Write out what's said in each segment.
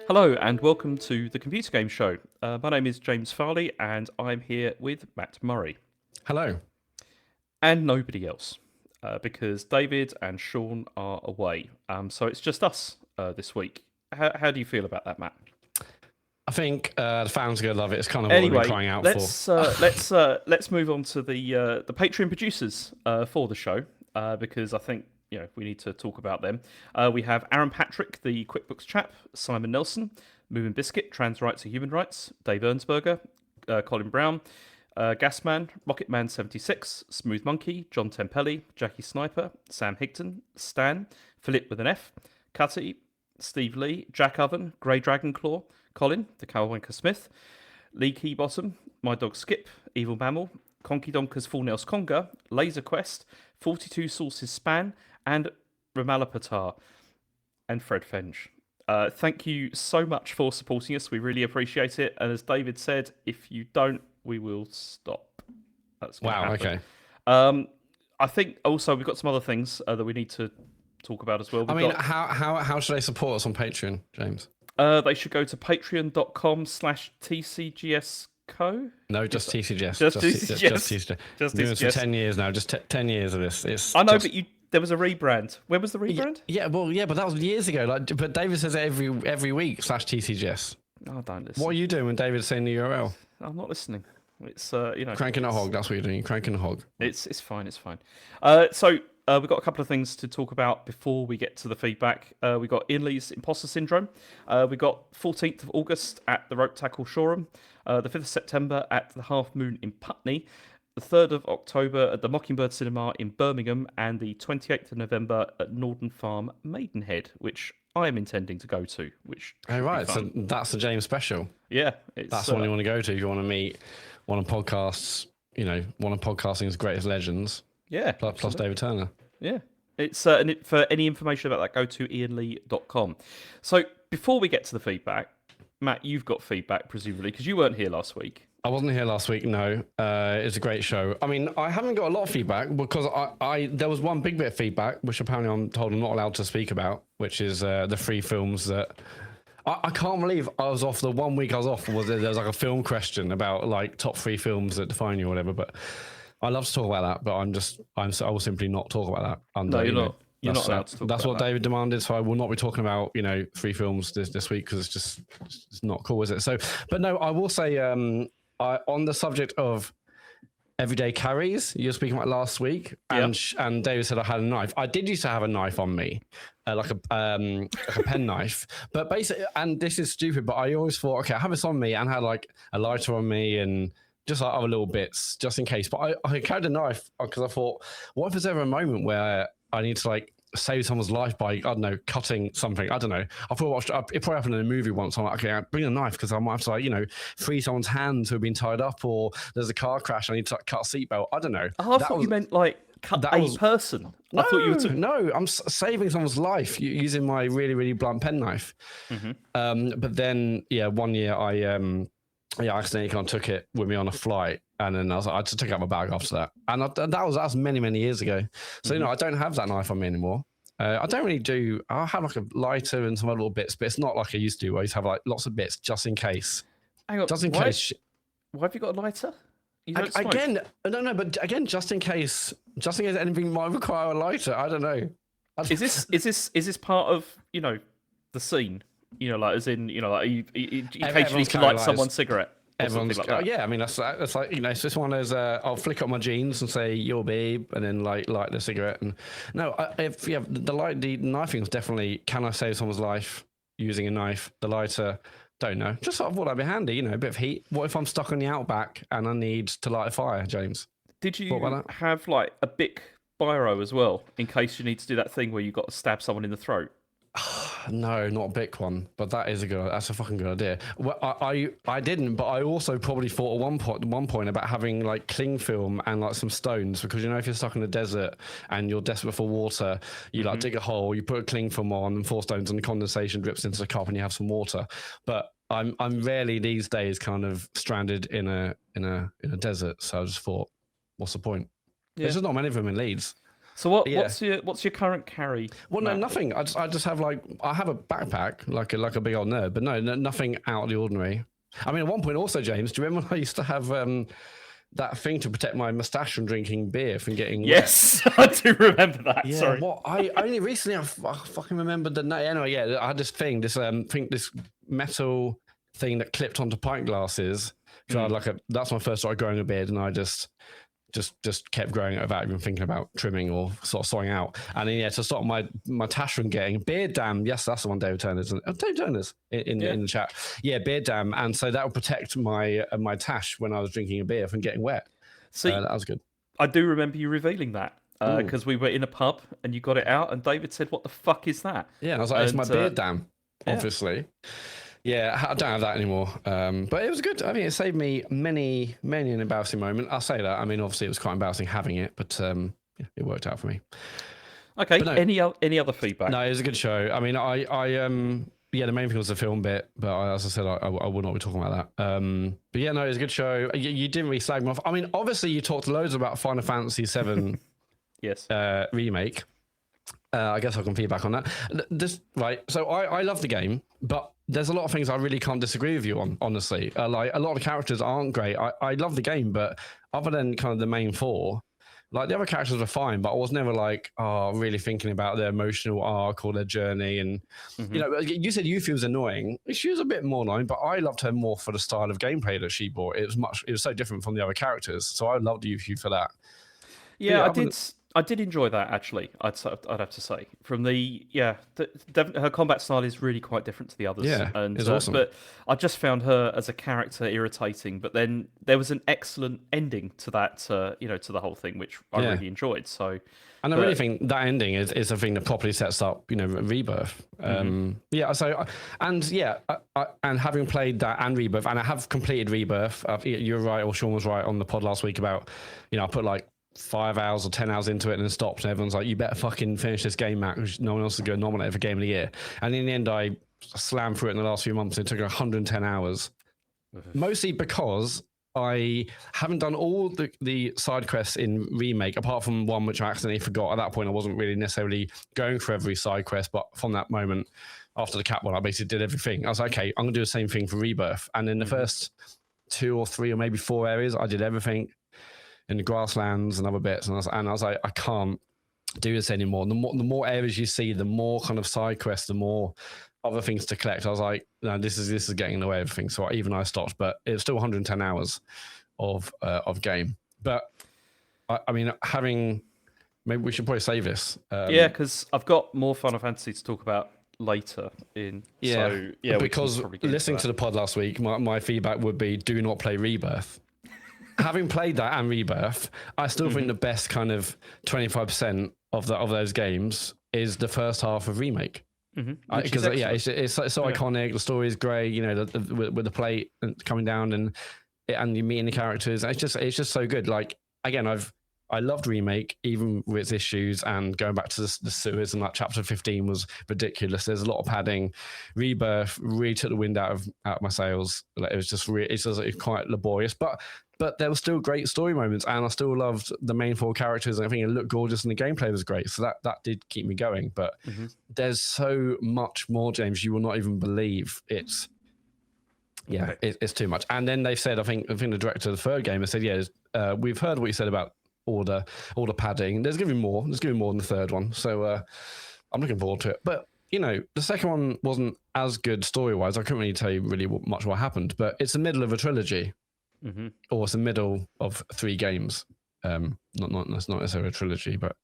Hello and welcome to the Computer Game Show. My name is James Farley and I'm here with Matt Murray Hello. and nobody else because David and Sean are away. So it's just us this week. How do you feel about that, Matt? I think the fans are going to love it. It's kind of what we've been Anyway, crying out let's move on to the Patreon producers for the show because I think we need to talk about them. We have Aaron Patrick, the QuickBooks chap, Simon Nelson, Moving Biscuit, Trans Rights and Human Rights, Dave Ernsberger, Colin Brown, Gasman, Rocketman76, Smooth Monkey, John Tempelli, Jackie Sniper, Sam Higton, Stan, Philip with an F, Cutty, Steve Lee, Jack Oven, Grey Dragonclaw, Colin, the Cowwanker Smith, Lee Keybottom, My Dog Skip, Evil Mammal, Conky Donkers Full Nails Conga, Laser Quest, 42 Sources Span, and Ramalapatar, and Fred Fenge. Thank you so much for supporting us. We really appreciate it. And as David said, if you don't, we will stop. That's wow. happen. Okay. I think also we've got some other things that we need to talk about as well. How should they support us on Patreon, James? They should go to patreon.com/tcgsco. No, just TCGS. Just TCGS. Just TCGS. For 10 years now. Just 10 years of this. I know, but there was a rebrand. When was the rebrand? Yeah, but that was years ago. But David says it every week /TCGS. Oh, don't listen. What are you doing when David's saying the URL? I'm not listening. It's cranking a hog. That's what you're doing. Cranking a hog. It's fine. It's fine. So we've got a couple of things to talk about before we get to the feedback. We got Ian Lee's Imposter Syndrome. We got 14th of August at the Rope Tackle Shoreham. The 5th of September at the Half Moon in Putney. The 3rd of October at the Mockingbird Cinema in Birmingham, and the 28th of November at Northern Farm Maidenhead, which I am intending to go to. So that's the James special. Yeah, that's the one you want to go to if you want to meet one of podcasting's greatest legends. Yeah, plus David Turner. Yeah, it's for any information about that, go to ianlee.com. So before we get to the feedback, Matt, you've got feedback presumably because you weren't here last week. I wasn't here last week. No, it's a great show. I mean, I haven't got a lot of feedback because there was one big bit of feedback which apparently I'm told I'm not allowed to speak about, which is the free films that. I can't believe I was off. The 1 week I was off there was like a film question about like top 3 films that define you or whatever. But I love to talk about that, but I will simply not talk about that. No, you're not. You're not allowed to talk That's about what that. David demanded, so I will not be talking about 3 films this week because it's not cool, is it? So, but no, I will say on the subject of everyday carries you were speaking about last week, and David said I had a knife. I did used to have a knife on me, like a pen knife. But basically, and this is stupid, but I always thought, okay, I have this on me, and had like a lighter on me and just like other little bits just in case. But I carried a knife because I thought, what if there's ever a moment where I need to like save someone's life by, I don't know, cutting something. I don't know. I thought it probably happened in a movie once. I'm like, okay, bring a knife because I might have to, like, free someone's hands who have been tied up, or there's a car crash. I need to cut a seatbelt. I don't know. Oh, I thought you meant like cut a person. No, I thought you were no, I'm saving someone's life using my really, really blunt penknife. Mm-hmm. But then, 1 year I accidentally kind of took it with me on a flight. And then I just took out my bag after that. And that was many, many years ago. So, I don't have that knife on me anymore. I don't really do. I have like a lighter and some other little bits, but it's not like I used to. Where I used to have like lots of bits just in case. Hang on, just in case. Why have you got a lighter? You don't smoke? Again, no, but again, just in case anything might require a lighter. I don't know. Is this part of the scene? Like as in like you occasionally can light someone's cigarette. Everyone's like that. Yeah, I mean that's like it's just one of those. I'll flick up my jeans and say "you're babe," and then light the cigarette. And no, the knife thing was definitely. Can I save someone's life using a knife? The lighter, don't know. Just thought that'd be handy, a bit of heat. What if I'm stuck on the outback and I need to light a fire, James? Did you have like a Bic biro as well in case you need to do that thing where you got to stab someone in the throat? No, not a Bic one, but that's a fucking good idea. Well, I didn't, but I also probably thought at one point about having like cling film and like some stones, because if you're stuck in the desert and you're desperate for water, you like dig a hole, you put a cling film on and 4 stones, and the condensation drips into the cup and you have some water. But I'm rarely these days kind of stranded in a desert, so I just thought, what's the point? Yeah. There's just not many of them in Leeds. So what's your current carry? Well, no, Matt? nothing. I just have like I have a backpack like a big old nerd, but no, nothing out of the ordinary. I mean, at one point also, James, do you remember when I used to have that thing to protect my mustache from drinking beer from getting wet? Yes, I do remember that. Yeah, Sorry. what I only recently I fucking remembered the name. Anyway, yeah, I had this thing, this metal thing that clipped onto pint glasses. So I had like that's when I first started growing a beard, and I just kept growing it without even thinking about trimming or sort of sawing out. And then, yeah, to stop my tash from getting beard dam. Yes, that's the one, David Turner's. David Turner's in the chat. Yeah, beard dam. And so that would protect my tash when I was drinking a beer from getting wet. See, that was good. I do remember you revealing that because we were in a pub and you got it out, and David said, "What the fuck is that?" Yeah, and I was like, "It's my beard dam, obviously." Yeah, I don't have that anymore. But it was good. I mean, it saved me many an embarrassing moment. I'll say that. I mean, obviously, it was quite embarrassing having it, but it worked out for me. Okay. No, any other feedback? No, it was a good show. I mean, the main thing was the film bit, but as I said, I will not be talking about that. But yeah, no, it was a good show. You didn't really slag me off. I mean, obviously, you talked loads about Final Fantasy VII yes. Remake. I guess I can feedback on that. Right. So I love the game, but there's a lot of things I really can't disagree with you on, honestly. Like a lot of characters aren't great. I love the game, but other than kind of the main four, like the other characters were fine, but I was never like, really thinking about their emotional arc or their journey. And, you know, you said Yuffie was annoying. She was a bit more annoying, but I loved her more for the style of gameplay that she brought. It was so different from the other characters. So I loved Yuffie for that. Yeah, I did enjoy that, actually. I'd have to say, from her combat style is really quite different to the others. Yeah, and it's awesome. But I just found her as a character irritating. But then there was an excellent ending to that, to the whole thing, which I really enjoyed. So, and I really think that ending is a thing that properly sets up, Rebirth. Yeah. So, and having played that and Rebirth, and I have completed Rebirth. You're right, or Sean was right on the pod last week about, I put like 5 hours or 10 hours into it and then stopped, and everyone's like, you better fucking finish this game, Matt, because no one else is going to nominate for Game of the Year. And in the end, I slammed through it in the last few months. It took 110 hours, mostly because I haven't done all the side quests in Remake, apart from one which I accidentally forgot. At that point, I wasn't really necessarily going for every side quest, but from that moment, after the cat one, I basically did everything. I was like, okay, I'm going to do the same thing for Rebirth. And in the first 2 or 3 or maybe 4 areas, I did everything in the grasslands and other bits, and I was like, I can't do this anymore. The more areas you see, the more kind of side quests, the more other things to collect. I was like, no, this is getting in the way of everything. So even I stopped, but it was still 110 hours of game. But I mean, maybe we should probably save this. Because I've got more Final Fantasy to talk about later in. Yeah, so, because listening to the pod last week, my feedback would be do not play Rebirth. Having played that and Rebirth, I still think the best kind of 25% of those games is the first half of Remake. Because it's so iconic. The story is great. With the plate coming down and you meeting the characters. It's just so good. Like again, I loved Remake, even with its issues, and going back to the sewers, and like chapter 15 was ridiculous. There's a lot of padding. Rebirth really took the wind out of my sails. Like, it was just it's quite laborious, but there were still great story moments, and I still loved the main 4 characters, and I think it looked gorgeous, and the gameplay was great. So that did keep me going. But there's so much more, James. You will not even believe it's. Yeah, it's too much. And then they said, I think the director of the third game has said, we've heard what you said about all the padding. There's going to be more. There's going to be more than the third one. So I'm looking forward to it. But the second one wasn't as good story-wise. I couldn't really tell you really much what happened. But it's the middle of a trilogy, or it's the middle of 3 games. Not necessarily a trilogy, but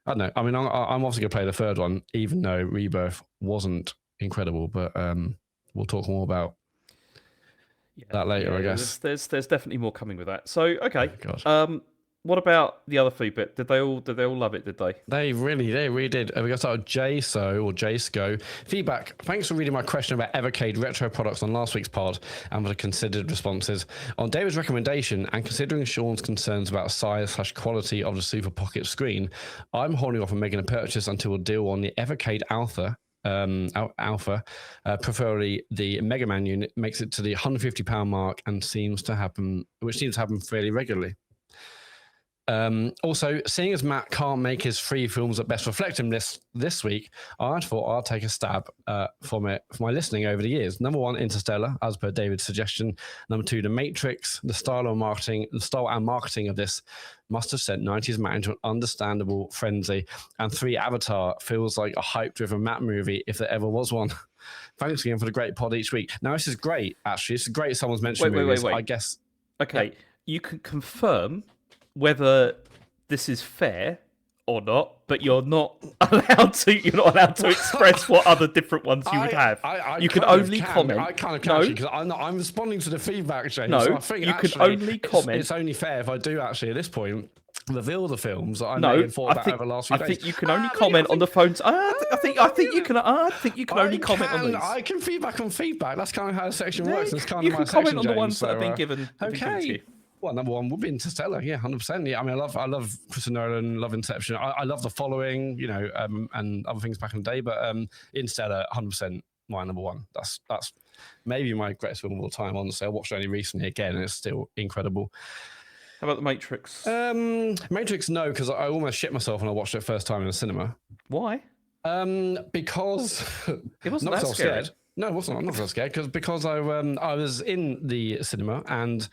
I don't know. I mean, I'm obviously going to play the third one, even though Rebirth wasn't incredible. But we'll talk more about that later, I guess. There's definitely more coming with that. So okay. What about the other feedback? Did they all love it? Did they? They really did. We got to start with JSO. Feedback. Thanks for reading my question about Evercade retro products on last week's pod and for the considered responses. On David's recommendation and considering Sean's concerns about size/quality of the Super Pocket screen, I'm holding off on making a purchase until a deal on the Evercade Alpha. Preferably the Mega Man unit, makes it to the £150 mark and which seems to happen fairly regularly. Also, seeing as Matt can't make his 3 films that best reflect him this week, I thought I'd take a stab for my listening over the years. Number 1, Interstellar, as per David's suggestion. Number 2, The Matrix. The style and marketing of this must have sent 90s Matt into an understandable frenzy. And 3, Avatar feels like a hype-driven Matt movie if there ever was one. Thanks again for the great pod each week. Now, this is great, actually. It's great someone's mentioned movies. Wait. I guess. Okay, you can confirm whether this is fair or not, but you're not allowed to express what other different ones you would have. You can only comment. I kind of can because I'm responding to the feedback, James. No, so I think you can only comment. It's only fair if I do actually at this point reveal the films that I may have thought about over the last few days. I think you can only comment on the phones. I think you can only comment on these. I can feedback on feedback. That's kind of how the section works. It's kind you of can my comment section, on the James, ones that have been given. Okay. Well, number 1 would be Interstellar. Yeah, 100%. Yeah, I mean, I love Christopher Nolan, love Inception. I love The Following, and other things back in the day. But Interstellar, 100% my number 1. That's maybe my greatest film of all time. Honestly, I watched it only recently again, and it's still incredible. How about The Matrix? Matrix, no, because I almost shit myself when I watched it first time in the cinema. Why? Because it wasn't that scary. No, it wasn't. I'm not so scared because I was in the cinema and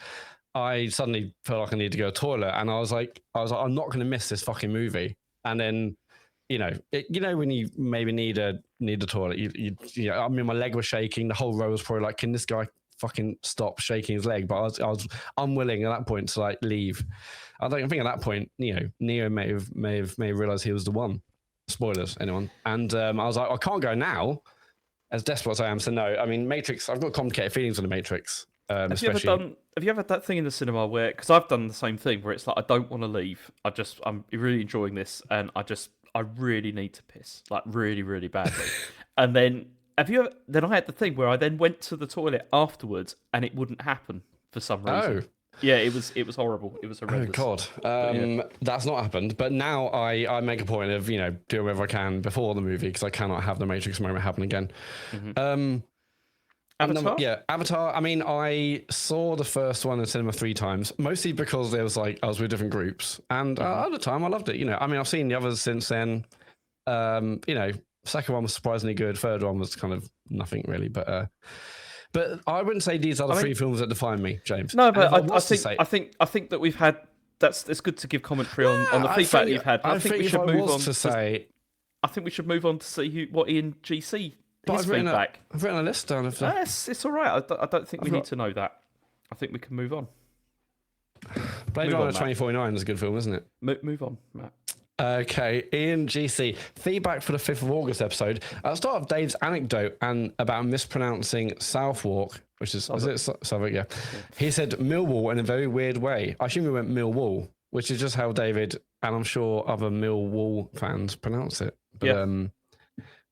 I suddenly felt like I needed to go to the toilet, and I was like, I'm not going to miss this fucking movie. And then, when you maybe need a toilet, I mean, my leg was shaking. The whole row was probably like, can this guy fucking stop shaking his leg? But I was unwilling at that point to like leave. I think at that point, Neo may have realized he was the one. Spoilers, anyone? And I was like, I can't go now. As desperate as I am, so no. I mean, Matrix. I've got complicated feelings on the Matrix. Have you ever had that thing in the cinema where? Because I've done the same thing where it's like I don't want to leave. I'm really enjoying this, and I really need to piss, like really, really badly. And then Then I had the thing where I then went to the toilet afterwards, and it wouldn't happen for some reason. Oh. Yeah, it was horrible. It was horrendous. Oh God, that's not happened. But now I make a point of doing whatever I can before the movie because I cannot have the Matrix moment happen again. Mm-hmm. Avatar? Avatar. I mean, I saw the first one in cinema 3 times, mostly because there was I was with different groups, and at the time I loved it. I mean, I've seen the others since then. Second one was surprisingly good. Third one was kind of nothing really, but I wouldn't say these are the 3 films that define me, James. No, but I think that we've had. It's good to give commentary on the feedback that you've had. I think we should move on to say. I think we should move on to see what Ian GC. His feedback. I've written a list down of that. Yes, it's all right. I don't think we need to know that. I think we can move on. Blade Runner 2049 is a good film, isn't it? Move on, Matt. Okay, Ian GC. Feedback for the 5th of August episode. At the start of Dave's anecdote and about mispronouncing Southwark, which is it Southwark? Yeah. He said Millwall in a very weird way. I assume he went Millwall, which is just how David and I'm sure other Millwall fans pronounce it. But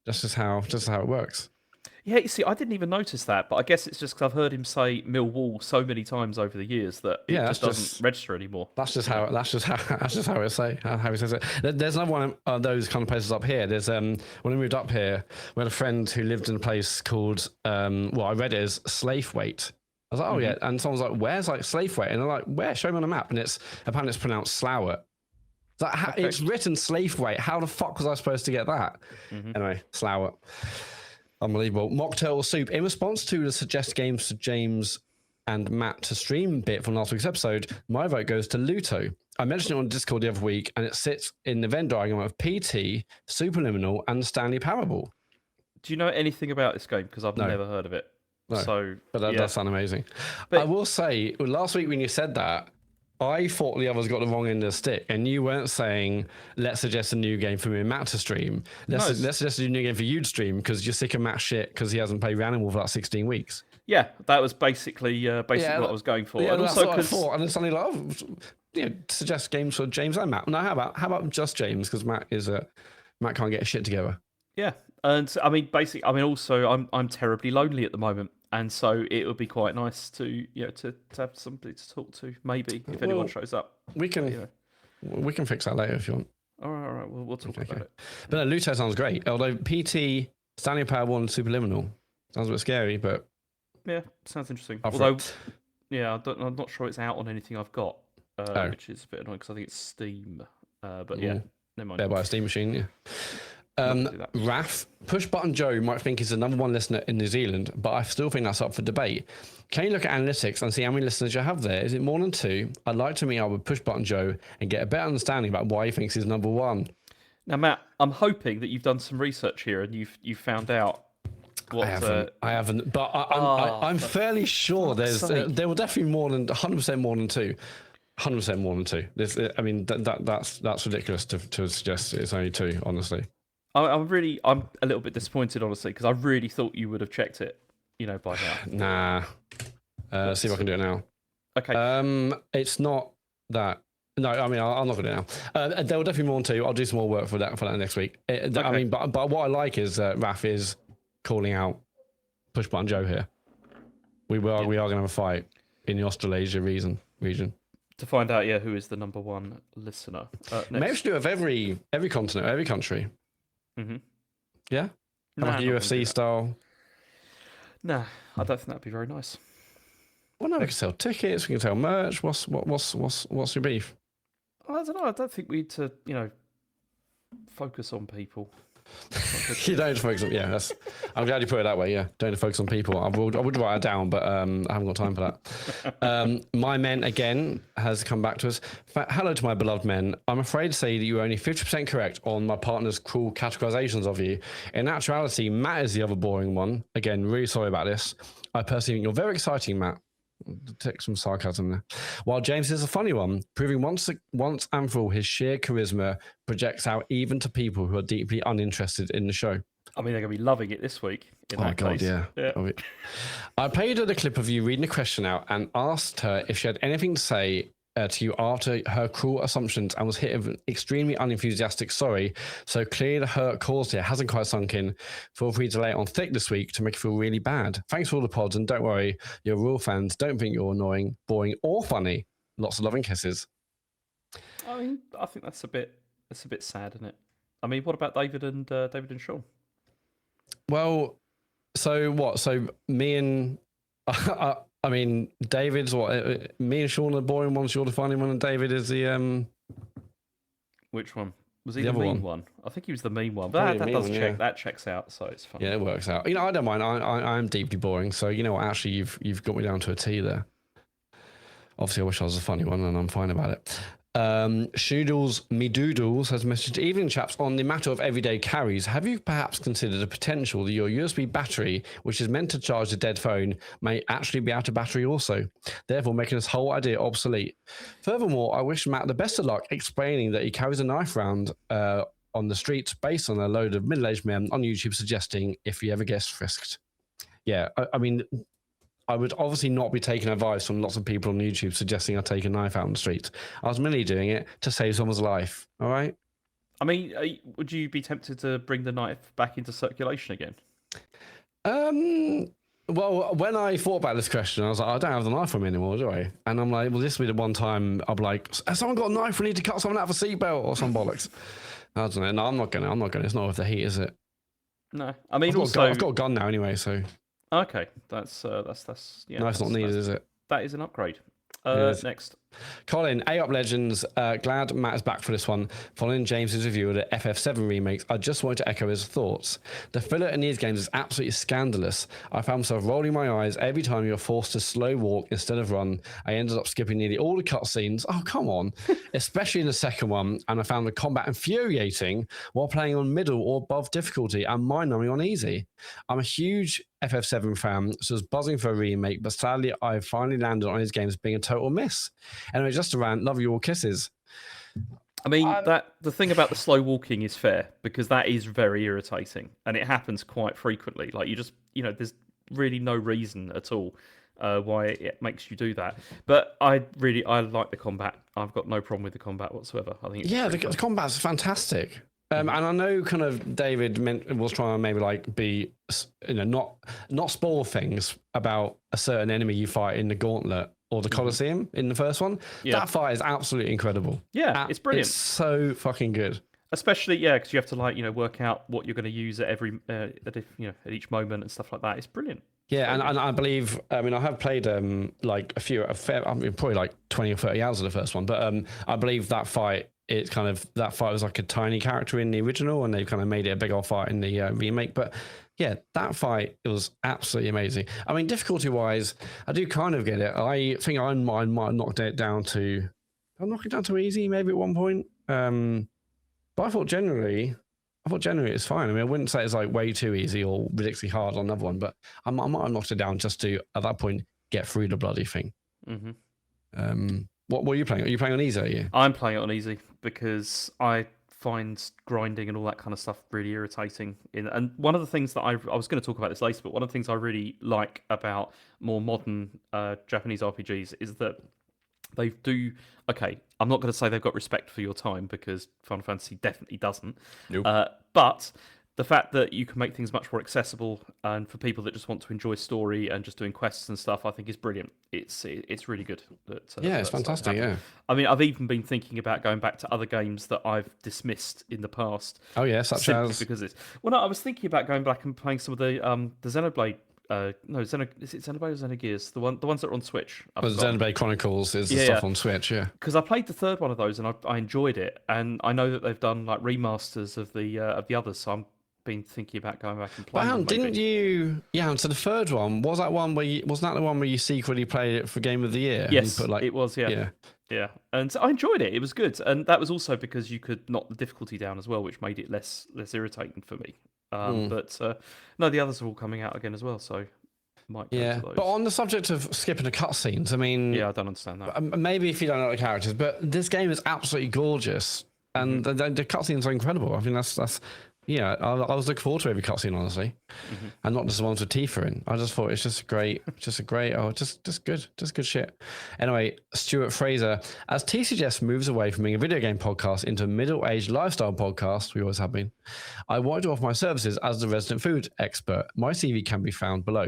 that's just how it works. Yeah, you see, I didn't even notice that, but I guess it's just because I've heard him say Millwall so many times over the years that it just doesn't register anymore. That's just how it say how he says it. There's another one of those kind of places up here. There's when I moved up here, we had a friend who lived in a place called I read it as Slaithwaite. I was like, oh yeah, and someone's like, where's Slaithwaite? And they're like, where? Show me on a map. And apparently it's pronounced Slowett. It's written Slaithwaite. How the fuck was I supposed to get that? Anyway, Slowett. Unbelievable. Mocktail Soup. In response to the suggest games to James and Matt to stream bit from last week's episode, my vote goes to Luto. I mentioned it on Discord the other week, and it sits in the Venn diagram of PT, Superliminal, and Stanley Parable. Do you know anything about this game? Because I've never heard of it. No, but that does sound amazing. But I will say, last week when you said that, I thought the others got the wrong end of the stick, and you weren't saying, let's suggest a new game for me and Matt to stream. Let's suggest a new game for you to stream because you're sick of Matt's shit because he hasn't played Reanimal for like 16 weeks. Yeah, that was basically what I was going for. Yeah, and also what I thought. And then suddenly suggest games for James and Matt. No, how about just James because Matt can't get his shit together. Yeah, and I mean, also I'm terribly lonely at the moment. And so it would be quite nice to have somebody to talk to, maybe if anyone shows up. We can fix that later if you want. All right. We'll talk about it. But no, Luto sounds great. Although PT, Stanley Parable, and Superliminal sounds a bit scary, but yeah, sounds interesting. Although, I'm not sure it's out on anything I've got. which is a bit annoying because I think it's Steam. But yeah, never mind. They're by a Steam machine, yeah. Not gonna do that. Raf, Push Button Joe might think he's the number one listener in New Zealand, but I still think that's up for debate. Can you look at analytics and see how many listeners you have there? Is it more than 2? I'd like to meet up with Push Button Joe and get a better understanding about why he thinks he's number 1. Now, Matt, I'm hoping that you've done some research here and you've found out what. I haven't, but I'm fairly sure there were definitely more than 100% more than 2. 100% more than 2. I mean, that's ridiculous to suggest it's only 2. Honestly, I'm a little bit disappointed, honestly, because I really thought you would have checked it, by now. Nah. See if I can do it now. Okay. It's not that. No, I mean, I'm not going to do it now. There will definitely be more than 2. I'll do some more work for that next week. Okay. I mean, but what I like is Raf is calling out Push Button Joe here. We are going to have a fight in the Australasia region. To find out, who is the number 1 listener. Maybe we should do it of every continent, every country. Mm-hmm. Yeah? Like a UFC style. Nah, I don't think that'd be very nice. Well, no, we can sell tickets, we can sell merch. What's your beef? I don't know. I don't think we need to, focus on people. You don't focus on, I'm glad you put it that way. Yeah, don't focus on people. I would write it down, but I haven't got time for that. My men again has come back to us. Hello to my beloved men. I'm afraid to say that you are only 50% correct on my partner's cruel categorizations of you. In actuality, Matt is the other boring one. Again, really sorry about this. I personally think you're very exciting, Matt. Take some sarcasm there. While James is a funny one, proving once and for all his sheer charisma projects out even to people who are deeply uninterested in the show. I mean, they're going to be loving it this week. Oh my God, yeah. I played her the clip of you reading the question out and asked her if she had anything to say to you after her cruel assumptions and was hit with an extremely unenthusiastic sorry. So clearly the hurt caused here hasn't quite sunk in. Feel free to lay it on thick this week to make you feel really bad. Thanks for all the pods, and don't worry, your real fans don't think you're annoying, boring, or funny. Lots of loving kisses. I mean, I think that's a bit sad, isn't it? I mean, what about David and Sean? Well, so what? So me and I mean, David's what? Me and Sean are the boring ones. You're the funny one, and David is the Which one? Was he the mean one? I think he was the mean one. But that checks out, so it's fine. Yeah, it works out. I don't mind. I'm deeply boring, so you know what? Actually, you've got me down to a T there. Obviously, I wish I was the funny one, and I'm fine about it. Shoodles Me Doodles has messaged, evening chaps, on the matter of everyday carries. Have you perhaps considered the potential that your USB battery, which is meant to charge a dead phone, may actually be out of battery also, therefore making this whole idea obsolete? Furthermore, I wish Matt the best of luck explaining that he carries a knife around on the streets based on a load of middle-aged men on YouTube suggesting if he ever gets frisked. Yeah, I mean, I would obviously not be taking advice from lots of people on YouTube suggesting I take a knife out on the street. I was merely doing it to save someone's life. All right? I mean, would you be tempted to bring the knife back into circulation again? Well, when I thought about this question, I was like, I don't have the knife on me anymore, do I? And I'm like, well, this will be the one time I'll be like, has someone got a knife? We need to cut someone out of a seatbelt or some bollocks. I don't know. No, I'm not gonna. It's not worth the heat, is it? No. I mean, I've got a gun now anyway, so. Okay, that's yeah. No, it's not needed, is it? That is an upgrade. Next. Colin, A-Up Legends, glad Matt is back for this one. Following James's review of the FF7 remakes, I just wanted to echo his thoughts. The filler in these games is absolutely scandalous. I found myself rolling my eyes every time you're forced to slow walk instead of run. I ended up skipping nearly all the cutscenes. Oh, come on. Especially in the second one, and I found the combat infuriating while playing on middle or above difficulty and mind-numbing on easy. I'm a huge FF7 fan, so I was buzzing for a remake, but sadly I finally landed on his games being a total miss. Anyway, just a rant. Love you all. Kisses. I mean, the thing about the slow walking is fair, because that is very irritating, and it happens quite frequently. Like, you just, there's really no reason at all why it makes you do that. But I like the combat. I've got no problem with the combat whatsoever. I think the combat's fantastic. And I know kind of David was trying to maybe like be, not spoil things about a certain enemy you fight in the Gauntlet or the Colosseum in the first one. Yeah. That fight is absolutely incredible. Yeah, it's brilliant. It's so fucking good. Especially, because you have to work out what you're going to use at every at each moment and stuff like that. It's brilliant. Yeah, and I believe, I mean, I have played like I mean, probably like 20 or 30 hours of the first one, but I believe that fight, that fight was like a tiny character in the original, and they kind of made it a big old fight in the remake. But yeah, that fight, it was absolutely amazing. I mean, difficulty wise, I do kind of get it. I think I might have knocked it down to, I'll knock it down to easy maybe at one point. But I thought generally it's fine. I mean, I wouldn't say it's like way too easy or ridiculously hard on another one, but I might have knocked it down just to, at that point, get through the bloody thing. Mm-hmm. What were you playing? Are you playing on easy? Are you? I'm playing it on easy because I find grinding and all that kind of stuff really irritating. And one of the things that I was going to talk about this later, but one of the things I really like about more modern Japanese RPGs is that they do. Okay, I'm not going to say they've got respect for your time because Final Fantasy definitely doesn't. Nope. But the fact that you can make things much more accessible and for people that just want to enjoy story and just doing quests and stuff, I think is brilliant. It's really good. It's fantastic. Yeah. I mean, I've even been thinking about going back to other games that I've dismissed in the past. Oh yeah, such as because it's. Well, no, I was thinking about going back and playing some of the Xenoblade. Is it Xenoblade or Xenogears? The ones that are on Switch. Xenoblade Chronicles is the stuff on Switch, yeah. Because I played the third one of those and I enjoyed it, and I know that they've done like remasters of the others, so I'm been thinking about going back and playing. Wow, didn't you? Yeah, so the third one was that one where wasn't that the one where you secretly played it for Game of the Year? Yes, it was. Yeah, and so I enjoyed it. It was good, and that was also because you could knock the difficulty down as well, which made it less irritating for me. But no, the others are all coming out again as well, so might go to those. But on the subject of skipping the cutscenes, I mean, yeah, I don't understand that. Maybe if you don't know the characters, but this game is absolutely gorgeous, and the cutscenes are incredible. I mean, that's. Yeah, I was looking forward to every cutscene, honestly, and not just the ones with Tifa in. I just thought it's just good shit. Anyway, Stuart Fraser, as TCGS moves away from being a video game podcast into a middle-aged lifestyle podcast, we always have been, I wanted to offer my services as the resident food expert. My CV can be found below.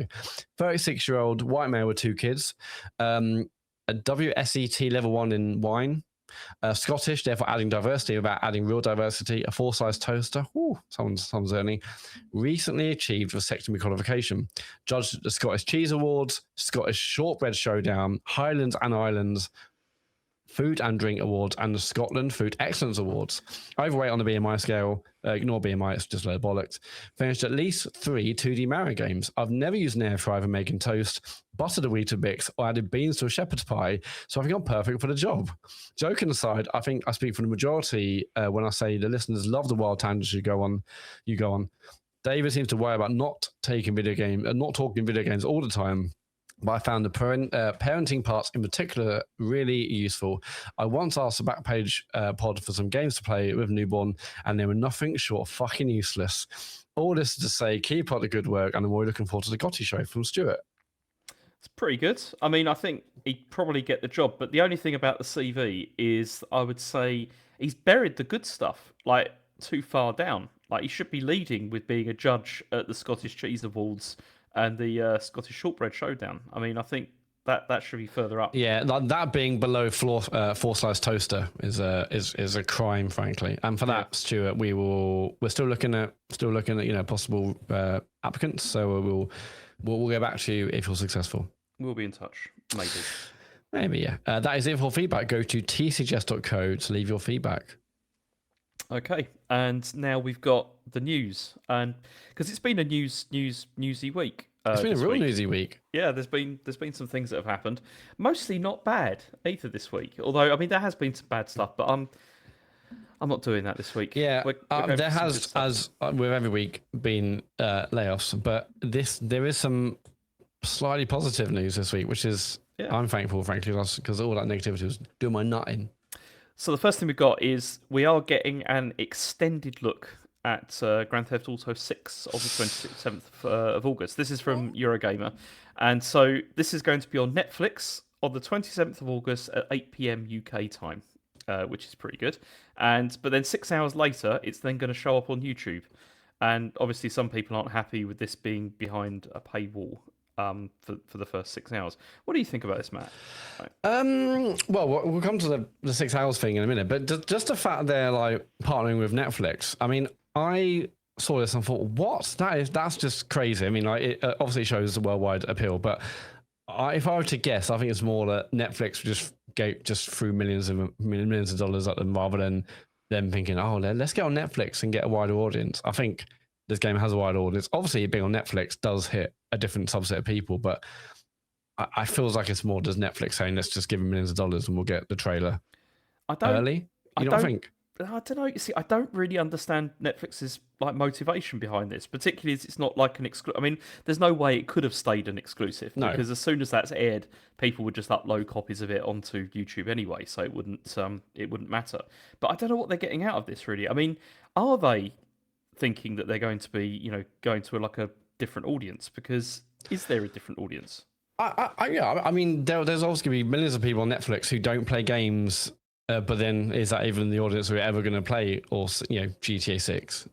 36-year-old white male with 2 kids, a WSET level 1 in wine. Scottish, therefore adding diversity without adding real diversity. A 4-size toaster. Ooh, someone's earning. Recently achieved vasectomy qualification. Judged at the Scottish Cheese Awards, Scottish Shortbread Showdown, Highlands and Islands Food and Drink Awards, and the Scotland Food Excellence Awards. Overweight on the BMI scale. Ignore BMI, it's just a load of bollocks. Finished at least 3 2D Mario games. I've never used an air fryer for making toast, buttered a Weetabix, or added beans to a shepherd's pie, so I think I'm perfect for the job. Joking aside, I think I speak for the majority when I say the listeners love the wild tangents you go on. David seems to worry about not talking video games all the time. But I found the parenting parts in particular really useful. I once asked a Backpage pod for some games to play with newborn, and they were nothing short of fucking useless. All this to say, keep up the good work, and I'm really looking forward to the Gotti show from Stuart. It's pretty good. I mean, I think he'd probably get the job, but the only thing about the CV is I would say he's buried the good stuff, like, too far down. Like, he should be leading with being a judge at the Scottish Cheese Awards and the Scottish Shortbread Showdown. I mean, I think that should be further up. Yeah, that being below 4-size toaster is a crime, frankly. And for that, Stuart, we're still looking at possible applicants. So we'll go back to you if you're successful. We'll be in touch, maybe. Maybe, yeah. That is it for feedback. Go to tcgs.co to leave your feedback. Okay, and now we've got the news, and because it's been a newsy week. It's been a real newsy week. Yeah, there's been some things that have happened, mostly not bad either this week. Although I mean, there has been some bad stuff, but I'm not doing that this week. Yeah, there has, as with every week, been layoffs, but there is some slightly positive news this week, which is I'm thankful, frankly, because all that negativity was doing my nut in. So the first thing we've got is we are getting an extended look at Grand Theft Auto 6 on the 27th of August. This is from Eurogamer. And so this is going to be on Netflix on the 27th of August at 8 p.m. UK time, which is pretty good. But then 6 hours later, it's then going to show up on YouTube. And obviously some people aren't happy with this being behind a paywall. For the first 6 hours. What do you think about this, Matt? Well, we'll come to the 6 hours thing in a minute, but just the fact they're like partnering with Netflix. I mean, I saw this and thought, what? That's just crazy. I mean, like, it obviously shows the worldwide appeal, but if I were to guess, I think it's more that Netflix just threw millions of dollars at them rather than them thinking, oh, let's get on Netflix and get a wider audience. I think this game has a wider audience. Obviously, being on Netflix does hit a different subset of people, but I feels like it's more just Netflix saying, let's just give them millions of dollars and we'll get the trailer early. You don't think? I don't know. You see, I don't really understand Netflix's like motivation behind this, particularly as it's not like an exclusive. I mean, there's no way it could have stayed an exclusive because as soon as that's aired, people would just upload copies of it onto YouTube anyway, so it wouldn't matter. But I don't know what they're getting out of this really. I mean, are they thinking that they're going to be, going to like a different audience? Because is there a different audience? Yeah, I mean, there's always going to be millions of people on Netflix who don't play games. But then, is that even the audience who are ever going to play, or GTA 6?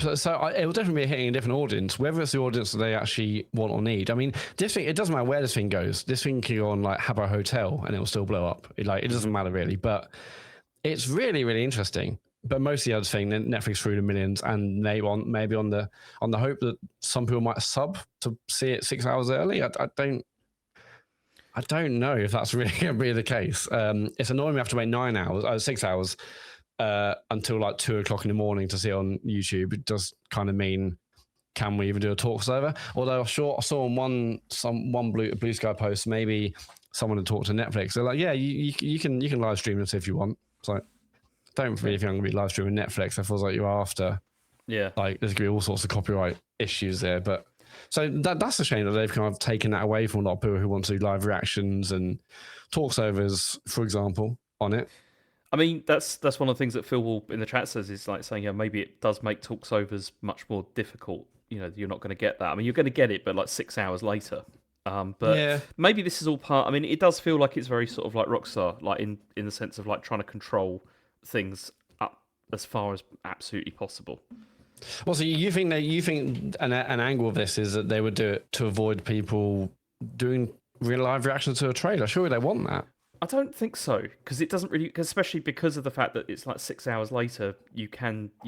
So it will definitely be hitting a different audience, whether it's the audience that they actually want or need. I mean, this thing, it doesn't matter where this thing goes. This thing can go on like Habbo Hotel, and it will still blow up. It doesn't matter really. But it's really, really interesting. But mostly, I was saying that Netflix threw the millions, and they want maybe on the hope that some people might sub to see it 6 hours early. I don't know if that's really going to be the case. It's annoying we have to wait 6 hours until like 2 o'clock in the morning to see it on YouTube. It does kind of mean, can we even do a talk server? Although I saw on one Blue Sky post, maybe someone had talked to Netflix. They're like, yeah, you can live stream this if you want. It's like, don't really think I'm going to be live streaming Netflix. I feels like you're after. Yeah. Like there's going to be all sorts of copyright issues there, but. So that's a shame that they've kind of taken that away from a lot of people who want to do live reactions and talksovers, for example, on it. I mean, that's one of the things that Phil Wall in the chat says is like saying, yeah, maybe it does make talksovers much more difficult. You're not going to get that. I mean, you're going to get it, but like 6 hours later. But yeah. Maybe this is all part. I mean, it does feel like it's very sort of like Rockstar, like in the sense of like trying to control things up as far as absolutely possible. Well, so you think an angle of this is that they would do it to avoid people doing real live reactions to a trailer? Surely they want that. I don't think so, because it doesn't really, especially because of the fact that it's like 6 hours later, you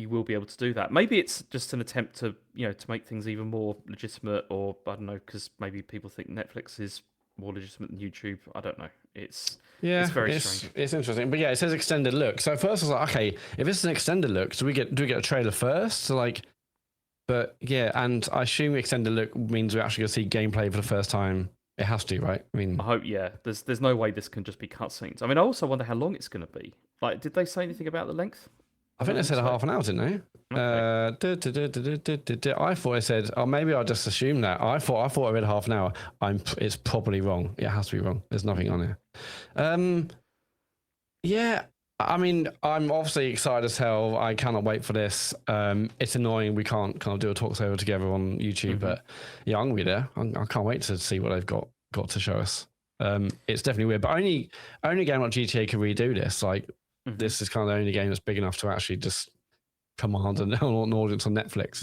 will be able to do that. Maybe it's just an attempt to to make things even more legitimate, or I don't know, because maybe people think Netflix is more legitimate than YouTube. I don't know. It's very strange. It's interesting, but yeah, it says extended look. So first I was like, okay, if it's an extended look, do we get a trailer first? So like, but yeah, and I assume extended look means we're actually going to see gameplay for the first time. It has to, right? I mean, I hope, yeah. There's no way this can just be cutscenes. I mean, I also wonder how long it's going to be. Like, did they say anything about the length? I think they said half an hour, didn't they? Okay. I thought I said, oh, maybe I just assumed that. I thought I read half an hour. It's probably wrong. It has to be wrong. There's nothing on here. Yeah, I mean, I'm obviously excited as hell. I cannot wait for this. It's annoying we can't kind of do a talk over together on YouTube, but yeah, I'm gonna be there. I can't wait to see what they've got to show us. It's definitely weird, but only game like GTA can redo this. Like, this is kind of the only game that's big enough to actually just command an audience on Netflix.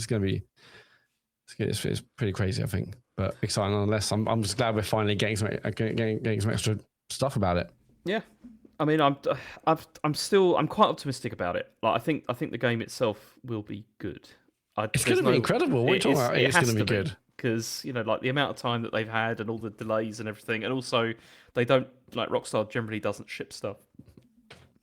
It's pretty crazy, I think, but exciting nonetheless. I'm just glad we're finally getting some extra stuff about it. Yeah, I mean, I'm quite optimistic about it. Like, I think the game itself will be good. It's going to be incredible. What are you talking about? It's going to be good because like the amount of time that they've had and all the delays and everything, and also they don't like Rockstar generally doesn't ship stuff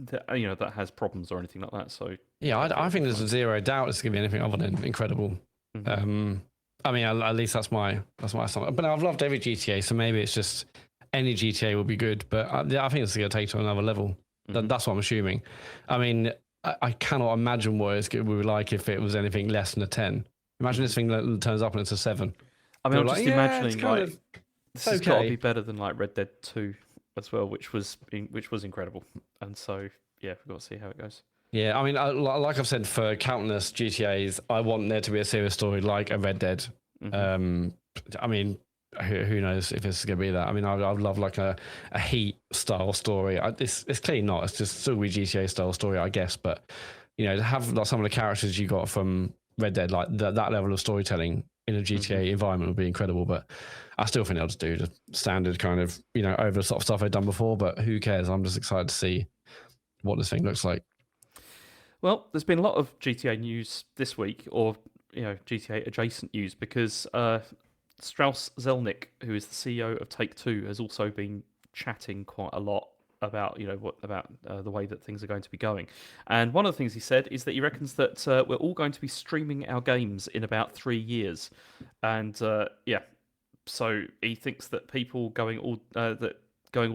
that has problems or anything like that. So yeah, I think there's zero doubt it's going to be anything other than incredible. I mean, at least that's my assumption. But I've loved every GTA, so maybe it's just any GTA will be good. But I think it's going to take to another level. That's what I'm assuming. I mean, I cannot imagine what it would be like if it was anything less than a 10. Imagine this thing that turns up and it's a 7. I mean, I'm just imagining like this has got to be better than like Red Dead 2 as well, which was incredible. And so yeah, we've got to see how it goes. Yeah, I mean, like I've said for countless GTAs, I want there to be a serious story like a Red Dead. I mean, who knows if it's going to be that? I mean, I'd love like a Heat style story. It's clearly not. It's just still be GTA style story, I guess. But to have like some of the characters you got from Red Dead, like that level of storytelling in a GTA environment would be incredible. But I still think they'll just do the standard kind of over the top stuff they've done before. But who cares? I'm just excited to see what this thing looks like. Well, there's been a lot of GTA news this week, or GTA adjacent news, because Strauss Zelnick, who is the CEO of Take Two, has also been chatting quite a lot about the way that things are going to be going. And one of the things he said is that he reckons that we're all going to be streaming our games in about 3 years, and yeah, so he thinks that people going all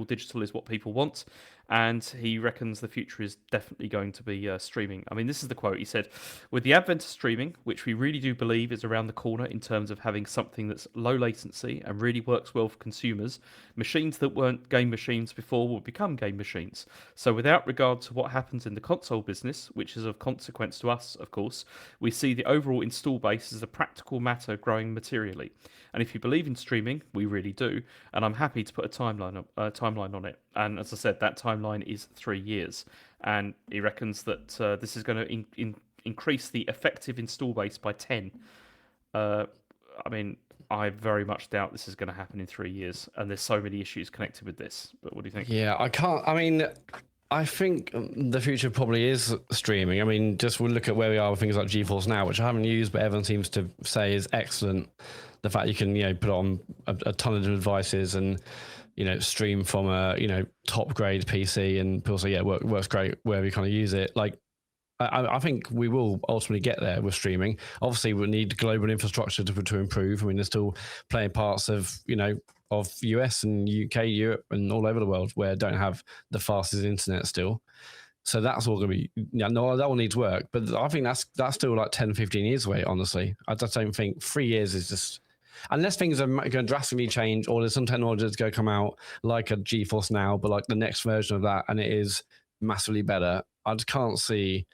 digital is what people want, and he reckons the future is definitely going to be streaming. I mean, this is the quote. He said, "With the advent of streaming, which we really do believe is around the corner in terms of having something that's low latency and really works well for consumers, machines that weren't game machines before will become game machines. So, without regard to what happens in the console business, which is of consequence to us, of course, we see the overall install base as a practical matter growing materially. And if you believe in streaming, we really do. And I'm happy to put a timeline on it. And as I said, that timeline is 3 years. And he reckons that this is going to increase the effective install base by 10. I mean, I very much doubt this is going to happen in 3 years. And there's so many issues connected with this. But what do you think? Yeah, I can't. I mean, I think the future probably is streaming. I mean, just we'll look at where we are with things like GeForce Now, which I haven't used, but everyone seems to say is excellent. The fact you can, put it on a ton of different devices and, stream from a, top grade PC, and people say, yeah, works great wherever you kind of use it. Like, I think we will ultimately get there with streaming. Obviously, we need global infrastructure to improve. I mean, there's still plenty of parts of, of US and UK, Europe, and all over the world where don't have the fastest internet still. So that's all going to be, no, that all needs work. But I think that's still like 10, 15 years away, honestly. I just don't think 3 years is just, unless things are going to drastically change, or there's some technology that's going to come out like a GeForce Now, but like the next version of that, and it is massively better. I just can't see,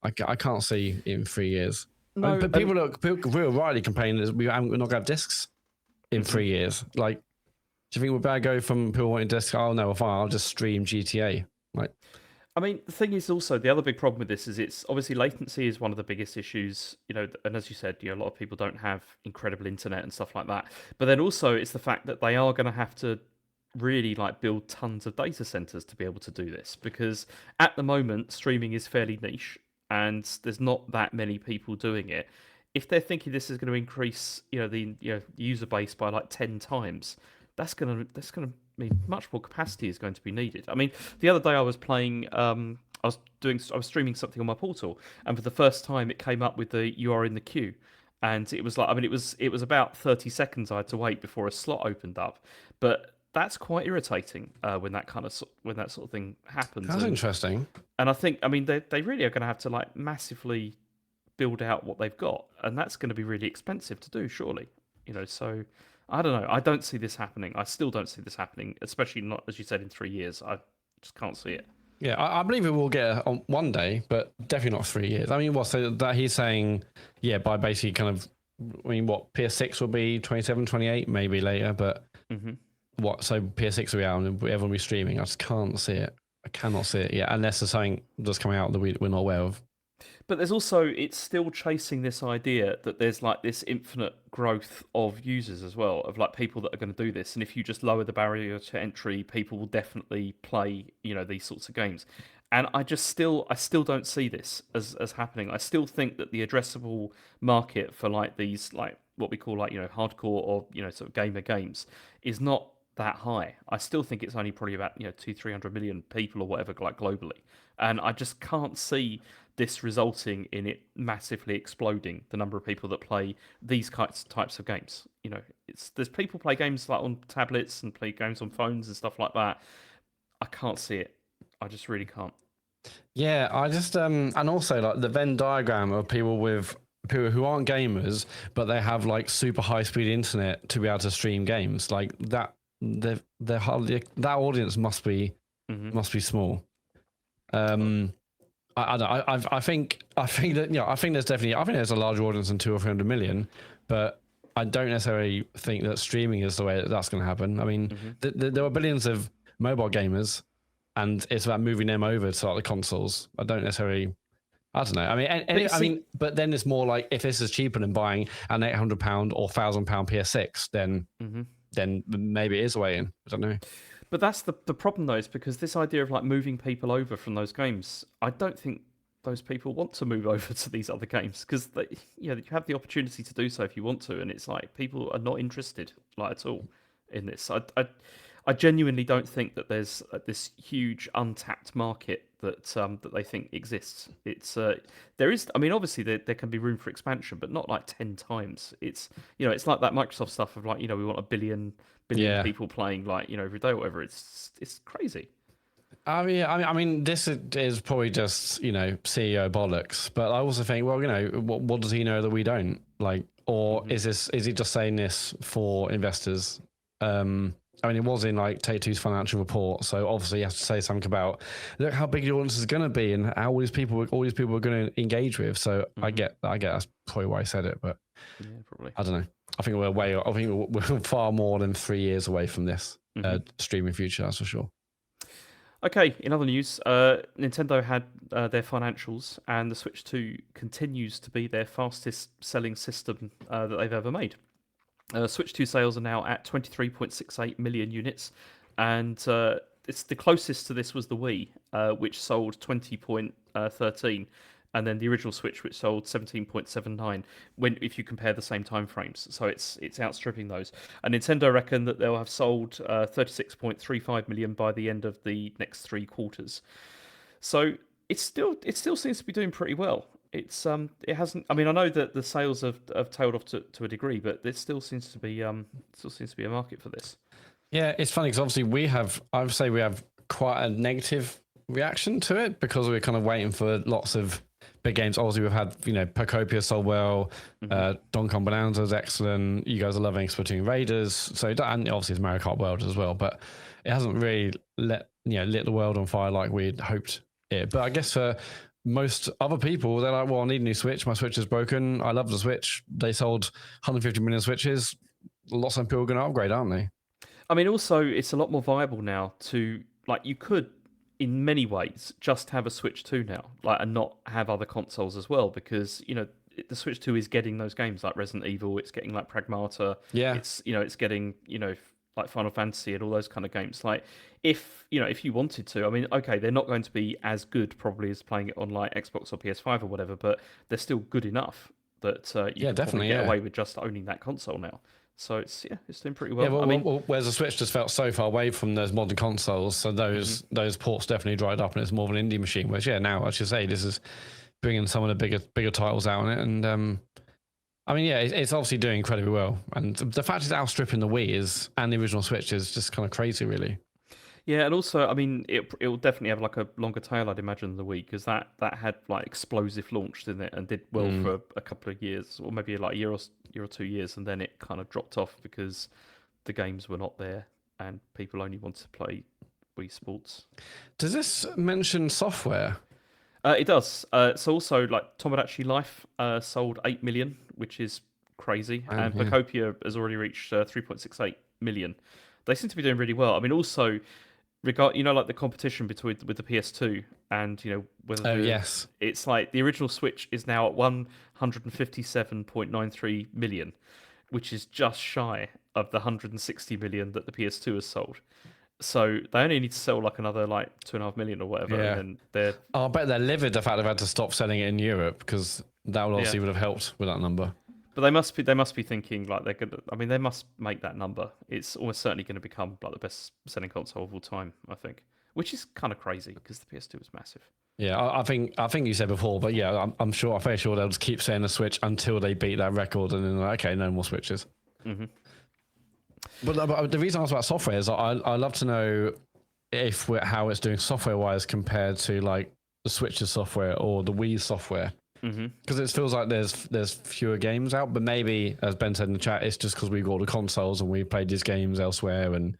I can't see in 3 years. No, but people are rightly complaining that we're not going to have discs in 3 years. Like, do you think we're better go from people wanting discs? Oh no, fine, I'll just stream GTA. Like, I mean, the thing is also the other big problem with this is it's obviously latency is one of the biggest issues, and as you said, a lot of people don't have incredible internet and stuff like that. But then also it's the fact that they are going to have to really like build tons of data centers to be able to do this, because at the moment streaming is fairly niche and there's not that many people doing it. If they're thinking this is going to increase, the user base by like 10 times, that's gonna mean much more capacity is going to be needed. I mean, the other day I was playing, I was streaming something on my portal, and for the first time it came up with the "you are in the queue," and it was like, I mean, it was about 30 seconds I had to wait before a slot opened up, but that's quite irritating when that sort of thing happens. That's interesting. And I think, I mean, they really are going to have to like massively build out what they've got, and that's going to be really expensive to do, surely. So I don't know. I don't see this happening. I still don't see this happening, especially not, as you said, in 3 years. I just can't see it. Yeah, I believe it will get on one day, but definitely not 3 years. I mean, what? So that he's saying, yeah, by basically kind of, I mean, what, PS6 will be 27, 28, maybe later, but what? So PS6 will be out and everyone will be streaming. I just can't see it. I cannot see it yet, unless there's something that's coming out that we're not aware of. But there's also, it's still chasing this idea that there's like this infinite growth of users as well, of like people that are going to do this. And if you just lower the barrier to entry, people will definitely play, these sorts of games. And I still don't see this as happening. I still think that the addressable market for like these, like what we call like, hardcore or, sort of gamer games is not that high. I still think it's only probably about, 300 million people or whatever, like globally. And I just can't see this resulting in it massively exploding the number of people that play these types of games. There's people play games like on tablets and play games on phones and stuff like that. I can't see it. I just really can't. Yeah, I just and also like the Venn diagram of people who aren't gamers but they have like super high speed internet to be able to stream games like that. They're hardly, that audience must be small. I think that I think there's a larger audience than 200 or 300 million, but I don't necessarily think that streaming is the way that's going to happen. I mean, there are billions of mobile gamers, and it's about moving them over to like the consoles. I don't know. I mean, but then it's more like if this is cheaper than buying an £800 or £1,000 PS6, then maybe it is a way in. I don't know. But that's the problem though, is because this idea of like moving people over from those games, I don't think those people want to move over to these other games because you have the opportunity to do so if you want to, and it's like people are not interested like at all in this. I genuinely don't think that there's this huge untapped market that they think exists. There is. I mean, obviously there can be room for expansion, but not like 10 times. It's like that Microsoft stuff of like we want a billion Yeah. people playing like every day or whatever. It's crazy. I mean, this is probably just CEO bollocks. But I also think, well, what does he know that we don't? Like, or is he just saying this for investors? I mean, it was in like Take-Two's financial report, so obviously you have to say something about look how big the audience is going to be and how all these people are going to engage with. So I get that's probably why I said it, but yeah, probably. I don't know. I think we're far more than 3 years away from this streaming future. That's for sure. Okay, in other news, Nintendo had their financials, and the Switch 2 continues to be their fastest selling system that they've ever made. Switch 2 sales are now at 23.68 million units, and it's the closest to this was the Wii, which sold 20.13, and then the original Switch, which sold 17.79. If you compare the same time frames, so it's outstripping those. And Nintendo reckon that they'll have sold 36.35 million by the end of the next 3 quarters. So it still seems to be doing pretty well. It hasn't. I mean, I know that the sales have tailed off to a degree, but there still seems to be a market for this. Yeah, it's funny because obviously I would say we have quite a negative reaction to it because we're kind of waiting for lots of big games. Obviously, we've had Pocopia sold well, Donkey Kong Bonanza is excellent. You guys are loving Splatoon Raiders, so and obviously it's Mario Kart World as well, but it hasn't really lit the world on fire like we'd hoped it. But I guess for most other people, they're like, well, I need a new Switch. My Switch is broken. I love the Switch. They sold 150 million Switches. Lots of people are going to upgrade, aren't they? I mean, also, it's a lot more viable now to, like, you could, in many ways, just have a Switch 2 now, like, and not have other consoles as well, because, the Switch 2 is getting those games like Resident Evil, it's getting like Pragmata, it's getting, like Final Fantasy and all those kind of games. Like, if you wanted to, I mean, okay, they're not going to be as good probably as playing it on like Xbox or PS5 or whatever, but they're still good enough that you can probably get away with just owning that console now. So it's doing pretty well. Yeah, whereas the Switch just felt so far away from those modern consoles, so those ports definitely dried up, and it's more of an indie machine. Which now I should say this is bringing some of the bigger titles out on it, and I mean, it's obviously doing incredibly well, and the fact it's outstripping the Wii and the original Switch is just kind of crazy, really. Yeah, and also, I mean, it will definitely have like a longer tail, I'd imagine, than the Wii, because that had like explosive launch, didn't it, and did well for a couple of years, or maybe like a year or 2 years, and then it kind of dropped off because the games were not there and people only wanted to play Wii Sports. Does this mention software? It does. So also, like Tomodachi Life sold 8 million, which is crazy, and Pocopia has already reached 3.68 million. They seem to be doing really well. I mean, also, like the competition with the PS2 and whether it's like the original Switch is now at 157.93 million, which is just shy of the 160 million that the PS2 has sold. So they only need to sell like another like 2.5 million or whatever, and then they're. I bet they're livid the fact they've had to stop selling it in Europe because that would obviously would have helped with that number. But they must be thinking like they're gonna. I mean, they must make that number. It's almost certainly going to become like the best selling console of all time, I think. Which is kind of crazy because the PS2 was massive. Yeah, I think you said before, but yeah, I'm fairly sure they'll just keep saying the Switch until they beat that record, and then like, okay, no more Switches. Mm-hmm. But the reason I asked about software is I love to know how it's doing software wise compared to like the Switch's software or the Wii software. Because it feels like there's fewer games out, but maybe, as Ben said in the chat, it's just because we've got the consoles and we played these games elsewhere and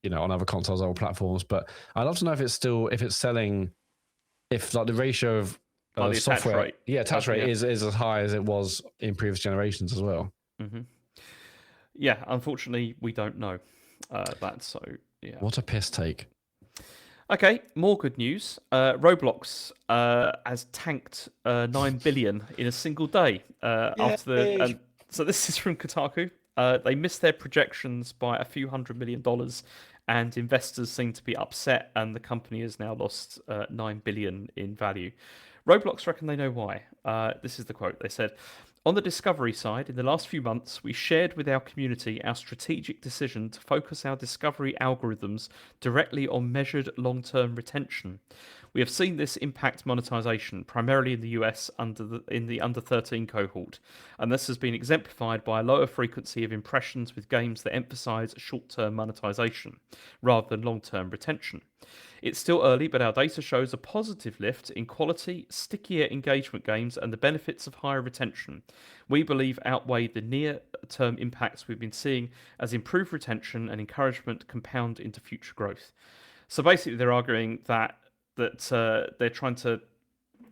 on other consoles, other platforms. But I'd love to know if it's selling, if like the ratio of software, attach rate is as high as it was in previous generations as well. Yeah, unfortunately, we don't know that. So yeah, what a piss take. Okay, more good news. Roblox has tanked 9 billion in a single day after the. So this is from Kotaku. They missed their projections by a few $100 million, and investors seem to be upset. And the company has now lost 9 billion in value. Roblox reckon they know why. This is the quote. They said, "On the discovery side, in the last few months, we shared with our community our strategic decision to focus our discovery algorithms directly on measured long-term retention. We have seen this impact monetization, primarily in the US in the under 13 cohort, and this has been exemplified by a lower frequency of impressions with games that emphasize short-term monetization rather than long-term retention. It's still early, but our data shows a positive lift in quality, stickier engagement games, and the benefits of higher retention. We believe outweigh the near term impacts we've been seeing as improved retention and encouragement compound into future growth." So basically, they're arguing that they're trying to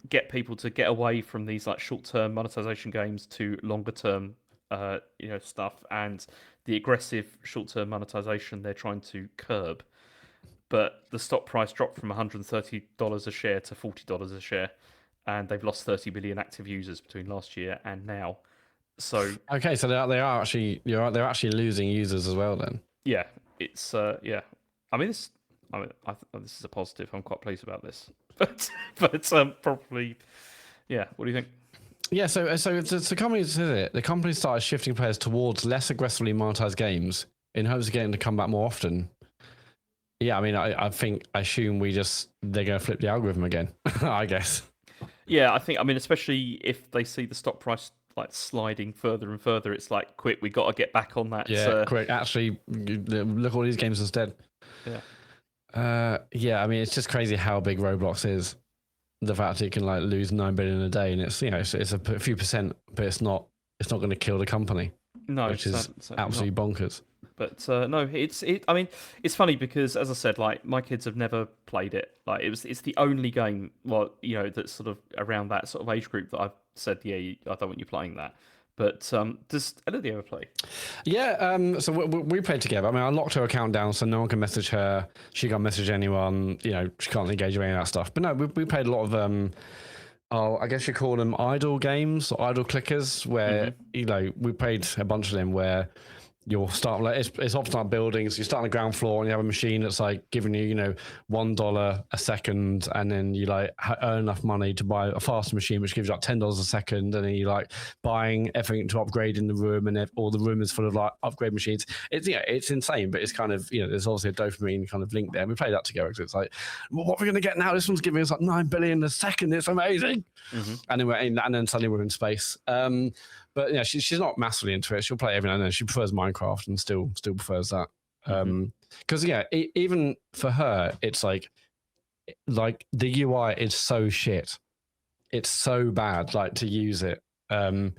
get people to get away from these like short-term monetization games to longer-term, stuff, and the aggressive short-term monetization they're trying to curb. But the stock price dropped from $130 a share to $40 a share, and they've lost 30 million active users between last year and now. So Okay, so they are actually you're right, they're actually losing users as well then. yeah, it's yeah. I mean, this is a positive. I'm quite pleased about this, but probably yeah. What do you think? Yeah, so the company started shifting players towards less aggressively monetized games in hopes of getting to come back more often. Yeah, I mean, I assume they're going to flip the algorithm again, I guess. Yeah, I mean, especially if they see the stock price like sliding further and further, it's like, quick, we got to get back on that. Yeah, quick. Actually, look at all these games instead. Yeah, I mean, it's just crazy how big Roblox is. The fact it can like lose 9 billion a day, and it's it's a few percent, but it's not going to kill the company. No, which is absolutely bonkers. But no, I mean, it's funny because, as I said, like my kids have never played it. Like it's the only game, well, that's sort of around that sort of age group that I've said, yeah, I don't want you playing that. But does Elodie ever play? Yeah, so we played together. I mean, I locked her account down so no one can message her. She can't message anyone. She can't engage with any of that stuff. But no, we played a lot of I guess you call them idle games or idle clickers, where we played a bunch of them where you'll start like it's often like buildings. You start on the ground floor and you have a machine that's like giving you $1 a second, and then you like earn enough money to buy a faster machine which gives you like $10 a second, and then you like buying everything to upgrade in the room, and all the room is full of like upgrade machines. It's insane, but it's kind of there's obviously a dopamine kind of link there. And we play that together because it's like, what are we gonna get now? This one's giving us like 9 billion a second. It's amazing. And then suddenly we're in space. But she's not massively into it. She'll play every now and then. She prefers Minecraft and still prefers that. Because even for her, it's like the UI is so shit. It's so bad, like to use it. And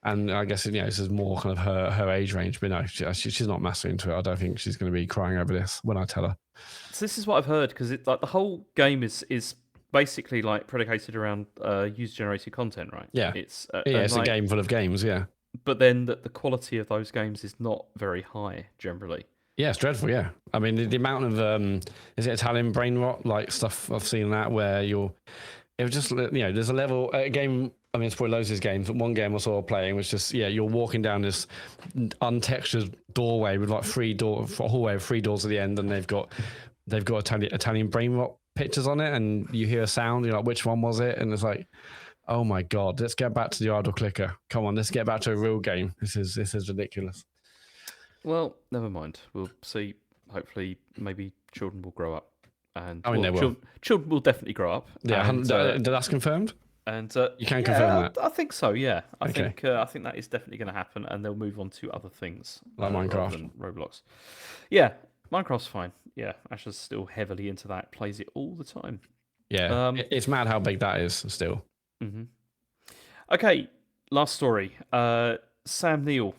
I guess this is more kind of her age range. But no, she's not massively into it. I don't think she's going to be crying over this when I tell her. So this is what I've heard, because like the whole game is basically like predicated around user-generated content, right? Yeah, it's a game full of games. Yeah, but then the quality of those games is not very high generally. Yeah, it's dreadful. Yeah, I mean the amount of is it Italian brain rot like stuff I've seen that where it was just there's a level a game. I mean, it's probably loads of these games, but one game I saw playing was just you're walking down this untextured doorway with like a hallway with 3 doors at the end, and they've got Italian brain rot pictures on it, and you hear a sound, you're like, which one was it? And it's like, oh my god, let's get back to the idle clicker. Come on, let's get back to a real game. This is ridiculous. Well, never mind. We'll see. Hopefully, maybe children will grow up, and I mean, they will. Children will definitely grow up. Yeah, that's confirmed. And you can confirm that. I think so. Yeah, I think that is definitely going to happen, and they'll move on to other things like Minecraft and Roblox. Yeah, Minecraft's fine. Yeah, Asher's still heavily into that. Plays it all the time. Yeah, it's mad how big that is still. Okay, last story. Sam Neill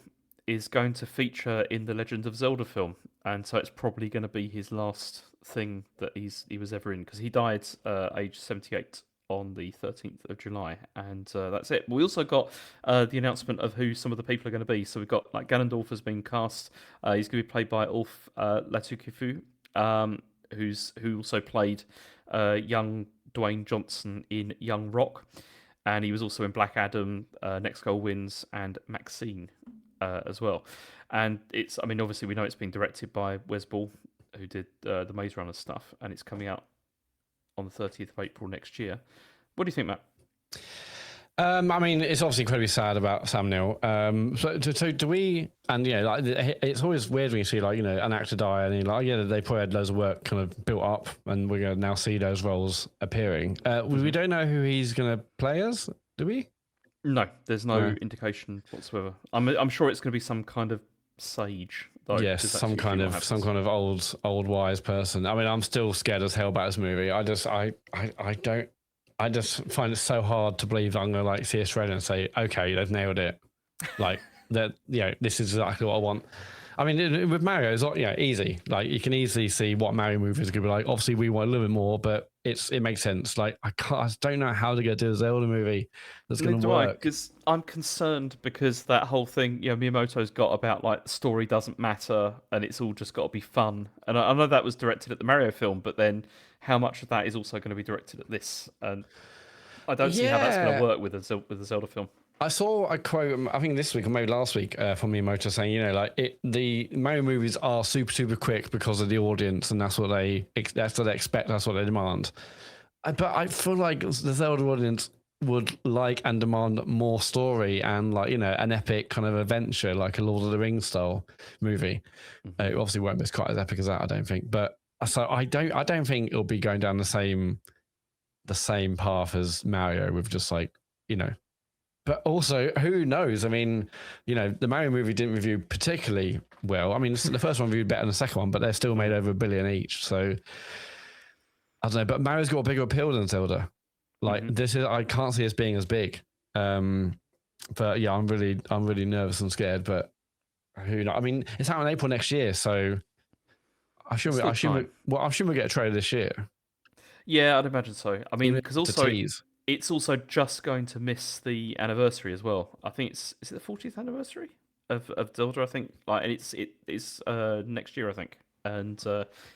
is going to feature in the Legend of Zelda film, and so it's probably going to be his last thing that he was ever in, because he died age 78 on the 13th of July, and that's it. We also got the announcement of who some of the people are going to be. So we've got like Ganondorf has been cast. He's going to be played by Ulf Latukifu, who also played young Dwayne Johnson in Young Rock, and he was also in Black Adam, Next Goal Wins, and Maxine as well. And obviously we know it's been directed by Wes Ball, who did the Maze Runner stuff, and it's coming out on the 30th of April next year. What do you think, Matt? I mean, it's obviously incredibly sad about Sam Neill. So do we? And like it's always weird when you see like an actor die, and you're like, yeah, they probably had loads of work kind of built up, and we're gonna now see those roles appearing. We don't know who he's gonna play as, do we? No, there's no indication whatsoever. I'm sure it's going to be some kind of sage, though. Yes, some kind of old wise person. I mean, I'm still scared as hell about this movie. I just find it so hard to believe that I'm gonna like see a trailer and say, okay, they've nailed it. Like that, this is exactly what I want. I mean, with Mario, it's easy. Like you can easily see what Mario movie is gonna be like. Obviously, we want a little bit more, but it makes sense. Like I don't know how they're gonna do a Zelda movie that's gonna work. Because I'm concerned because that whole thing, Miyamoto's got about like the story doesn't matter and it's all just got to be fun. And I know that was directed at the Mario film, but then how much of that is also going to be directed at this? And I don't see how that's going to work with the Zelda film. I saw a quote, I think this week or maybe last week, from Miyamoto saying, the Mario movies are super, super quick because of the audience, and that's what they expect, that's what they demand. But I feel like the Zelda audience would like and demand more story and an epic kind of adventure, like a Lord of the Rings style movie. It obviously won't be quite as epic as that, I don't think. But so I don't think it'll be going down the same path as Mario with just But also, who knows? I mean, the Mario movie didn't review particularly well. I mean, the first one reviewed better than the second one, but they're still made over $1 billion each. So I don't know. But Mario's got a bigger appeal than Zelda. I can't see us being as big. But yeah, I'm really nervous and scared. But who knows? I mean, it's out in April next year, so I assume we get a trailer this year. Yeah, I'd imagine so. I mean, because also it's also just going to miss the anniversary as well. I think is it the 40th anniversary of Zelda? I think and it's next year, I think, and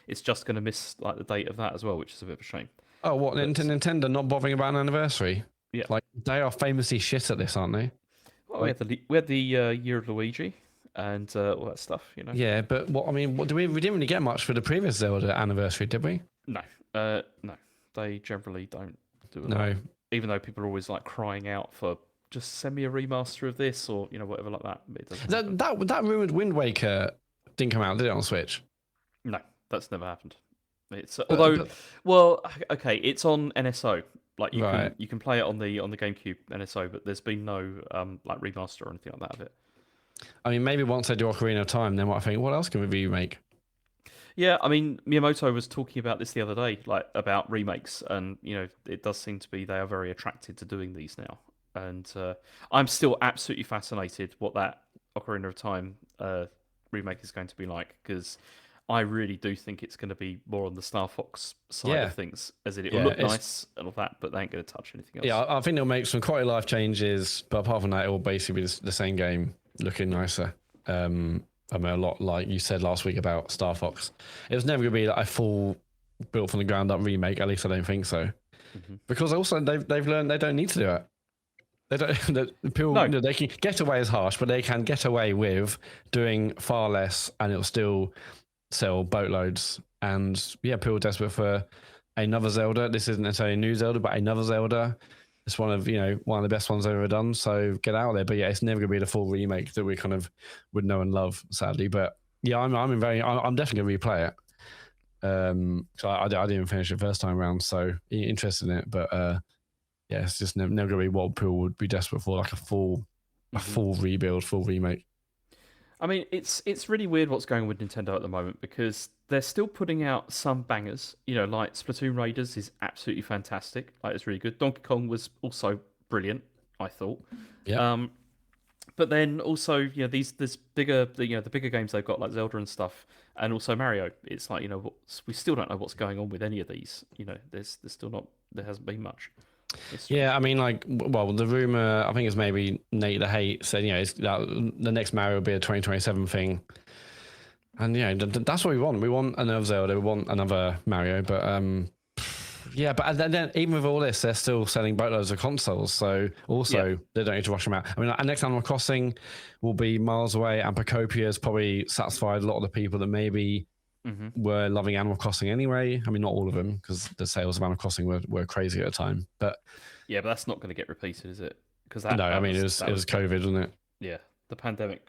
it's just going to miss the date of that as well, which is a bit of a shame. Oh, what? Nintendo not bothering about an anniversary? Yeah, they are famously shit at this, aren't they? Well, we had the Year of Luigi and all that stuff, Yeah, but we didn't really get much for the previous Zelda anniversary, did we? No, no, they generally don't do it. No. Even though people are always crying out for just send me a remaster of this or whatever like that. It doesn't that rumored Wind Waker didn't come out, did it, on Switch? No, that's never happened. It's okay, it's on NSO. You can play it on the GameCube NSO, but there's been no remaster or anything like that of it. I mean, maybe once they do Ocarina of Time, then I think, what else can we remake? Yeah, I mean, Miyamoto was talking about this the other day, about remakes, and it does seem to be they are very attracted to doing these now. And I'm still absolutely fascinated what that Ocarina of Time remake is going to be like, because I really do think it's going to be more on the Star Fox side of things, as it will look nice and all that, but they ain't going to touch anything else. Yeah, I think they'll make some quality life changes, but apart from that, it will basically be the same game, looking nicer. I mean, a lot like you said last week about Star Fox. It was never going to be a full built from the ground up remake. At least I don't think so. Because also they've learned they don't need to do it. They don't. They can get away as harsh, but they can get away with doing far less, and it'll still sell boatloads. And yeah, people are desperate for another Zelda. This isn't necessarily a new Zelda, but another Zelda. It's one of the best ones I've ever done. So get out there. But yeah, it's never gonna be the full remake that we kind of would know and love, sadly. But yeah, I'm definitely gonna replay it. So I didn't even finish it first time around, so interested in it. But yeah, it's just never gonna be what people would be desperate for, like a full rebuild, full remake. I mean, it's really weird what's going on with Nintendo at the moment, because they're still putting out some bangers. Like Splatoon Raiders is absolutely fantastic. It's really good. Donkey Kong was also brilliant, I thought. Yeah. But then also, this bigger, the bigger games they've got, like Zelda and stuff, and also Mario. It's we still don't know what's going on with any of these. There's still not, there hasn't been much. Yeah, I mean, the rumor, I think it's maybe Nate the Hate said, the next Mario will be a 2027 thing. And that's what we want. We want another Zelda, we want another Mario, but yeah, but then even with all this, they're still selling boatloads of consoles, so also they don't need to rush them out. I mean, our next Animal Crossing will be miles away, and Procopia's probably satisfied a lot of the people that maybe were loving Animal Crossing anyway. I mean, not all of them, because the sales of Animal Crossing were crazy at the time. But yeah, but that's not going to get repeated, is it? Because no, I mean, it was COVID, wasn't it? Yeah, the pandemic,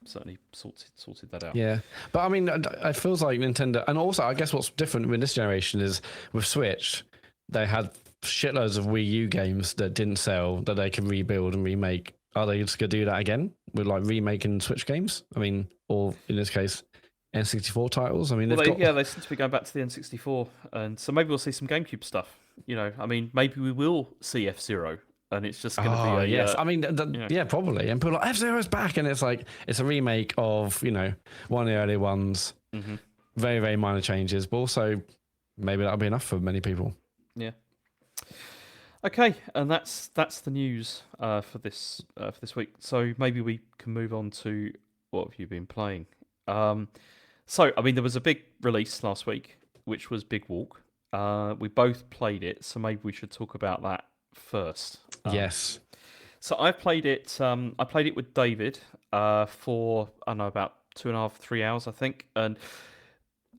certainly sorted that out. Yeah, but I mean, it feels like Nintendo, and also I guess what's different with this generation is with Switch, they had shitloads of Wii U games that didn't sell that they can rebuild and remake. Are they just gonna do that again with like remaking Switch games? I mean, or in this case, N64 titles. I mean, they seem to be going back to the N64, and so maybe we'll see some GameCube stuff. I mean, maybe we will see F-Zero, and it's just going to be yes. I mean, yeah, probably. And people are like, F-Zero's back, and it's like it's a remake of one of the early ones. Very, very minor changes, but also maybe that'll be enough for many people. Yeah. Okay, and that's the news for this week. So maybe we can move on to what have you been playing. So I mean, there was a big release last week, which was Big Walk. We both played it, so maybe we should talk about that first. Yes. So I played it. I played it with David for I don't know about 2.5, 3 hours, I think, and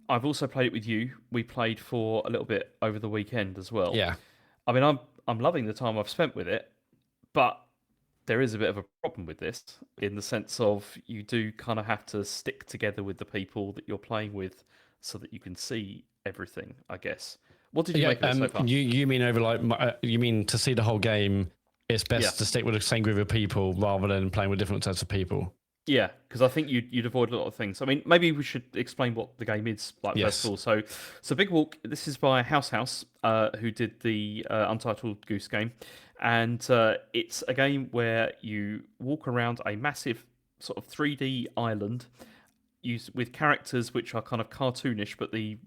I've also played it with you. We played for a little bit over the weekend as well. Yeah. I mean, I'm loving the time I've spent with it, but there is a bit of a problem with this in the sense of you do kind of have to stick together with the people that you're playing with so that you can see everything, I guess. What did you make of it so far? You mean over like you mean to see the whole game? It's best to stick with the same group of people rather than playing with different sets of people. Yeah, because I think you'd avoid a lot of things. I mean, maybe we should explain what the game is like first of all. So Big Walk. This is by House, who did the Untitled Goose Game, and it's a game where you walk around a massive sort of 3D island, with characters which are kind of cartoonish, but the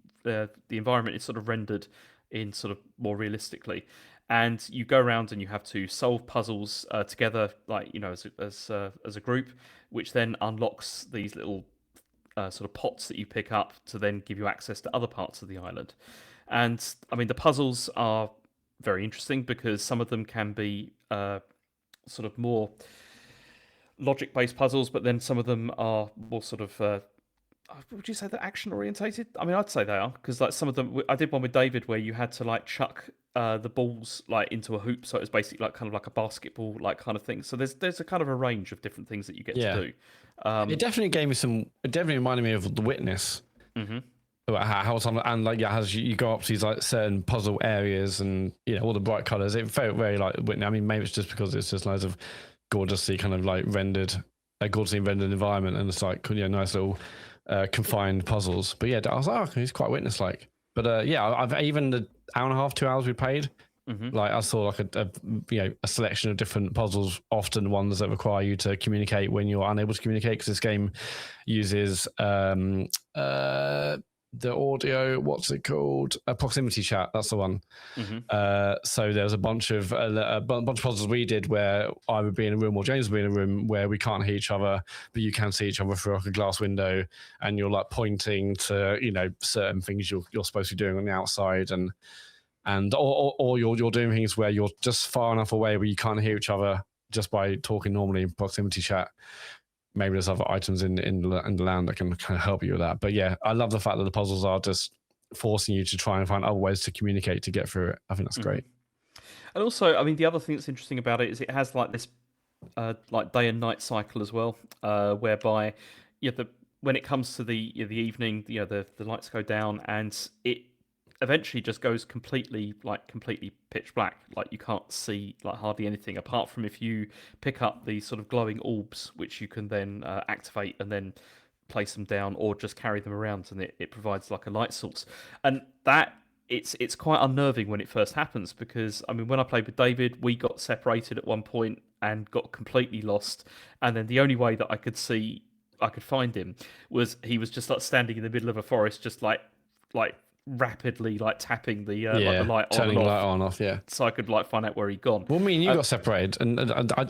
environment is sort of rendered in sort of more realistically. And you go around and you have to solve puzzles together, like as a group, which then unlocks these little sort of pots that you pick up to then give you access to other parts of the island. And I mean, the puzzles are very interesting because some of them can be sort of more logic-based puzzles, but then some of them are more sort of would you say they're action orientated? I mean, I'd say they are because like some of them, I did one with David where you had to like chuck the balls like into a hoop, so it was basically like kind of like a basketball like kind of thing. So there's a kind of a range of different things that you get to do. It definitely gave me some. It definitely reminded me of The Witness. About how some and like as you go up to these like certain puzzle areas and all the bright colors, it felt very like Witness. I mean, maybe it's just because it's just loads of gorgeously kind of like gorgeously rendered environment, and it's like nice little confined puzzles. But yeah, I was like, oh, he's quite Witness like. But I've even the hour and a half, 2 hours we played. Like I saw like a selection of different puzzles, often ones that require you to communicate when you're unable to communicate, because this game uses the audio, what's it called? A proximity chat. That's the one. So there's a bunch of puzzles we did where I would be in a room or James would be in a room where we can't hear each other, but you can see each other through like a glass window, and you're like pointing to certain things you're supposed to be doing on the outside, or you're doing things where you're just far enough away where you can't hear each other just by talking normally in proximity chat. Maybe there's other items in the land that can kind of help you with that. But yeah, I love the fact that the puzzles are just forcing you to try and find other ways to communicate to get through it. I think that's great. And also, I mean, the other thing that's interesting about it is it has like this like day and night cycle as well, whereby when it comes to the evening, the lights go down and it eventually just goes completely pitch black. Like you can't see like hardly anything apart from if you pick up the sort of glowing orbs, which you can then activate and then place them down or just carry them around, and it provides like a light source. And that it's quite unnerving when it first happens, because I mean, when I played with David, we got separated at one point and got completely lost, and then the only way that I could find him was he was just like standing in the middle of a forest, just like rapidly like tapping the like the light on and off, light on off, so I could like find out where he'd gone. Well, me and you got separated, and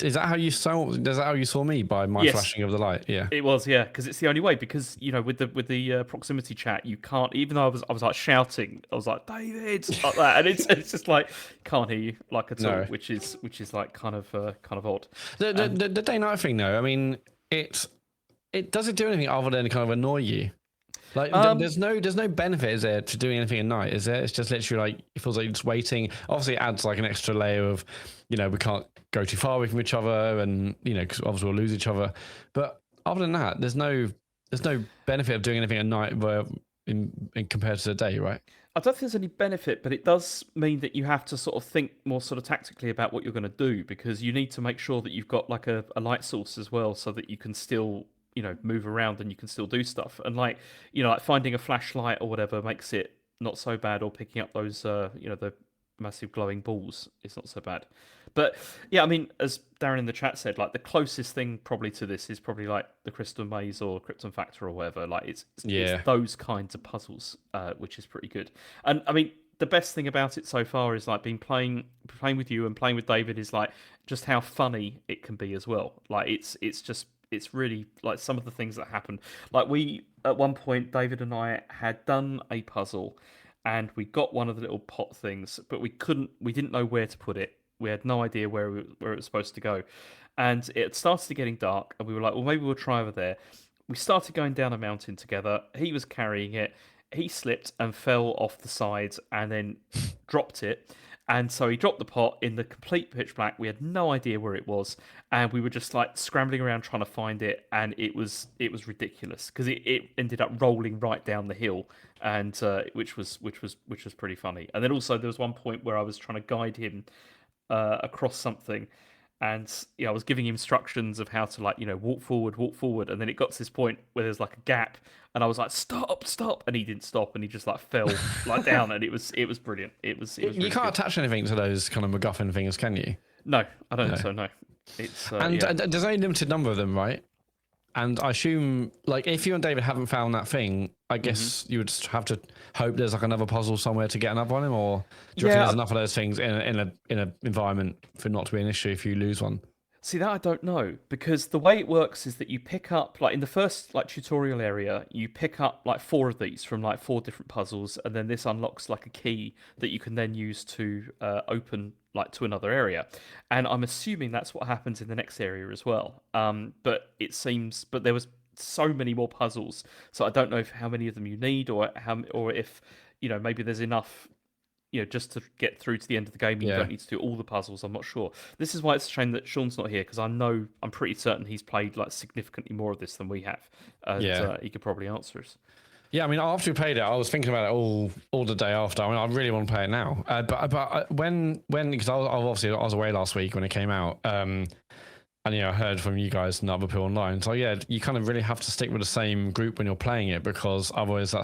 is that how you saw me by my flashing of the light? Yeah, it was, because it's the only way, because with the proximity chat you can't, even though I was like shouting, I was like, David, like that, and it's just like can't hear you like at all, which is like kind of odd. The day night thing though, I mean, it does it do anything other than kind of annoy you? Like, there's no benefit, is there, to doing anything at night? Is there? It's just literally like it feels like you're just waiting. Obviously, it adds like an extra layer of, we can't go too far away from each other, and because obviously we'll lose each other. But other than that, there's no benefit of doing anything at night, where in compared to the day, right? I don't think there's any benefit, but it does mean that you have to sort of think more sort of tactically about what you're going to do, because you need to make sure that you've got like a light source as well, so that you can still move around and you can still do stuff. And like like finding a flashlight or whatever makes it not so bad, or picking up those the massive glowing balls, it's not so bad. But yeah, I mean, as Darren in the chat said, like the closest thing probably to this is probably like the Crystal Maze or Krypton Factor or whatever. Like it's Yeah. those kinds of puzzles, which is pretty good. And I mean, the best thing about it so far is like playing with you and playing with David is like just how funny it can be as well. Like it's really like some of the things that happen. Like we at one point, David and I had done a puzzle, and we got one of the little pot things, but we didn't know where to put it. We had no idea where it was supposed to go, and it started getting dark, and we were like, well, maybe we'll try over there. We started going down a mountain together. He was carrying it. He slipped and fell off the side, and then dropped it. And so he dropped the pot in the complete pitch black. We had no idea where it was, and we were just like scrambling around trying to find it. And it was ridiculous, because it ended up rolling right down the hill, and which was pretty funny. And then also there was one point where I was trying to guide him across something, and I was giving him instructions of how to like walk forward, and then it got to this point where there's like a gap, and I was like stop, and he didn't stop, and he just like fell like down, and it was brilliant. It was You really can't good. attach anything to those kind of MacGuffin things, can you? No, I don't think No. so. No, it's And yeah. there's only a limited number of them, right? And I assume, like, if you and David haven't found that thing, I guess you would just have to hope there's like another puzzle somewhere to get another one in, or do you reckon Yeah, there's enough of those things in a environment for it not to be an issue if you lose one? see that I don't know, because the way it works is that you pick up like in the first like tutorial area, you pick up like four of these from like four different puzzles, and then this unlocks like a key that you can then use to open like to another area. And I'm assuming that's what happens in the next area as well. But there was so many more puzzles, so I don't know if how many of them you need, or if maybe there's enough just to get through to the end of the game, you Yeah. don't need to do all the puzzles. I'm not sure. This is why it's a shame that Sean's not here, because I'm pretty certain he's played like significantly more of this than we have. And Yeah. he could probably answer us. Yeah, I mean, after we played it, I was thinking about it all the day after. I mean, I really want to play it now. But when because I was away last week when it came out, and I heard from you guys and other people online. So yeah, you kind of really have to stick with the same group when you're playing it, because otherwise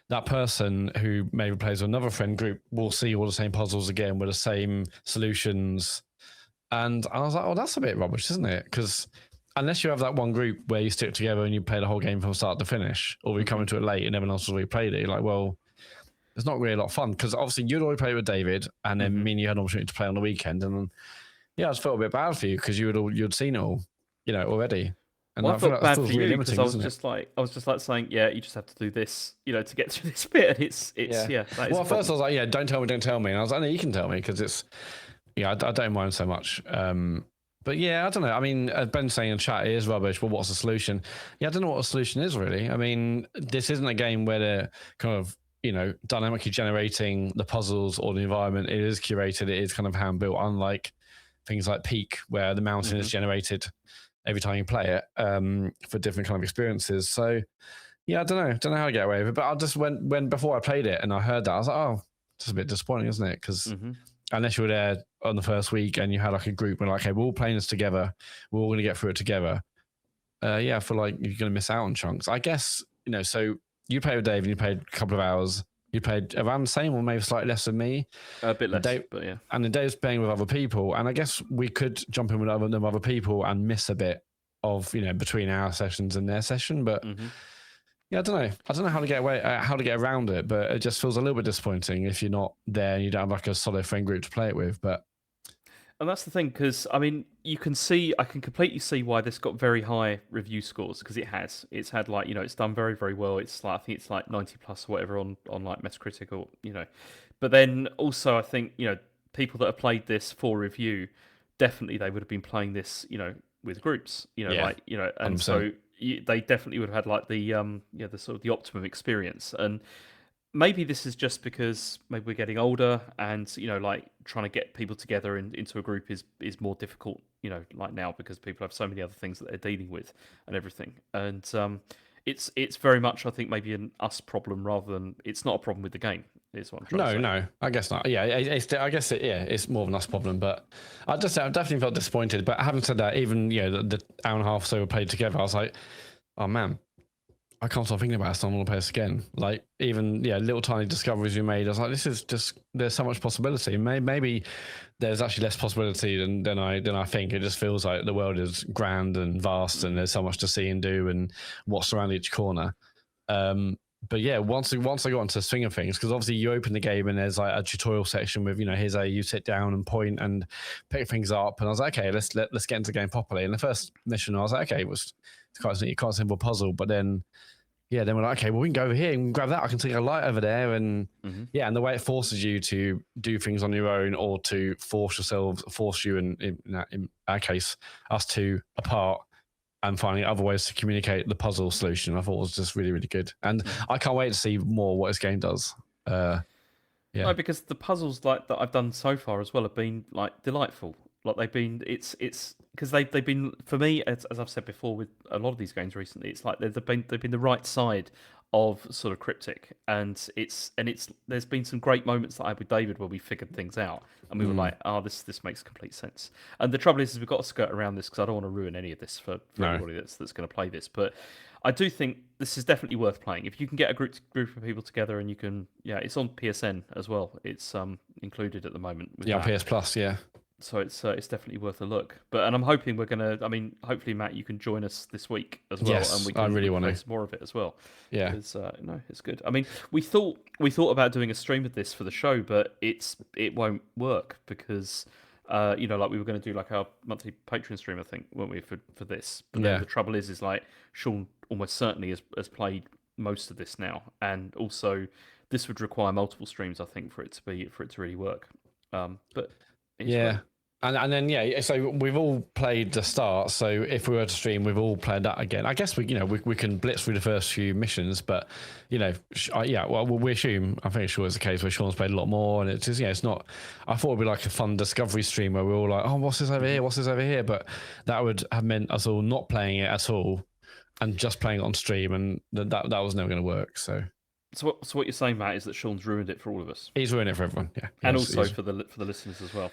that person who maybe plays with another friend group will see all the same puzzles again with the same solutions. And I was like, oh, that's a bit rubbish, isn't it? Because unless you have that one group where you stick together and you play the whole game from start to finish, or we come into it late and everyone else has already played it, you're like, well, it's not really a lot of fun. Because obviously you'd already played with David, and then me and you had an opportunity to play on the weekend, and yeah, I just felt a bit bad for you because you'd seen it all, already. And Well, I felt bad for really you, because limiting, I was just like saying, yeah, you just have to do this, to get through this bit, and it's yeah. That is Well, a at first I problem. was like, yeah, don't tell me. And I was like, no, you can tell me, because it's, I don't mind so much. But yeah, I don't know. I mean, Ben's saying in chat, it is rubbish, but what's the solution? Yeah, I don't know what the solution is really. I mean, this isn't a game where they're kind of, dynamically generating the puzzles or the environment. It is curated. It is kind of hand built, unlike things like Peak, where the mountain is generated every time you play it for different kind of experiences. So yeah, I don't know how to get away with it. But I just when before I played it and I heard that, I was like, oh, it's a bit disappointing, isn't it? Because unless you were there on the first week and you had like a group and like, okay, we're all playing this together, we're all going to get through it together. Yeah, I feel like you're going to miss out on chunks. I guess, so you played with Dave and you played a couple of hours. You played around the same or maybe slightly less than me. A bit less, Dave, but yeah. And then Dave's playing with other people. And I guess we could jump in with other people and miss a bit of, between our sessions and their session. But yeah, I don't know. I don't know how to get around it, but it just feels a little bit disappointing if you're not there and you don't have like a solid friend group to play it with. But And that's the thing, because I mean, I can completely see why this got very high review scores, because it has. It's had like, it's done very, very well. It's like, I think it's like 90 plus or whatever on like Metacritic, or But then also, I think people that have played this for review, definitely they would have been playing this, with groups, Yeah, and 100%. so they definitely would have had like the sort of the optimum experience. And maybe this is just because maybe we're getting older, and like trying to get people together into a group is more difficult, like now, because people have so many other things that they're dealing with and everything. And it's very much, I think, maybe an us problem rather than, it's not a problem with the game, is what I'm trying to say. No, I guess not. Yeah, I guess it's more of an us problem. But I definitely felt disappointed. But having said that, even the hour and a half or so we played together, I was like, oh man, I can't stop thinking about it. So I want to play this again. Like even little tiny discoveries we made. I was like, this is just, there's so much possibility. Maybe there's actually less possibility than I think. It just feels like the world is grand and vast, and there's so much to see and do, and what's around each corner. But yeah, once I got into the swing of things, because obviously you open the game and there's like a tutorial section with here's how you sit down and point and pick things up, and I was like, okay, let's get into the game properly. And the first mission, I was like, okay, it's quite a simple puzzle, but then then we're like, okay, well we can go over here and grab that. I can see a light over there, and and the way it forces you to do things on your own, or to force you, in our case, us two apart, and finding other ways to communicate the puzzle solution, I thought was just really, really good. And I can't wait to see more what this game does. No, because the puzzles like that I've done so far as well have been like delightful. Like they've been, it's because they've been, for me, as I've said before with a lot of these games recently, it's like they've been the right side of sort of cryptic, and there's been some great moments that I had with David where we figured things out, and we were like, oh, this makes complete sense. And the trouble is we've got to skirt around this, because I don't want to ruin any of this for everybody that's going to play this. But I do think this is definitely worth playing if you can get a group of people together, and you can. Yeah, it's on PSN as well. It's included at the moment. With PS Plus, yeah. So it's definitely worth a look. And I'm hoping we're gonna. I mean, hopefully, Matt, you can join us this week as well, yes, and we can I really want play some more of it as well. Yeah, no, it's good. I mean, we thought about doing a stream of this for the show, but it won't work because. Like we were going to do like our monthly Patreon stream, I think, weren't we, for this? But then the trouble is like Sean almost certainly has played most of this now, and also this would require multiple streams, I think, for it to really work. But yeah. And then so we've all played the start. So if we were to stream, we've all played that again. I guess we can blitz through the first few missions, but well, we assume, I'm pretty sure it's the case where Sean's played a lot more, and it's just it's not. I thought it'd be like a fun discovery stream where we're all like, oh, what's this over here? What's this over here? But that would have meant us all not playing it at all, and just playing it on stream, and that was never going to work. So what you're saying, Matt, is that Sean's ruined it for all of us. He's ruined it for everyone, yeah, and also for the listeners as well.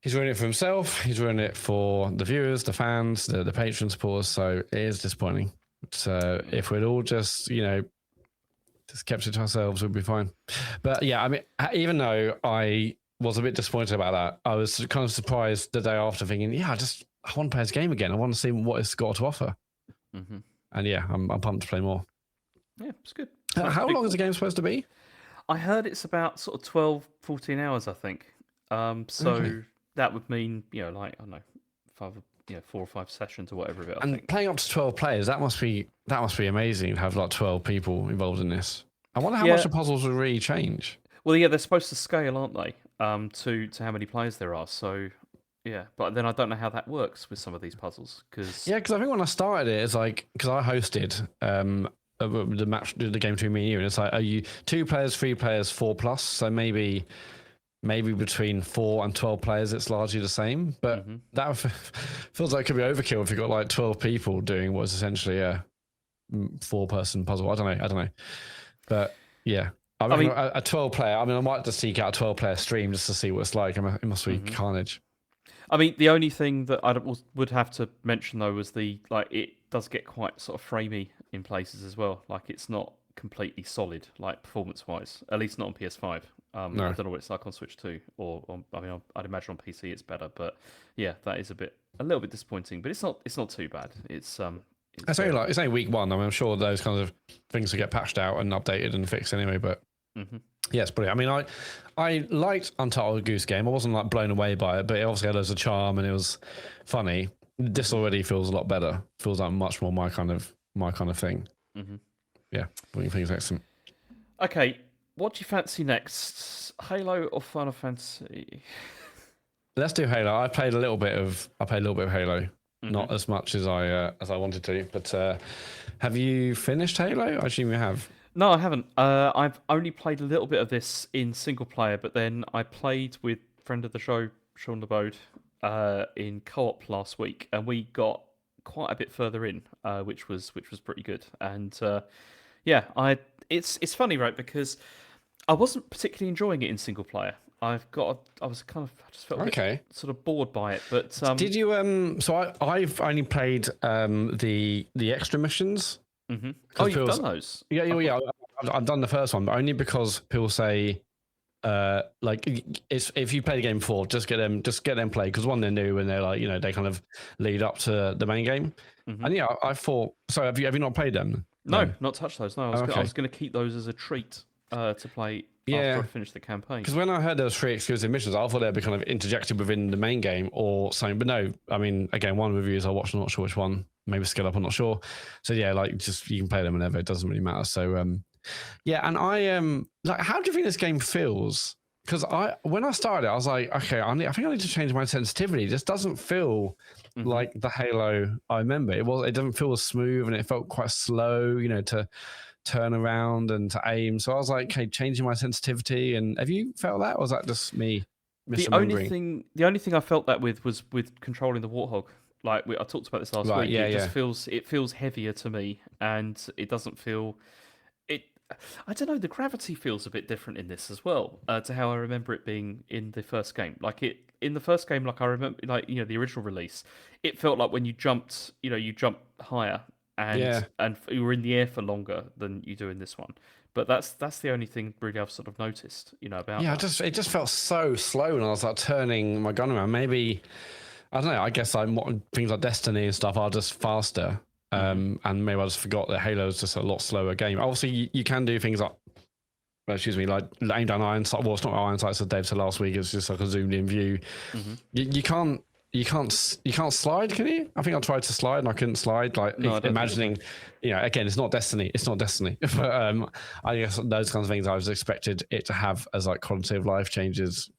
He's ruining it for himself. He's ruining it for the viewers, the fans, the patron supporters. So it is disappointing. So if we'd all just kept it to ourselves, we'd be fine. But yeah, I mean, even though I was a bit disappointed about that, I was kind of surprised the day after, thinking, I want to play this game again. I want to see what it's got to offer. And yeah, I'm pumped to play more. Yeah, it's good. How long is the game supposed to be? I heard it's about sort of 12, 14 hours, I think. Okay. That would mean, like, I don't know, 4 or 5 sessions or whatever of it. I think. Playing up to 12 players, that must be amazing to have like 12 people involved in this. I wonder how much the puzzles will really change. Well, yeah, they're supposed to scale, aren't they? To how many players there are. So yeah, but then I don't know how that works with some of these puzzles, because I think when I started it, it's like, because I hosted the game between me and you, and it's like, are you 2 players, 3 players, 4+? So maybe between 4 and 12 players, it's largely the same. But that feels like it could be overkill if you've got like 12 people doing what's essentially a 4-person puzzle. I don't know. But yeah, I mean, a 12-player. I mean, I might just seek out a 12-player stream just to see what it's like. It must be carnage. I mean, the only thing that I would have to mention though was it does get quite sort of framey in places as well. Like it's not completely solid, like performance-wise, at least not on PS5. No. I don't know what it's like on Switch 2, or I'd imagine on PC it's better. But yeah, that is a little bit disappointing. But it's not too bad. It's only week 1. I mean, I'm sure those kinds of things will get patched out and updated and fixed anyway. But yeah, it's brilliant. I mean, I liked Untitled Goose Game. I wasn't like blown away by it, but it obviously had loads of charm and it was funny. This already feels a lot better. Feels like much more my kind of thing. Yeah, what do you think is excellent? Okay. What do you fancy next? Halo or Final Fantasy? Let's do Halo. I played a little bit of Halo. not as much as I wanted to. But have you finished Halo? I assume you have. No, I haven't. I've only played a little bit of this in single player, but then I played with friend of the show, Sean LeBode, in co-op last week, and we got quite a bit further in, which was pretty good. And yeah, it's funny, right? Because I wasn't particularly enjoying it in single player. I just felt a bit sort of bored by it. But did you? So I've only played the extra missions. Mm-hmm. Oh, you've done those? Yeah. I've done the first one, but only because people say, like, if you play the game before, just get them play, because one, they're new and they're like, they kind of lead up to the main game. Mm-hmm. And yeah, I thought. So have you not played them? No, not touched those. No, I was going to keep those as a treat to play after I finish the campaign. Because when I heard there was 3 exclusive missions, I thought they'd be kind of interjected within the main game or something. But no, I mean, again, one of the reviews I watched, I'm not sure which one. Maybe Skill Up, I'm not sure. So yeah, like, just you can play them whenever. It doesn't really matter. So yeah, and I like, how do you think this game feels? Because when I started, I was like, okay, I think I need to change my sensitivity. It just doesn't feel like the Halo I remember. It doesn't feel as smooth, and it felt quite slow, to turn around and to aim. So I was like, okay, changing my sensitivity. And have you felt that, or was that just me misremembering? The only thing I felt that was with controlling the Warthog. Like I talked about this last week. Yeah, it feels heavier to me, and it doesn't feel it. I don't know. The gravity feels a bit different in this as well to how I remember it being in the first game. Like in the first game, like I remember, like the original release, it felt like when you jumped, you jump higher and you were in the air for longer than you do in this one. But that's the only thing really I've sort of noticed, about. Yeah, it just felt so slow when I was like turning my gun around. Maybe, I don't know. I guess things like Destiny and stuff are just faster. And maybe I just forgot that Halo is just a lot slower game. Obviously, you can do things like, like aim down iron sight. Well, it's not iron sights, as Dave said last week. It's just like a zoomed in view. You can't slide, can you? I think I tried to slide and I couldn't slide. Like, imagining, again, it's not Destiny. But I guess those kinds of things I was expected it to have as like quality of life changes.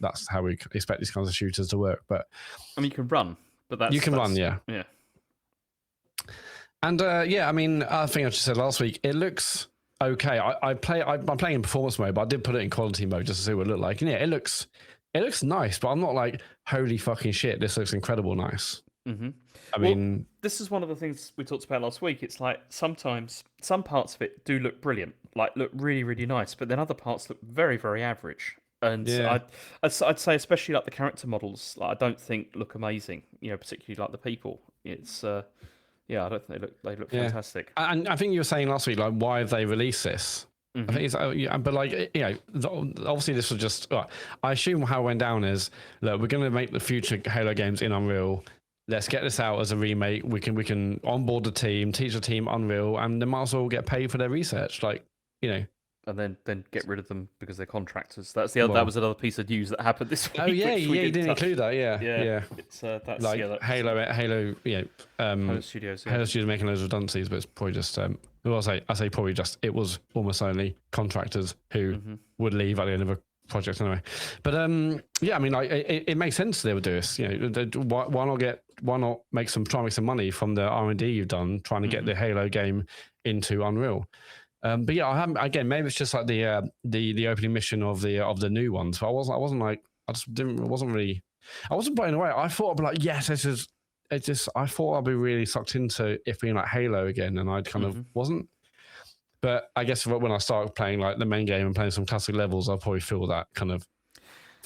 That's how we expect these kinds of shooters to work. But I mean, you can run, but run, yeah. And yeah, I mean, I think I just said last week, it looks okay. I'm playing in performance mode, but I did put it in quality mode just to see what it looked like. And yeah, it looks nice, but I'm not like, holy fucking shit, this looks incredible nice. I mean, this is one of the things we talked about last week. It's like sometimes some parts of it do look brilliant, like look really, really nice, but then other parts look very, very average. And I'd say, especially like the character models, like, I don't think look amazing. Particularly like the people. It's I don't think they look fantastic. And I think you were saying last week, like, why have they released this? I think it's, but like, obviously this was just. I assume how it went down is, look, we're going to make the future Halo games in Unreal. Let's get this out as a remake. We can onboard the team, teach the team Unreal, and they might as well get paid for their research. Like, And then get rid of them because they're contractors. That was another piece of news that happened this week. Oh yeah, you didn't include that. Yeah. It's that's like Halo. Halo Studios. Halo Studios making those redundancies, but it's probably just. I say probably just. It was almost only contractors who would leave at the end of a project anyway. But yeah, I mean, like, it makes sense they would do this. Why not try and make some money from the R&D you've done trying to get the Halo game into Unreal. But yeah, I haven't. Again, maybe it's just like the opening mission of the new ones. But I wasn't like, I wasn't blown away. I thought I'd be like, yes, this is. It's just, I thought I'd be really sucked into it being like Halo again, and I kind of wasn't. But I guess when I started playing like the main game and playing some classic levels, I'll probably feel that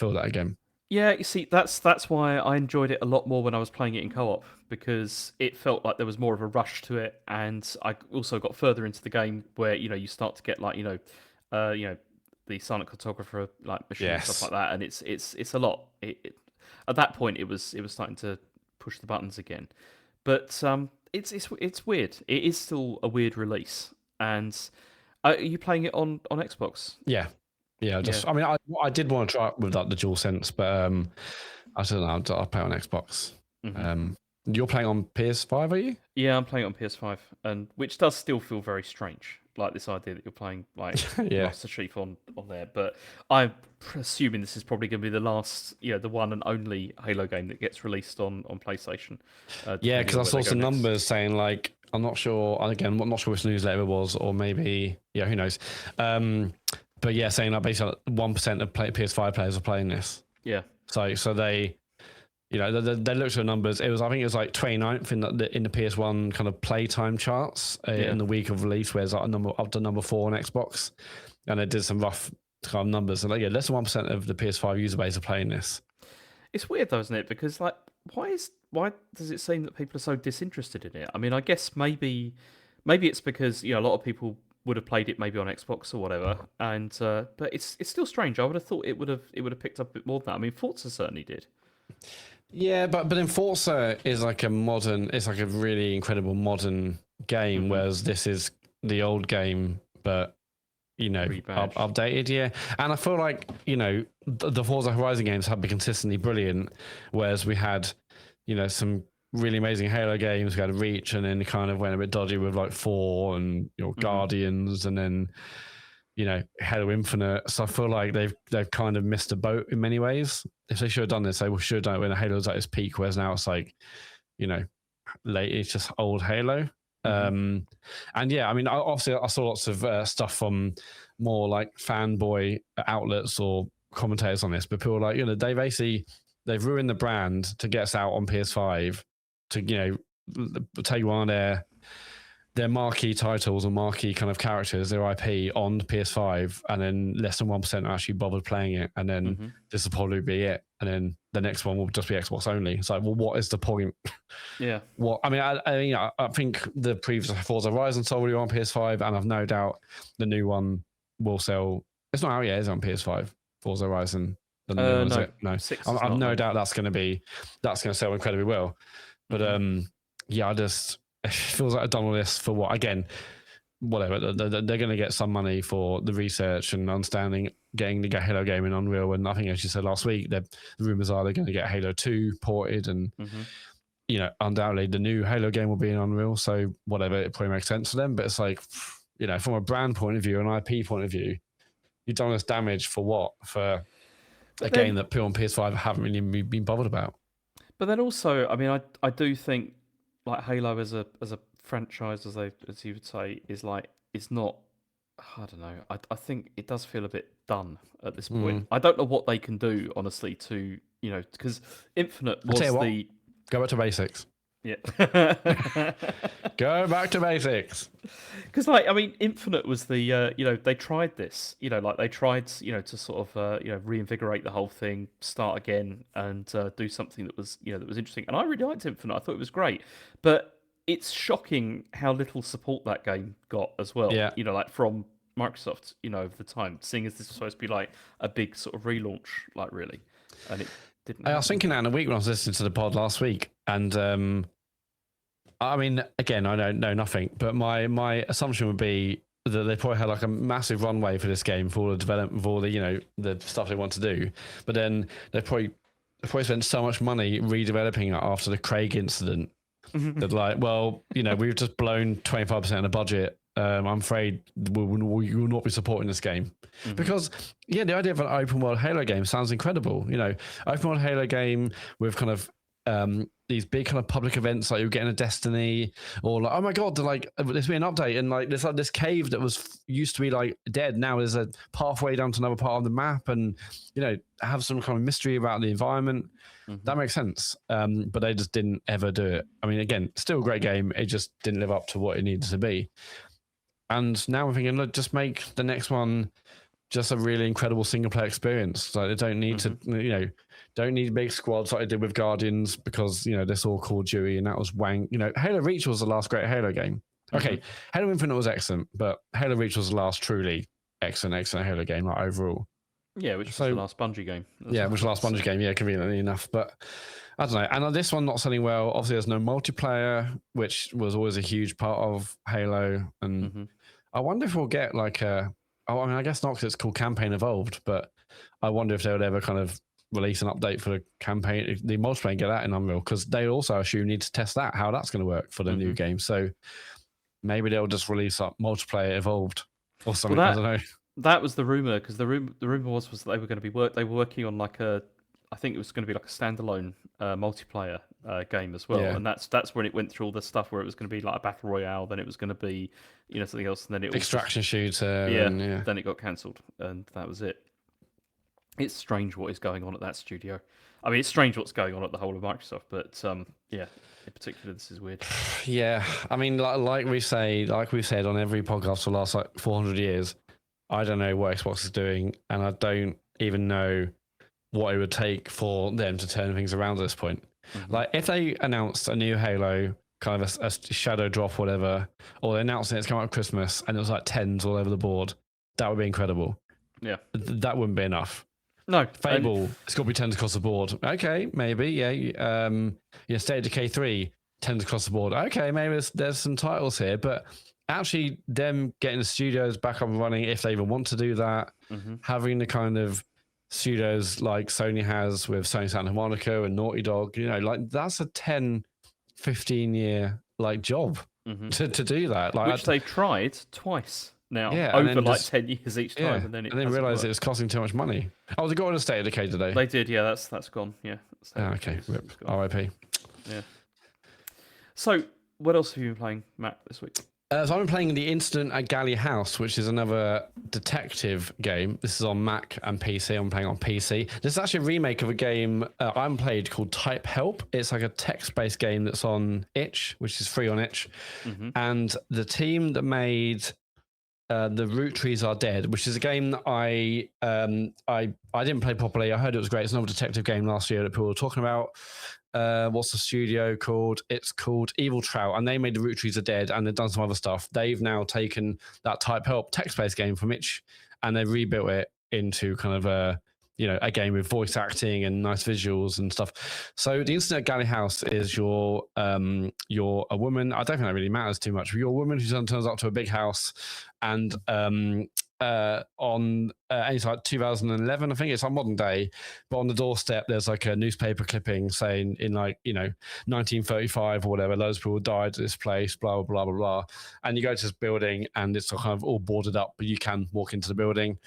again. Yeah, you see, that's why I enjoyed it a lot more when I was playing it in co-op, because it felt like there was more of a rush to it, and I also got further into the game where you start to get like the silent cartographer like machine and stuff like that, and it's a lot. At that point, it was starting to push the buttons again, but it's weird. It is still a weird release, and are you playing it on Xbox? Yeah. I mean, I did want to try it with like the DualSense, but I don't know. I'll play on Xbox. You're playing on PS5, are you? Yeah, I'm playing it on PS5, and which does still feel very strange, like this idea that you're playing like Yeah. Master Chief on there. But I'm assuming this is probably going to be the last, the one and only Halo game that gets released on PlayStation. Yeah, Depending because on I where saw they go some next. numbers saying like I'm not sure. And again, I'm not sure which newsletter it was, or maybe who knows. But yeah, saying like basically 1% of PS5 players are playing this. Yeah, So they, they looked at the numbers. I think it was like 29th in the PS1 kind of playtime charts in the week of release, where it's like up to number 4 on Xbox, and they did some rough kind of numbers. And like, yeah, less than 1% of the PS5 user base are playing this. it's weird though, isn't it? Because like, why does it seem that people are so disinterested in it? I mean, I guess maybe it's because a lot of people would have played it maybe on Xbox or whatever, and but it's still strange. I would have thought it would have picked up a bit more than that. I mean, Forza certainly did. Yeah, but then Forza is like it's like a really incredible modern game, whereas this is the old game, but updated. Yeah, and I feel like the Forza Horizon games have been consistently brilliant, whereas we had some really amazing Halo games. We had Reach, and then kind of went a bit dodgy with like 4 and Guardians, and then Halo Infinite. So I feel like they've kind of missed a boat in many ways. If they should have done this, they should have done it when Halo's at its peak, whereas now it's like, late. It's just old Halo. And yeah, I mean, obviously I saw lots of stuff from more like fanboy outlets or commentators on this, but people are like, they've ruined the brand to get us out on PS5 to take one of their marquee titles or marquee kind of characters, their IP on PS5, and then less than 1% are actually bothered playing it, and then this will probably be it, and then the next one will just be Xbox only. It's like, well, what is the point? Yeah. Well, I mean, I think the previous Forza Horizon sold really well on PS5, and I've no doubt the new one will sell. It's not out yet, is it, on PS5? Forza Horizon. The new one, is it? No. I've no doubt that's going to sell incredibly well. But yeah, it feels like I've done all this for what? Again, whatever. They're going to get some money for the research and understanding, getting the Halo game in Unreal. And I think, as you said last week, the rumors are they're going to get Halo 2 ported, and undoubtedly the new Halo game will be in Unreal. So whatever, it probably makes sense for them. But it's like, from a brand point of view, an IP point of view, you've done this damage for what? For a game that people on PS5 haven't really been bothered about. But then also, I mean, I do think like Halo as a franchise, as you would say, is not. I don't know. I think it does feel a bit done at this point. I don't know what they can do, honestly, to because Infinite was the go back to basics. Yeah. Go back to basics. Because, I mean, Infinite was the, they tried this, they tried, to sort of, reinvigorate the whole thing, start again, and do something that was, that was interesting. And I really liked Infinite. I thought it was great. But it's shocking how little support that game got as well. Yeah. Like from Microsoft, over the time, seeing as this was supposed to be like a big sort of relaunch, like really. And it didn't. I was thinking that in a week when I was listening to the pod last week, and I mean, again, I don't know nothing, but my assumption would be that they probably had like a massive runway for this game, for all the development, for all the the stuff they want to do, but then they probably spent so much money redeveloping it after the Craig incident that like, well, we've just blown 25% of the budget. I'm afraid we will not be supporting this game because the idea of an open world Halo game sounds incredible. Open world Halo game with kind of these big kind of public events, like you're getting a Destiny, or like, oh my god, there's been an update, and like this cave that used to be like dead, now there's a pathway down to another part of the map, and have some kind of mystery about the environment. That makes sense, but they just didn't ever do it. I mean, again, still a great game, it just didn't live up to what it needed to be. And now I'm thinking, look, just make the next one just a really incredible single player experience. Like, they don't need to, don't need big squads like they did with Guardians, because they're all Call of Duty, and that was wank. Halo Reach was the last great Halo game. Okay, Halo Infinite was excellent, but Halo Reach was the last truly excellent Halo game, like overall. Yeah, which was the last Bungie game. Which was the last Bungie game. Yeah, conveniently enough, but I don't know. And this one not selling well. Obviously, there's no multiplayer, which was always a huge part of Halo, and I wonder if we'll get like I mean, I guess not, because it's called Campaign Evolved, but I wonder if they would ever kind of release an update for the campaign, the multiplayer, and get that in Unreal, because they also assume need to test that, how that's going to work for the new game. So maybe they'll just release up multiplayer evolved or something. I don't know. That was the rumor, because the rumor was that they were going to be working on like I think it was going to be like a standalone multiplayer game as well, and that's when it went through all the stuff where it was going to be like a battle royale, then it was going to be something else, and then it extraction shooter. Then it got cancelled, and that was it. It's strange what is going on at that studio. I mean, it's strange what's going on at the whole of Microsoft, but in particular, this is weird. Yeah, I mean, like we've said on every podcast for the last 400 years, I don't know what Xbox is doing, and I don't even know what it would take for them to turn things around at this point. Like, if they announced a new Halo, kind of a shadow drop, whatever, or they announced it's coming out at Christmas, and it was like 10s all over the board, that would be incredible. Yeah, that wouldn't be enough. No, Fable, it's got to be 10s across the board. Okay, maybe, yeah. State of Decay 3, 10s across the board. Okay, maybe there's some titles here, but actually them getting the studios back up and running, if they even want to do that, having the kind of studios like Sony has with Sony Santa Monica and Naughty Dog, like that's a 10, 15 year like job to do that. Like, which they've tried twice now, over 10 years each time, and then realised it was costing too much money. Oh, they got on a State of Decay today. They did, yeah. That's gone. Yeah. Okay. Rip. R.I.P. Yeah. So, what else have you been playing, Matt, this week? So I've been playing The Incident at Galley House, which is another detective game. This is on Mac and PC. I'm playing on PC. This is actually a remake of a game I'm played called Type Help. It's like a text-based game that's on itch, which is free on itch. And the team that made The Root Trees Are Dead, which is a game that I didn't play properly. I heard it was great. It's another detective game last year that people were talking about. What's the studio called? It's called Evil Trout, and they made The Root Trees Are Dead, and they've done some other stuff. They've now taken that Type Help text-based game from itch, and they've rebuilt it into kind of a game with voice acting and nice visuals and stuff. So The Incident at Galley House is you're a woman. I don't think that really matters too much. You're a woman who turns up to a big house, and it's like 2011, I think it's like modern day, but on the doorstep there's like a newspaper clipping saying in 1935 or whatever, loads of people died at this place, blah blah blah blah, and you go to this building and it's kind of all boarded up, but you can walk into the building,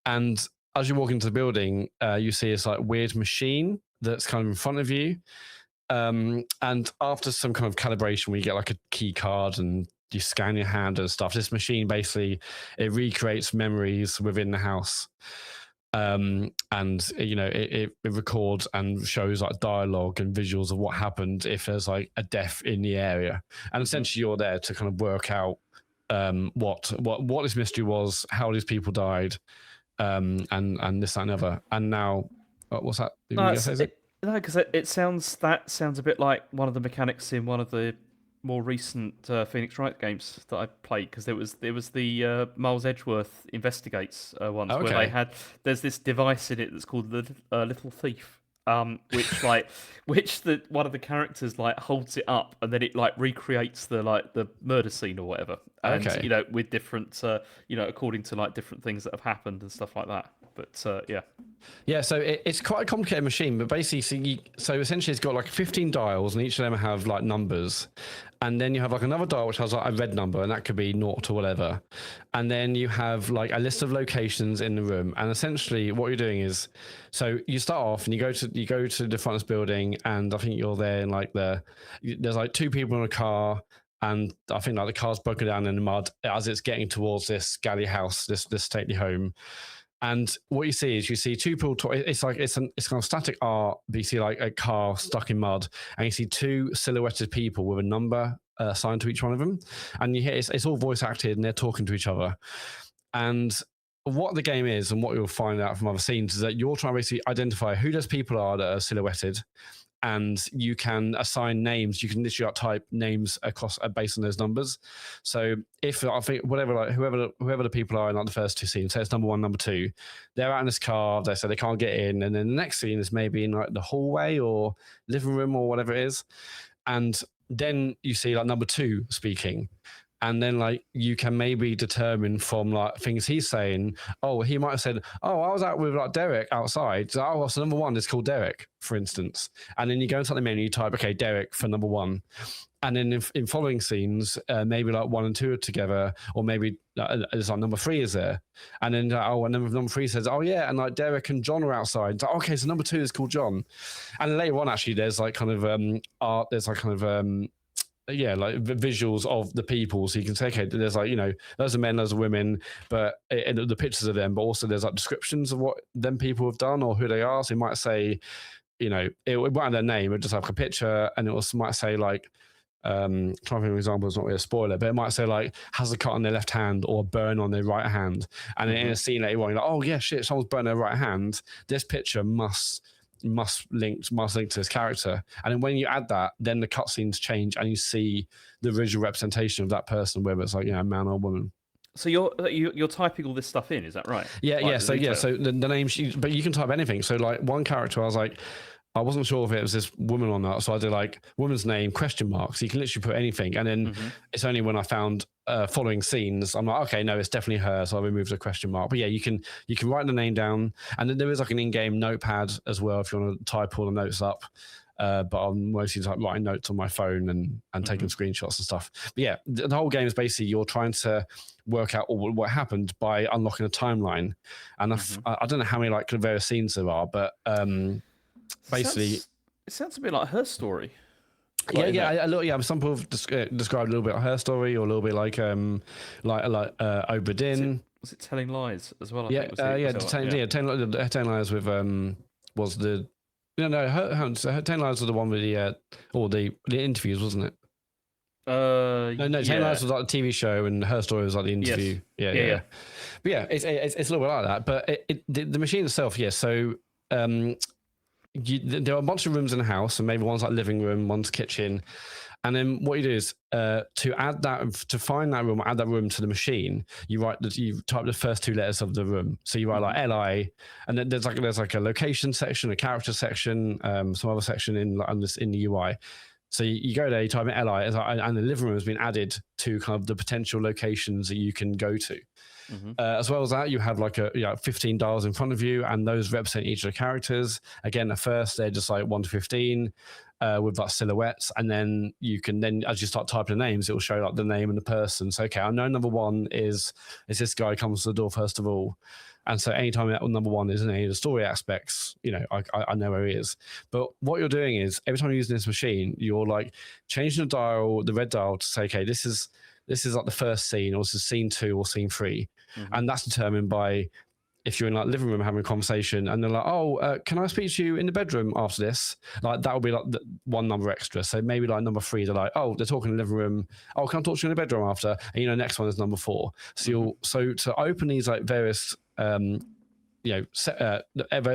and as you walk into the building, you see this like weird machine that's kind of in front of you, and after some kind of calibration, we get like a key card and you scan your hand and stuff. This machine basically, it recreates memories within the house, and it records and shows like dialogue and visuals of what happened if there's like a death in the area, and essentially you're there to kind of work out what this mystery was, how these people died, and this that, and other. And now what's that? No, because it sounds a bit like one of the mechanics in one of the more recent Phoenix Wright games that I played, because there was the Miles Edgeworth Investigates once, where there's this device in it that's called the Little Thief, which one of the characters like holds it up, and then it like recreates the murder scene or whatever, and with different according to like different things that have happened and stuff like that. But so it's quite a complicated machine, but basically, so essentially it's got like 15 dials, and each of them have like numbers, and then you have like another dial which has like a red number, and that could be 0 to whatever, and then you have like a list of locations in the room, and essentially what you're doing is, so you start off and you go to the front of this building, and I think you're there in like there's like 2 people in a car, and I think like the car's broken down in the mud as it's getting towards this Galley house, this stately home. And what you see is 2 people it's kind of static art, but you see like a car stuck in mud, and you see 2 silhouetted people with a number assigned to each one of them, and you hear it's all voice acted, and they're talking to each other. And what the game is, and what you'll find out from other scenes, is that you're trying to basically identify who those people are that are silhouetted, and you can assign names. You can literally type names across based on those numbers. So if I think whoever the people are in like the first 2 scenes, say it's number 1, number 2, they're out in this car. They say they can't get in, and then the next scene is maybe in like the hallway or living room or whatever it is, and then you see like number 2 speaking. and then like you can maybe determine from like things he's saying. Oh, he might have said, "Oh, I was out with like Derek outside." So, oh, so number 1 is called Derek, for instance. And then you go into the menu, you type, "Okay, Derek" for number 1. And then in following scenes, maybe like 1 and 2 are together, or maybe it's like number 3 is there. And then and number 3 says, "Oh yeah," and like Derek and John are outside. It's like, okay, so number 2 is called John. And then later on, actually, there's like kind of art. There's like kind of like visuals of the people, so you can say, okay, there's like, you know, those are men, those are women, but the pictures of them, but also there's like descriptions of what them people have done or who they are. So you might say, you know, it won't have their name, it just have a picture, and it also might say like, trying to think of an example, it's not really a spoiler, but it might say like, has a cut on their left hand or a burn on their right hand, and in a scene later on, you're like, oh yeah, shit, someone's burned their right hand. This picture must link to this character. And then when you add that, then the cutscenes change and you see the visual representation of that person, whether it's like, you know, man or woman. So you're typing all this stuff in, is that right? Yeah, like yeah. So the names, but you can type anything. So like one character, I wasn't sure if it was this woman or not, so I did like woman's name ? So you can literally put anything, and then it's only when I found following scenes, I'm like, okay, no, it's definitely her, so I removed the question mark. But yeah, you can write the name down, and then there is like an in-game notepad as well if you want to type all the notes up. But I'm mostly like writing notes on my phone and taking screenshots and stuff. But yeah, the whole game is basically you're trying to work out what happened by unlocking a timeline. And I don't know how many like various scenes there are, but basically it sounds a bit like her story. Some people have described a little bit of her story, or a little bit like Obra Dinn. Was it Telling Lies as well? Telling Lies with was the her Telling Lies was the one with the interviews, wasn't it? Telling Lies was like the TV show, and her story was like the interview. Yes. Yeah. But yeah, it's a little bit like that. But the machine itself, so there are a bunch of rooms in the house, and maybe one's like living room, one's kitchen, and then what you do is to find that room, add that room to the machine. You type the first 2 letters of the room. So you write like LI, and then there's like a location section, a character section, some other section in the UI. So you go there, you type in LI, and the living room has been added to kind of the potential locations that you can go to. As well as that, you have like 15 dials in front of you, and those represent each of the characters. Again, at first they're just like 1 to 15 with like silhouettes, and then you can as you start typing the names, it will show like the name and the person. So okay, I know number 1 is this guy who comes to the door first of all. And so anytime that number 1 is in any of the story aspects, you know, I know where he is. But what you're doing is every time you're using this machine, you're like changing the red dial to say, okay, this is like the first scene, or this is scene 2 or scene 3. And that's determined by if you're in like living room having a conversation, and they're like, oh, can I speak to you in the bedroom after this? Like that will be like one number extra. So maybe like number 3, they're like, oh, they're talking in the living room. Oh, can I talk to you in the bedroom after? And you know, next one is number 4. So so to open these like various various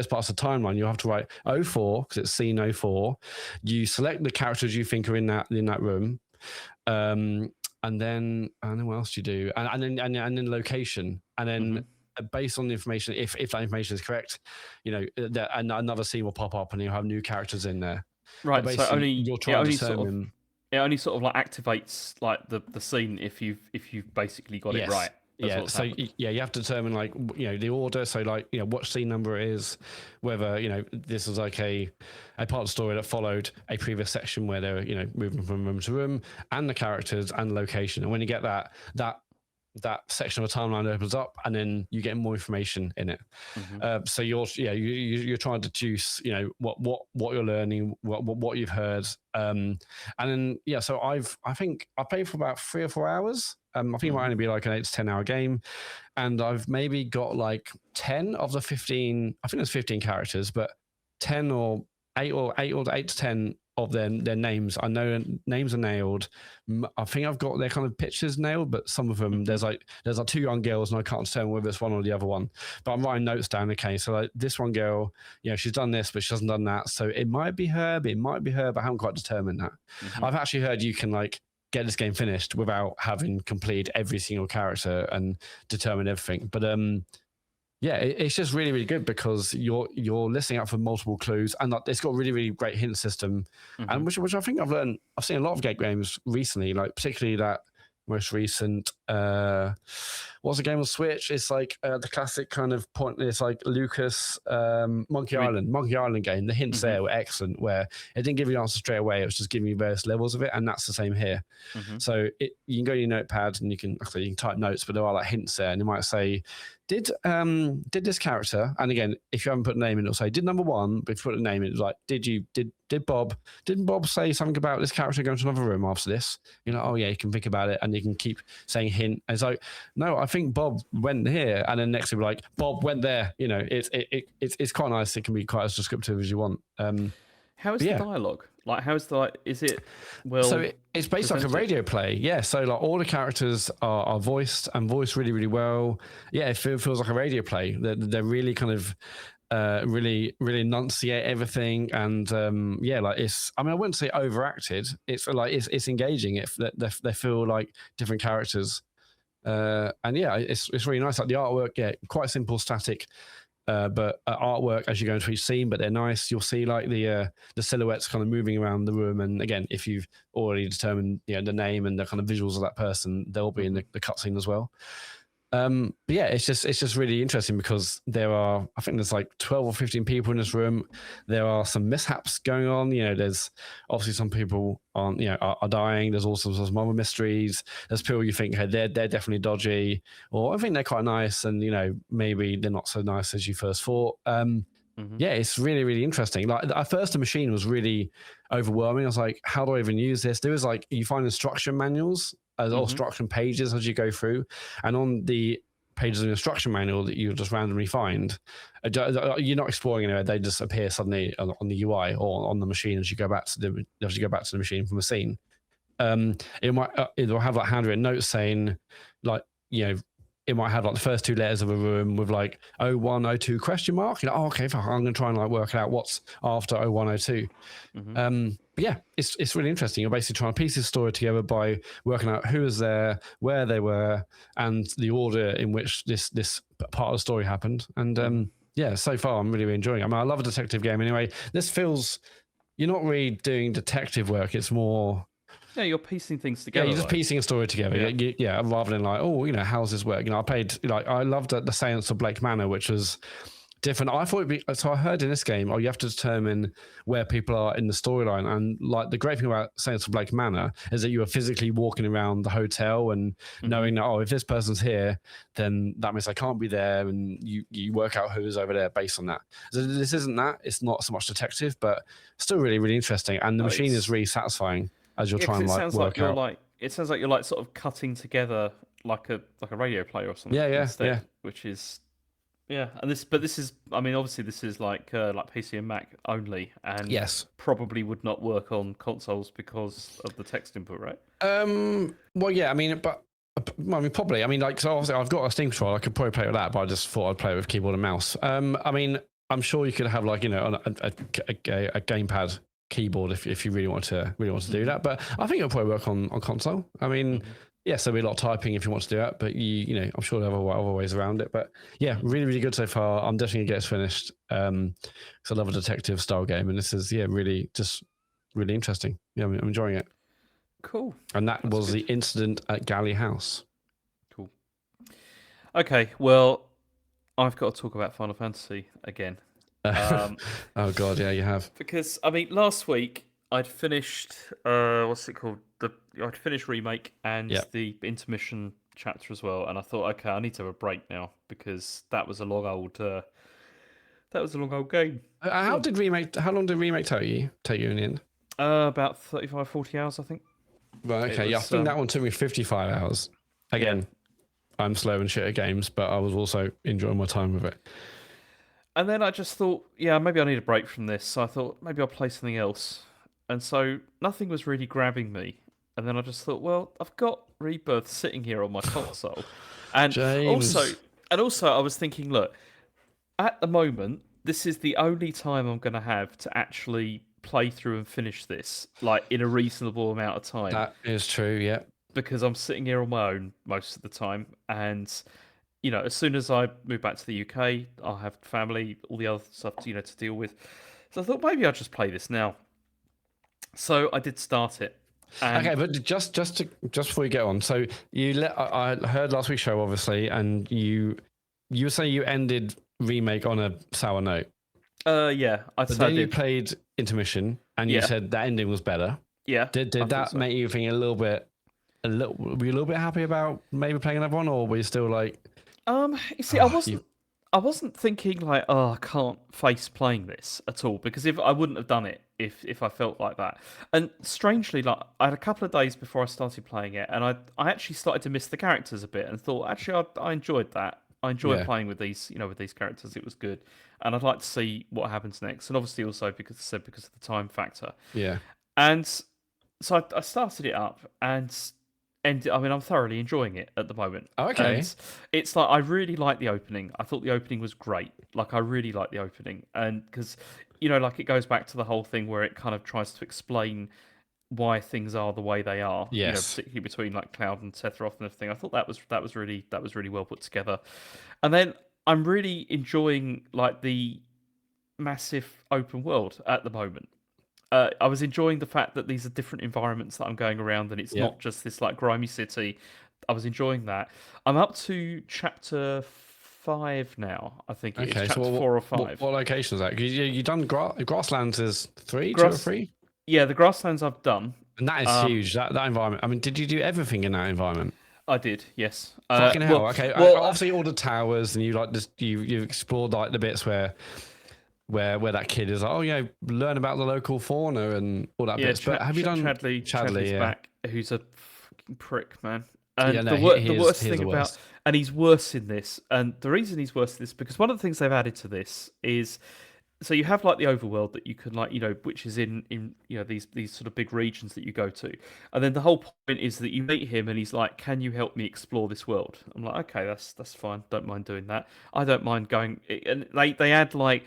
parts of the timeline, you have to write 04 because it's scene 04. You select the characters you think are in that room, and then what else do you do? And then location, and then based on the information, if that information is correct, you know, another scene will pop up and you'll have new characters in there. Right. So you're trying to determine. It only sort of like activates like the scene if you've basically got it right. So you have to determine like, you know, the order. So like, you know, what scene number it is, whether, you know, this is like a part of the story that followed a previous section where they're, you know, moving from room to room, and the characters and location. And when you get that section of the timeline opens up, and then you get more information in it. So you're trying to deduce, you know, what you're learning, what you've heard, and then so I think I played for about 3 or 4 hours. I think it might only be like an 8 to 10 hour game, and I've maybe got like 10 of the 15. I think there's 15 characters, but 10 or 8 to 10 of their names. I know names are nailed. I think I've got their kind of pictures nailed, but some of them there's like 2 young girls, and I can't determine whether it's one or the other one. But I'm writing notes down. Okay, so like this one girl, you know, she's done this, but she hasn't done that. So it might be her, but I haven't quite determined that. I've actually heard you can like get this game finished without having completed every single character and determine everything. But it's just really, really good because you're listening out for multiple clues, and it's got a really, really great hint system, and which I think I've seen a lot of games recently, like particularly that most recent. What's the game on Switch? It's like the classic kind of point. It's like Lucas Monkey Island game. The hints there were excellent, where it didn't give you the answer straight away. It was just giving you various levels of it, and that's the same here. So you can go to your notepad and you can type notes, but there are like hints there, and you might say, did this character, and again, if you haven't put a name in, it'll say did number one, but if you put a name in, it's like didn't Bob say something about this character going to another room after this? You're like, oh yeah, you can think about it, and you can keep saying hint. And it's like, no, I think Bob went here, and then next you'll be like, Bob went there. It's quite nice. It can be quite as descriptive as you want. How is the dialogue? Like, how is the is it well? So it's based like a radio play, yeah. So like all the characters are voiced and voiced really, really well. Yeah, it feels like a radio play. They're really kind of really enunciate everything, and like it's. I mean, I wouldn't say overacted. It's like it's engaging. They feel like different characters, and yeah, it's really nice. Like the artwork, yeah, quite simple, static. But artwork as you go into each scene, but they're nice. You'll see like the silhouettes kind of moving around the room, and again, if you've already determined the name and the kind of visuals of that person, they'll be in the cutscene as well. But yeah, it's just really interesting because I think there's like 12 or 15 people in this room. There are some mishaps going on. There's obviously some people are dying. There's also some other mysteries. There's people you think, hey, they're definitely dodgy, or I think they're quite nice, and maybe they're not so nice as you first thought. Yeah, it's really, really interesting. Like at first, the machine was really overwhelming. I was like, how do I even use this? There was like, you find instruction manuals or instruction pages as you go through, and on the pages of the instruction manual that you just randomly find, you're not exploring anywhere. They just appear suddenly on the UI or on the machine as you go back to the machine from a scene. It'll have like handwritten notes saying, like, it might have like the first two letters of a room with like 0102 question mark. Okay, I'm going to try and like work out what's after 0102. But yeah, it's really interesting. You're basically trying to piece this story together by working out who was there, where they were, and the order in which this part of the story happened. And yeah, so far I'm really, really enjoying it. I mean, I love a detective game anyway. This feels, you're not really doing detective work. It's more... Yeah, you're piecing things together. Yeah, you're just piecing a story together. Yeah, rather than like, how's this work? I played, I loved the Seance of Blake Manor, which was different. I thought it'd be, so I heard in this game, you have to determine where people are in the storyline. And like the great thing about Seance of Blake Manor is that you are physically walking around the hotel and knowing that, if this person's here, then that means I can't be there. And you work out who's over there based on that. So this isn't that. It's not so much detective, but still really, really interesting. And the machine is really satisfying as you're trying to work out. It sounds like you're like sort of cutting together like a radio play or something. Yeah. Which is and this is, I mean, obviously this is like PC and Mac only, and yes, probably would not work on consoles because of the text input, right? Well, yeah, I mean, probably. I mean, like, so obviously I've got a Steam controller. I could probably play with that, but I just thought I'd play it with keyboard and mouse. I mean, I'm sure you could have like a gamepad keyboard if you really want to do that, but I think it'll probably work on console. I mean, yes, there'll be a lot of typing if you want to do that, but I'm sure there are other ways around it. But yeah, really, really good so far. I'm definitely gonna get it finished because I love a detective style game, and this is really just really interesting. Yeah, I'm enjoying it. Cool. And that's was good. The incident at Galley House. Cool. Okay, well, I've got to talk about Final Fantasy again. Oh god, yeah, you have. Because I mean, last week I'd finished what's it called? I'd finished Remake and the intermission chapter as well, and I thought, okay, I need to have a break now because that was a long old game. How long did Remake take you in the end? About 35, 40 hours, I think. Right, okay, I think that one took me 55 hours. Again, I'm slow and shit at games, but I was also enjoying my time with it. And then I just thought, maybe I need a break from this. So I thought maybe I'll play something else. And so nothing was really grabbing me. And then I just thought, well, I've got Rebirth sitting here on my console. And also I was thinking, look, at the moment, this is the only time I'm going to have to actually play through and finish this, like in a reasonable amount of time. That is true, yeah. Because I'm sitting here on my own most of the time. And as soon as I move back to the UK, I'll have family, all the other stuff, to deal with. So I thought maybe I'll just play this now. So I did start it, And Okay, but just before you get on, so I heard last week's show obviously, and you say you ended remake on a sour note, yeah, I'd but say I then you did. played intermission, and you Yeah, said that ending was better. yeah, I Did thought that so. make you think were you a little bit happy about maybe playing another one, or were you still like, You see, oh, you, I wasn't thinking like, oh, I can't face playing this at all because if I wouldn't have done it if I felt like that. And strangely, like I had a couple of days before I started playing it, and I actually started to miss the characters a bit, and thought actually I enjoyed that. I enjoyed yeah, playing with these, with these characters. It was good, and I'd like to see what happens next. And obviously also because of the time factor. yeah. And so I started it up, and I mean I'm thoroughly enjoying it at the moment. Oh, And okay, it's like I really like the opening. I thought the opening was great. Like I really like the opening, and because like it goes back to the whole thing where it kind of tries to explain why things are the way they are. yes, Particularly between like Cloud and Sephiroth and everything. I thought that was really well put together. And then I'm really enjoying like the massive open world at the moment. I was enjoying the fact that these are different environments that I'm going around, and it's yeah. not just this like grimy city. I was enjoying that. I'm up to chapter 5 now. I think it is Okay, so chapter what 4 or 5. what location is that? 'Cause you done grasslands is two or Grass, three, yeah, the grasslands I've done. and that is Um, huge. That environment. I mean, did you do everything in that environment? I did, yes. Fucking hell. Well, Okay, well, obviously all the towers, and you like just you explored like the bits where that kid is like, oh yeah, learn about the local fauna and all that yeah. bits. But have you done Chadley's Chadley? Yeah, back, who's a fucking prick, man. yeah. And No, the worst he is thing the about, worst. and he's worse in this. And the reason he's worse in this because one of the things they've added to this is so you have like the overworld that you can like which is in these sort of big regions that you go to, and then the whole point is that you meet him and he's like, can you help me explore this world? I'm like, okay, that's fine, don't mind doing that. I don't mind going. And they add like,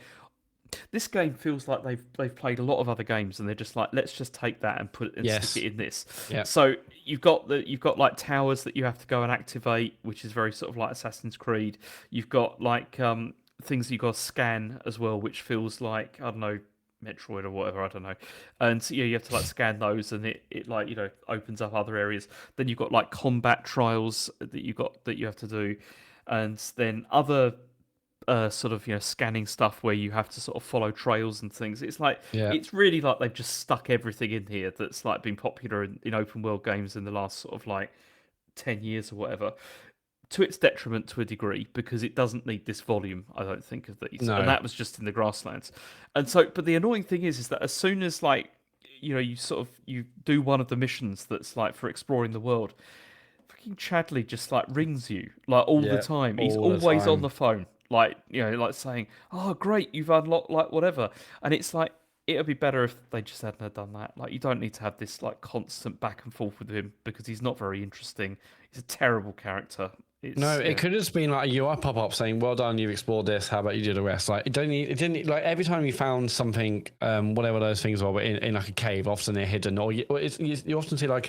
this game feels like they've played a lot of other games and they're just like, let's just take that and put it and stick it Yes. in this. Yeah. So you've got like towers that you have to go and activate, which is very sort of like Assassin's Creed. You've got like things you got to scan as well, which feels like, I don't know, Metroid or whatever, I don't know. And so, yeah, you have to like scan those, and it like opens up other areas. Then you've got like combat trials that you have to do, and then other sort of scanning stuff where you have to sort of follow trails and things. It's like Yeah. it's really like they've just stuck everything in here that's like been popular in open world games in the last sort of like 10 years or whatever, to its detriment to a degree because it doesn't need this volume, I don't think, of these. And No. that was just in the grasslands. And so, but the annoying thing is that as soon as like you sort of you do one of the missions that's like for exploring the world, fucking Chadley just like rings you like all the Yeah. time. He's All the always on time. the phone, like like saying, "Oh, great, you've unlocked like whatever," and it's like it would be better if they just hadn't have done that. Like you don't need to have this like constant back and forth with him because he's not very interesting. He's a terrible character. No, It's it yeah, could have just been like a UI pop up saying, "Well done, you've explored this. How about you do the rest?" Like it didn't need, like every time you found something, whatever those things were, in like a cave, often they're hidden, you often see like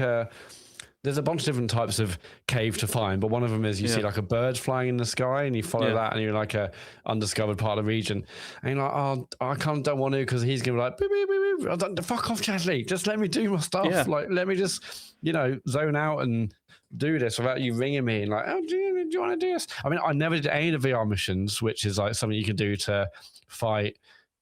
there's a bunch of different types of cave to find, but one of them is you see yeah, like a bird flying in the sky, and you follow yeah, that, and you're in like a undiscovered part of the region, and you're like, oh, don't want to because he's gonna be like, beep, beep, beep, beep. Fuck off, Chadley, just let me do my stuff, yeah, like let me just zone out and do this without you ringing me and like, oh, do you want to do this? I mean, I never did any of the VR missions, which is like something you can do to fight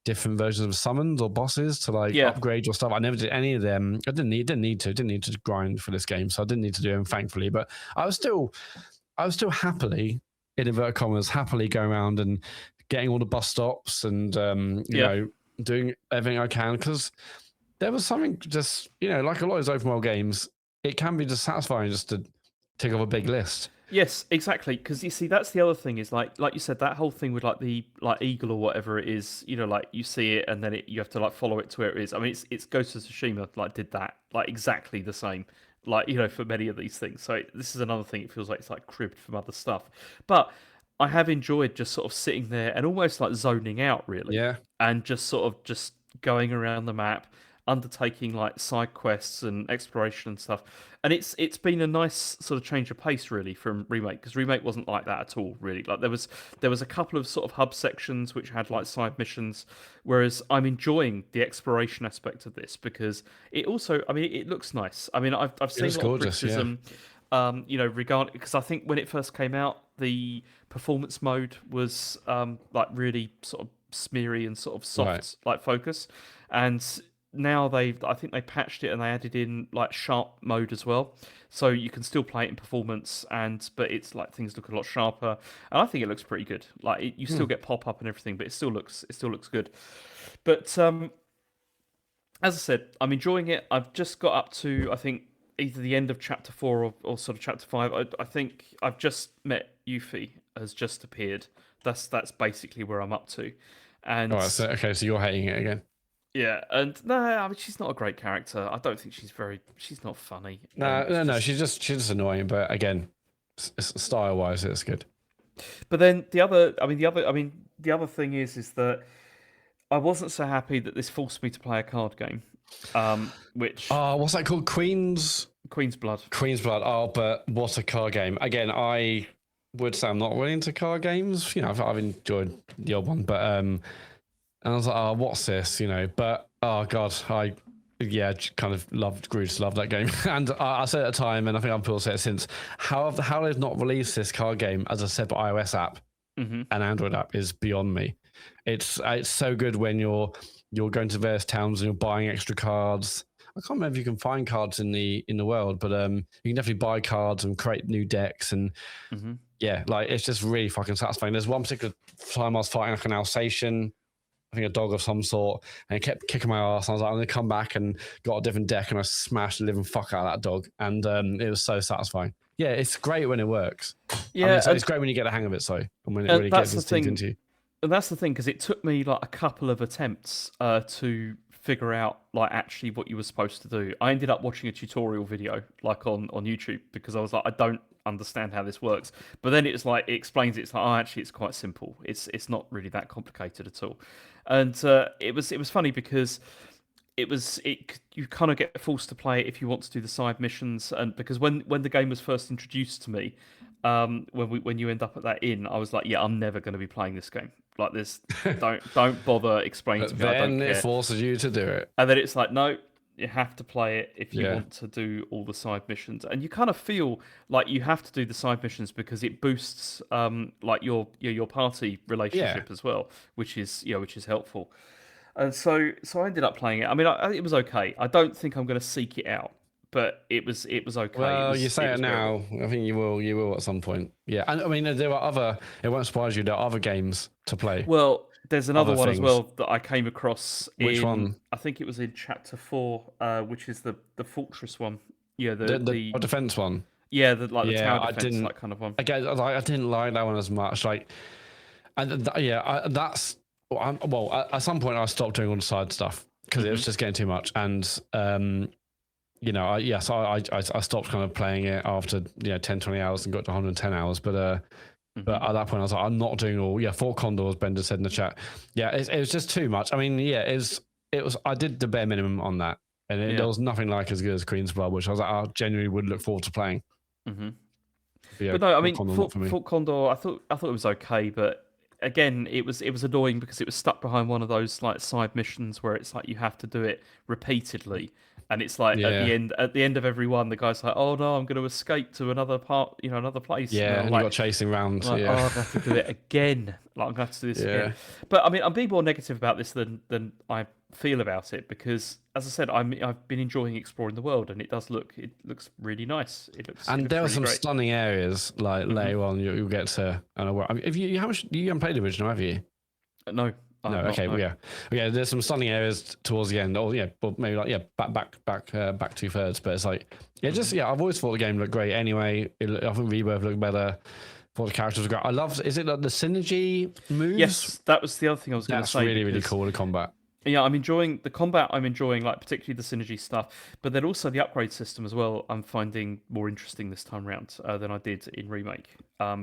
different versions of summons or bosses to like yeah, upgrade your stuff. I never did any of them. I didn't need to grind for this game, so I didn't need to do them, thankfully. But I was still happily, in inverted commas, happily going around and getting all the bus stops and yeah. doing everything I can because there was something just like a lot of those open world games, it can be just satisfying just to tick off a big list. Yes, exactly. Because you see, that's the other thing is like you said, that whole thing with like the like eagle or whatever it is. Like you see it and then you have to like follow it to where it is. I mean, it's Ghost of Tsushima like did that like exactly the same. Like for many of these things. So this is another thing. It feels like it's like cribbed from other stuff, but I have enjoyed just sort of sitting there and almost like zoning out really, Yeah. and just sort of just going around the map. undertaking like side quests and exploration and stuff. And it's been a nice sort of change of pace really from remake, because remake wasn't like that at all really. Like there was a couple of sort of hub sections which had like side missions, whereas I'm enjoying the exploration aspect of this because it also, I mean, it looks nice. I mean, I've seen a lot of criticism, regarding, because I think when it first came out, the performance mode was like really sort of smeary and sort of soft Right. like focus, and now I think they patched it and they added in like sharp mode as well, so you can still play it in performance, but it's like things look a lot sharper, and I think it looks pretty good. Like you still get pop up and everything, but it still looks good. But as I said, I'm enjoying it. I've just got up to, I think, either the end of chapter 4 or sort of chapter 5. I think I've just met Yuffie has just appeared. That's basically where I'm up to, All and right. So okay. So you're hating it again. yeah, and no, I mean she's not a great character. I don't think she's not funny. No, no, no. She's just annoying. But again, style wise, it's good. But then the other thing is that I wasn't so happy that this forced me to play a card game, which Oh, what's that called? Queen's Blood. Queen's Blood. Oh, but what a card game. Again, I would say I'm not really into card games. I've enjoyed the old one, but and I was like, oh, what's this? But oh god, kind of grew to love that game. And I said at the time, and I think I've still said it since, how they've not released this card game as a separate iOS app and Android app is beyond me. It's so good when you're going to various towns and you're buying extra cards. I can't remember if you can find cards in the world, but you can definitely buy cards and create new decks, and yeah, like it's just really fucking satisfying. There's one particular time I was fighting like an Alsatian, I think a dog of some sort, and it kept kicking my ass. I was like, I'm gonna come back, and got a different deck, and I smashed the living fuck out of that dog, and it was so satisfying. Yeah, it's great when it works. Yeah, it's great when you get the hang of it. So, and when it really gets instincted into you. And that's the thing, because it took me like a couple of attempts to figure out like actually what you were supposed to do. I ended up watching a tutorial video like on YouTube, because I was like, I don't understand how this works. But then it's like it explains it. It's like, oh, actually, it's quite simple. It's not really that complicated at all. And it was funny because you kind of get forced to play it if you want to do the side missions, and because when the game was first introduced to me, when you end up at that inn, I was like, yeah, I'm never going to be playing this game like this. Don't bother explaining to me. I don't care. Then it forces you to do it, and then it's like, no, you have to play it if you want to do all the side missions, and you kind of feel like you have to do the side missions because it boosts like your party relationship as well, which is helpful. And so I ended up playing it. I mean, it was okay. I don't think I'm going to seek it out, but it was okay. Well, you say it now. I think you will at some point. Yeah, and I mean, there are other. It won't surprise you. There are other games to play. Well, there's another one as well that I came across. Which one? I think it was in chapter 4, which is the fortress one. Yeah, the defense one. Yeah, the tower defense, that kind of one. Again, I didn't like that one as much. Like, and that's. Well, at some point I stopped doing all the side stuff because it was just getting too much, and I stopped kind of playing it after 10-20 hours and got to 110 hours. But at that point I was like, I'm not doing all. Yeah, Fort Condor, as Bender said in the chat. Yeah, it was just too much. I mean, yeah, it was. I did the bare minimum on that, and there was nothing like as good as Queen's Blood, which I was like, I genuinely would look forward to playing. But no, I mean, Fort Condor, I thought it was okay, but again, it was annoying because it was stuck behind one of those like side missions where it's like you have to do it repeatedly, and it's like at the end of every one, the guy's like, "Oh no, I'm going to escape to another part, another place." Yeah, and you got chasing around. Like, oh, I have to do it again. Like I'm going to have to do this again. But I mean, I'm being more negative about this than I feel about it, because as I said, I've been enjoying exploring the world, and it looks really nice. And there are really some great. stunning areas like later on you'll get to. I don't know. I mean, you haven't played the original, have you? No. No. Okay. No. Yeah. There's some stunning areas towards the end. Or but maybe like back 2/3. But it's like I've always thought the game looked great. Anyway, I think Rebirth looked better. Thought the characters were great. I love. Is it like the synergy moves? Yes, that was the other thing I was going to say. That's really cool. The combat. Yeah, I'm enjoying the combat. I'm enjoying like particularly the synergy stuff, but then also the upgrade system as well. I'm finding more interesting this time around than I did in remake.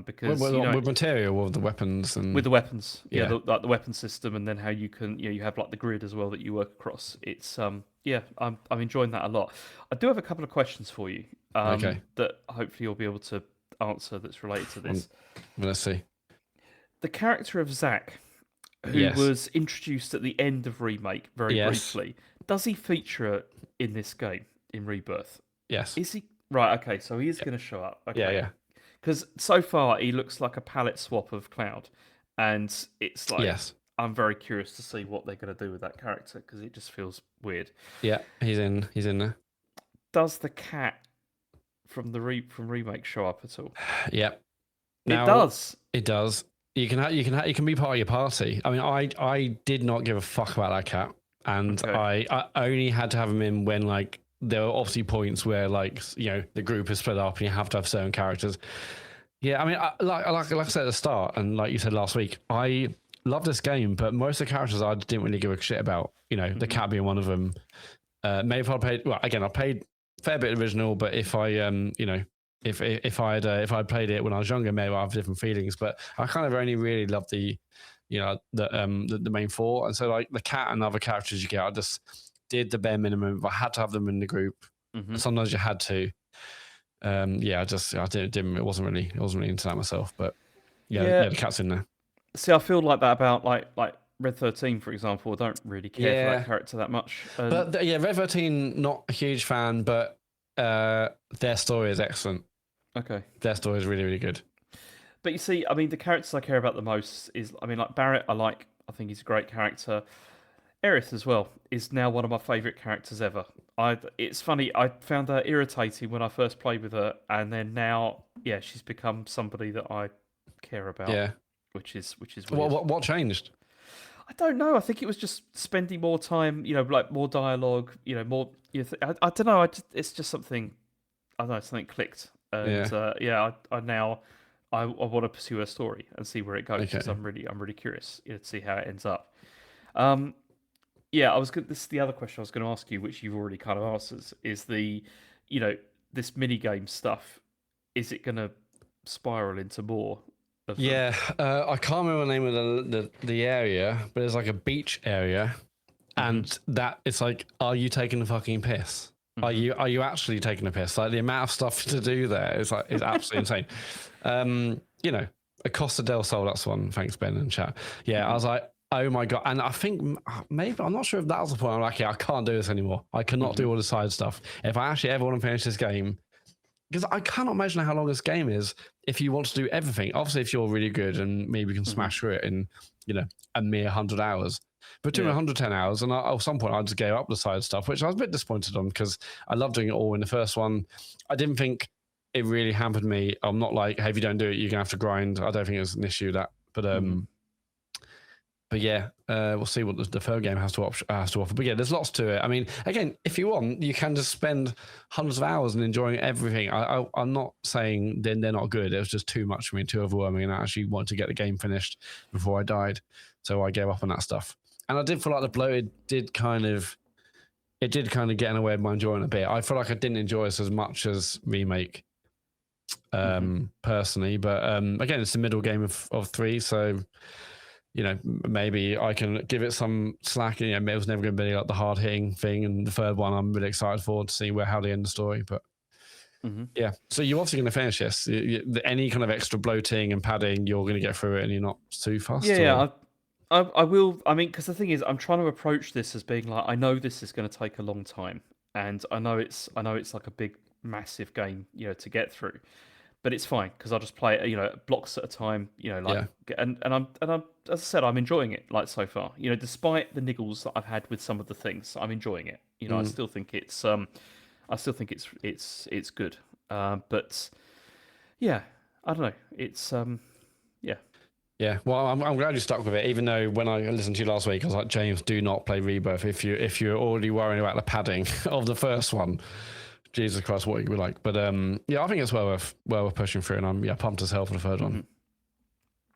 Because with material, with the weapons and with the weapons, the weapon system, and then how you can you have like the grid as well that you work across. It's Yeah, I'm enjoying that a lot. I do have a couple of questions for you Okay, that hopefully you'll be able to answer that's related to um, this. let's see. The character of Zack, who Yes, was introduced at the end of Remake very yes, briefly, does he feature in this game in Rebirth? yes, Is he right? Okay, so he is yeah, going to show up. yeah, Okay, yeah, because so far he looks like a palette swap of Cloud, and it's like yes, I'm very curious to see what they're going to do with that character because it just feels weird. yeah. He's in there. Does the cat from Remake show up at all? Yeah. It Now does. it does. You can be part of your party. I mean, I did not give a fuck about that cat, and Okay. I only had to have him in when like there were obviously points where like the group is split up and you have to have certain characters. Yeah, I mean, like I said at the start, and like you said last week, I love this game, but most of the characters I didn't really give a shit about. The cat being one of them. Maybe if I played, well, again, I played a fair bit original, but if I, if I'd played it when I was younger, maybe I have different feelings. But I kind of only really loved the main four, and so like the cat and other characters you get, I just did the bare minimum. If I had to have them in the group, sometimes you had to. I didn't. It wasn't really into that myself, but Yeah. the cat's in there. See, I feel like that about like Red 13, for example. I don't really care for that Yeah, character that much. And but Red 13, not a huge fan, but their story is excellent. okay. Their story is really, really good. But you see, I mean, the characters I care about the most is, I mean, like Barrett, I think he's a great character. Aerith as well is now one of my favourite characters ever. It's funny, I found her irritating when I first played with her, and then now, yeah, she's become somebody that I care about, Yeah. which is weird. What changed? I don't know. I think it was just spending more time, like more dialogue, more. I don't know. It's just something. I don't know. Something clicked, and Yeah. I now I want to pursue her story and see where it goes Okay. because I'm really curious to see how it ends up. Um, yeah, I was good. This is the other question I was going to ask you, which you've already kind of answered. Is you know, this mini game stuff? Is it going to spiral into more of them? Yeah. I can't remember the name of the area, but it's like a beach area, and that it's like, are you taking the fucking piss? Are you actually taking a piss? Like the amount of stuff to do there is absolutely insane. A Costa del Sol, that's one. Thanks, Ben and chat. Yeah, I was like, oh my god. And I think maybe I'm not sure if that was the point. I'm like, yeah, I can't do this anymore. I cannot do all the side stuff. If I actually ever want to finish this game, because I cannot imagine how long this game is if you want to do everything. Obviously, if you're really good and maybe you can smash through it in, a mere 100 hours. But doing 110 hours, and at some point I just gave up the side stuff, which I was a bit disappointed on because I loved doing it all in the first one. I didn't think it really hampered me. I'm not like, hey, if you don't do it, you're gonna have to grind. I don't think it was an issue that, but yeah, we'll see what the third game has to offer. But yeah, there's lots to it. I mean, again, if you want, you can just spend hundreds of hours and enjoying everything. I'm not saying then they're not good. It was just too much for me, too overwhelming, and I actually wanted to get the game finished before I died, so I gave up on that stuff. And I did feel like the bloated did kind of get in the way of my enjoying a bit. I feel like I didn't enjoy this as much as Remake, personally. But again, it's the middle game of three, so maybe I can give it some slack. It was never going to be like the hard hitting thing, and the third one I'm really excited for to see how they end the story. But yeah, so you're obviously going to finish this. Any kind of extra bloating and padding, you're going to get through it, and you're not too fast. Yeah. I will. I mean, because the thing is, I'm trying to approach this as being like, I know this is going to take a long time, and I know it's like a big, massive game, to get through. But it's fine because I'll just play it, blocks at a time, and I'm as I said, I'm enjoying it like so far. Despite the niggles that I've had with some of the things, I'm enjoying it. I still think it's it's good. But yeah, I don't know. It's yeah. Yeah, well, I'm glad you stuck with it. Even though when I listened to you last week, I was like, James, do not play Rebirth if you're already worrying about the padding of the first one. Jesus Christ, what you would like. But yeah, I think it's well worth pushing through, and I'm pumped as hell for the third one,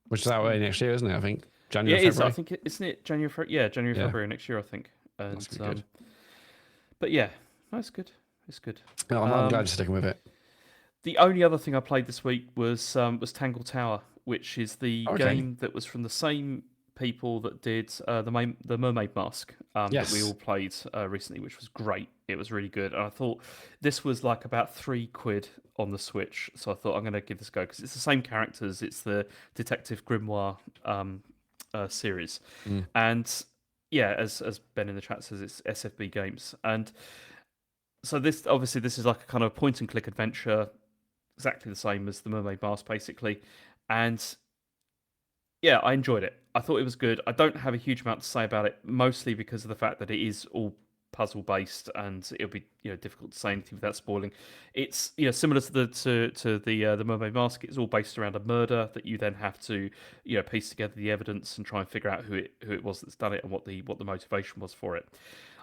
which is out next year, isn't it? I think January. Yeah, it February. is. I think isn't it January? January, February next year, I think. And That's good. But yeah, that's good. It's good. No, I'm glad you're sticking with it. The only other thing I played this week was Tangle Tower, which is the game that was from the same people that did the Mermaid Mask that we Yes. all played recently, which was great. It was really good, and I thought this was like about £3 on the Switch. So I thought I'm going to give this a go because it's the same characters. It's the Detective Grimoire series, Mm. and yeah, as Ben in the chat says, it's SFB Games, and so this obviously this is like a kind of point and click adventure, exactly the same as the Mermaid Mask, basically, and yeah, I enjoyed it. I thought it was good. I don't have a huge amount to say about it, mostly because of the fact that it is all puzzle based, and it'll be difficult to say anything without spoiling. It's similar to the Mermaid Mask. It's all based around a murder that you then have to piece together the evidence and try and figure out who it was that's done it and what the motivation was for it.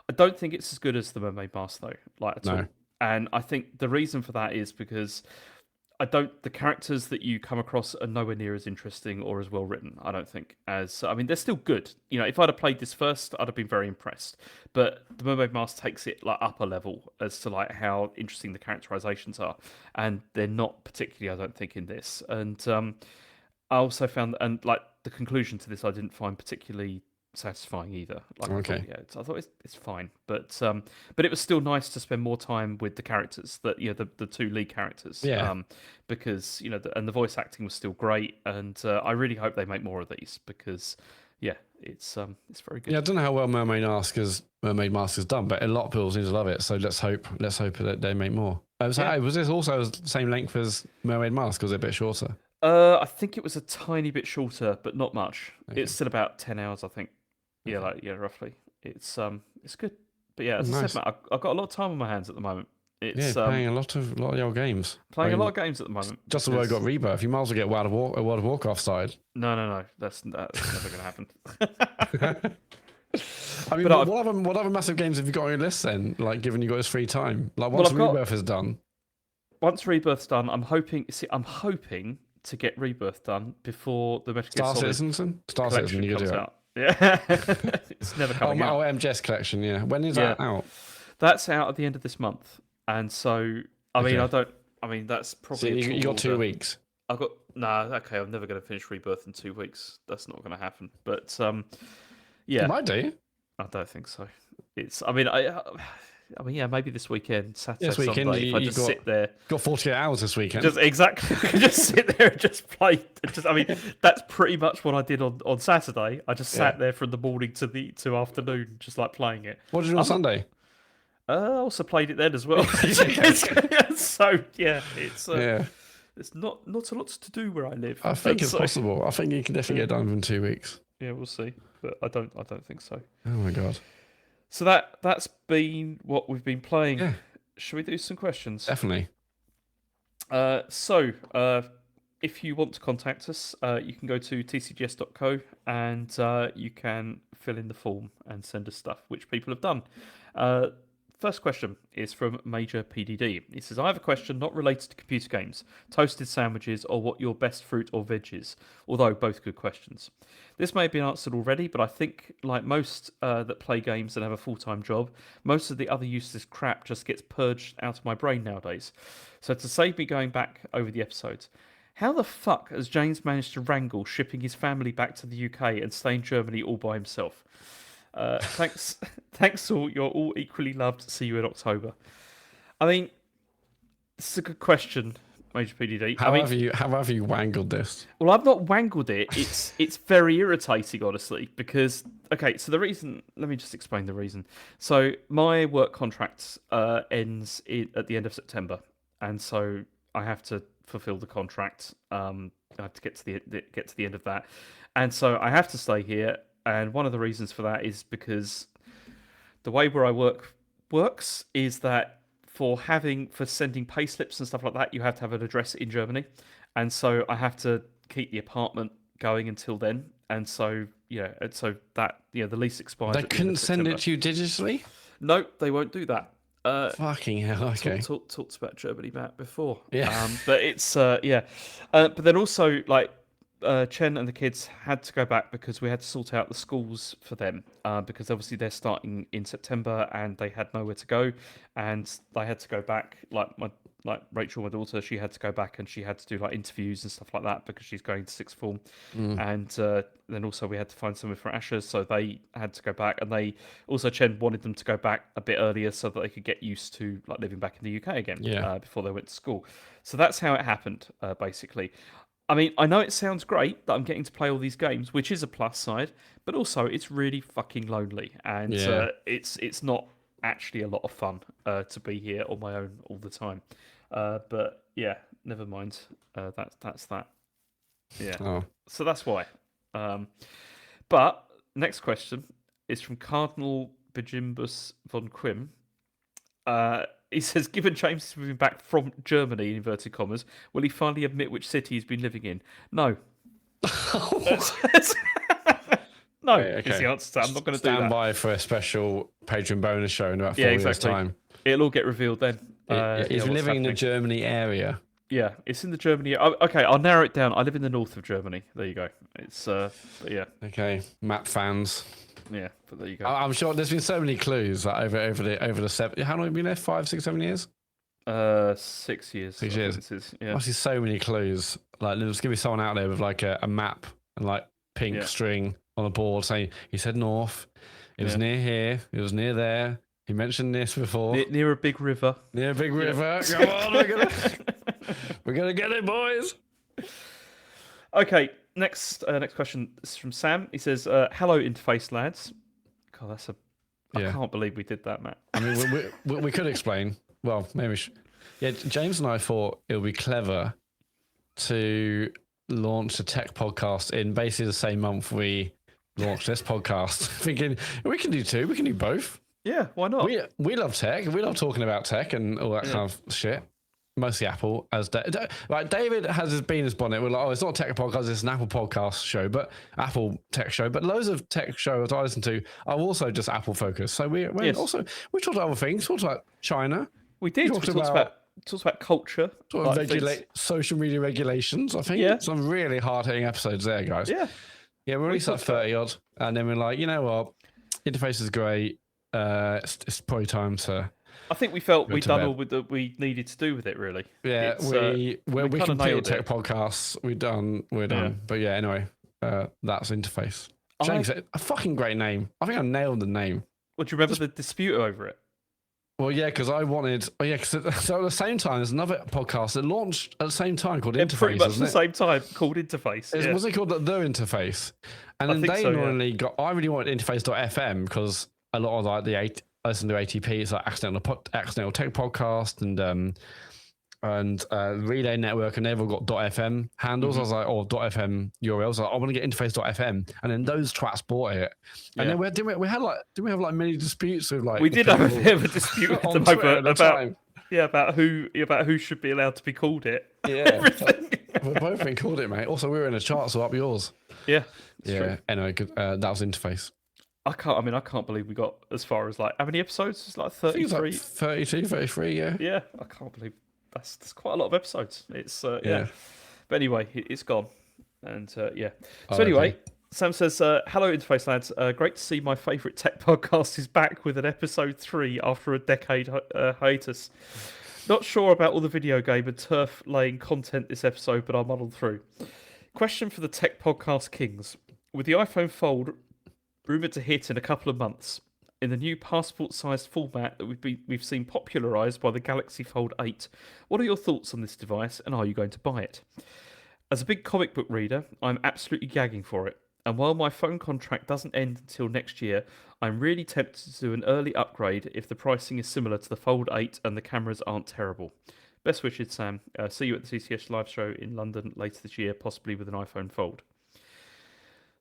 I don't think it's as good as the Mermaid Mask though, like at all. No. And I think the reason for that is because the characters that you come across are nowhere near as interesting or as well written. I don't think they're still good. If I'd have played this first, I'd have been very impressed. But the Mermaid Mask takes it like up a level as to like how interesting the characterizations are, and they're not particularly, I don't think, in this. And I also found, and like the conclusion to this, I didn't find particularly satisfying either. Like Okay. I thought it's fine, but it was still nice to spend more time with the characters that the two lead characters. Yeah. Because and the voice acting was still great, and I really hope they make more of these because yeah, it's very good. Yeah, I don't know how well Mermaid Mask is done, but a lot of people seem to love it. So let's hope that they make more. Was this also the same length as Mermaid Mask? Or was it a bit shorter? I think it was a tiny bit shorter, but not much. Okay. It's still about 10 hours, I think. Yeah, roughly. It's good. But yeah, as I said, Matt, I've got a lot of time on my hands at the moment. It's playing a lot of the old games. Playing a lot of games at the moment. Just the way I got Rebirth. You might as well get World of Warcraft side. No. That's never going to happen. I mean, what other massive games have you got on your list then? Like, given you got this free time, like once Rebirth is done. Once Rebirth's done, I'm hoping to get Rebirth done before the Metal Gear Solid Star Citizen, you could do out. Yeah, it's never coming out. Oh, MGS collection, yeah. When is that out? That's out at the end of this month, and so that's probably. So you got 2 weeks. I've got okay. I'm never going to finish Rebirth in 2 weeks. That's not going to happen. But yeah, you might do. I don't think so. Maybe this weekend, Saturday, Sunday. If I just sit there, got 48 hours this weekend. Just exactly, I can just sit there and just play. That's pretty much what I did on Saturday. I just sat there from the morning to afternoon, just like playing it. What did you do on Sunday? I also played it then as well. So yeah, it's not a lot to do where I live. I think it's possible. I think you can definitely get done in 2 weeks. Yeah, we'll see, but I don't think so. Oh my god. So that's been what we've been playing. Yeah. Should we do some questions? Definitely. If you want to contact us, you can go to tcgs.co and you can fill in the form and send us stuff, which people have done. First question is from Major PDD. He says, I have a question not related to computer games, toasted sandwiches, or what your best fruit or veg is, although both good questions. This may have been answered already, but I think, like most that play games and have a full-time job, most of the other useless crap just gets purged out of my brain nowadays. So to save me going back over the episodes, how the fuck has James managed to wrangle shipping his family back to the UK and stay in Germany all by himself? Thanks all. You're all equally loved. See you in October. I mean, this is a good question, Major PDD. How have you wangled this? Well, I've not wangled it. It's very irritating, honestly, because so the reason. Let me just explain the reason. So my work contract ends at the end of September, and so I have to fulfill the contract. I have to get to the end of that, and so I have to stay here. And one of the reasons for that is because the way where I works is that for sending payslips and stuff like that, you have to have an address in Germany, and so I have to keep the apartment going until then. And so that the lease expires. They couldn't send it to you digitally. No, they won't do that. Fucking hell! Okay. Talked about Germany, Matt, before. Yeah. But it's but then also like Chen and the kids had to go back because we had to sort out the schools for them because obviously they're starting in September and they had nowhere to go, and they had to go back. Like Rachel, my daughter, she had to go back and she had to do like interviews and stuff like that because she's going to sixth form, and then also we had to find somewhere for Asher, so they had to go back, and they also Chen wanted them to go back a bit earlier so that they could get used to like living back in the UK again before they went to school. So that's how it happened, basically. I mean, I know it sounds great that I'm getting to play all these games, which is a plus side, but also it's really fucking lonely, and it's not actually a lot of fun to be here on my own all the time. But yeah, never mind. That's that. Yeah. Oh. So that's why. But next question is from Cardinal Bejimbus von Quim. He says, given James is moving back from Germany, in inverted commas, will he finally admit which city he's been living in? No. No, is the answer. I'm not going to do that. Stand by for a special Patreon bonus show in about 4 years' time. It'll all get revealed then. He's been living in the Germany area. Yeah, it's in the Germany. Okay, I'll narrow it down. I live in the north of Germany. There you go. It's yeah. Okay, map fans. Yeah, but there you go. I'm sure there's been so many clues like, over the 7. How long have you been there? 5, 6, 7 years? 6 years. 6 years. Yeah. Must be so many clues. Like there's gonna be someone out there with like a map and like pink string on the board saying he said north. It was near here. It was near there. He mentioned this before. Near a big river. Near a big river. Come on, we're gonna get it, boys. Okay, next question is from Sam. He says, "Hello, interface lads." God, I can't believe we did that, Matt. I mean, we could explain. Well, maybe. James and I thought it would be clever to launch a tech podcast in basically the same month we launched this podcast. Thinking we can do two. We can do both. Yeah, why not? We love tech. We love talking about tech and all that kind of shit. Mostly Apple, as like David has been his bonnet. We're like, oh, it's not a tech podcast; it's an Apple podcast show, but Apple tech show. But loads of tech shows I listen to are also just Apple focused. So we talked about other things. Talked about China. We did. We talked about culture. Talked about social media regulations. I think. Yeah. Some really hard hitting episodes there, guys. Yeah. Yeah, we released like 30 odd, and then we're like, you know what, interface is great. It's probably time to. I think we felt we'd done all that we needed to do with it, really. Yeah, we completed tech podcasts. We're done. Yeah. But yeah, anyway, that's interface. James, a fucking great name. I think I nailed the name. Well, do you remember the dispute over it? Well, yeah, because I wanted. Oh, yeah, because so at the same time, there's another podcast that launched at the same time called Interface. Pretty much the same time called Interface. Was it called the Interface? And then they normally got. I really wanted Interface.fm because a lot of like I listen to ATP. It's like accidental tech podcast and Relay Network, and they've all got .fm handles. I was like, .fm URLs. I want to get interface.fm, and then those twats bought it. And then we had like many disputes with like we did have a bit of a dispute with them about who should be allowed to be called it. Yeah, we've both been called it, mate. Also, we were in a chart, so up yours. Yeah, yeah. Anyway, that was Interface. I can't believe we got as far as like how many episodes? It's like 33. Like 32, 33, yeah. Yeah, I can't believe that's quite a lot of episodes. It's yeah. But anyway, it's gone. And yeah. So anyway, Sam says, hello Interface lads. Great to see my favourite tech podcast is back with an episode 3 after a decade hiatus. Not sure about all the video game and turf laying content this episode, but I'll muddle through. Question for the tech podcast kings. With the iPhone Fold rumoured to hit in a couple of months, in the new passport-sized format that we've seen popularised by the Galaxy Fold 8, what are your thoughts on this device, and are you going to buy it? As a big comic book reader, I'm absolutely gagging for it, and while my phone contract doesn't end until next year, I'm really tempted to do an early upgrade if the pricing is similar to the Fold 8 and the cameras aren't terrible. Best wishes, Sam. See you at the CCS live show in London later this year, possibly with an iPhone Fold.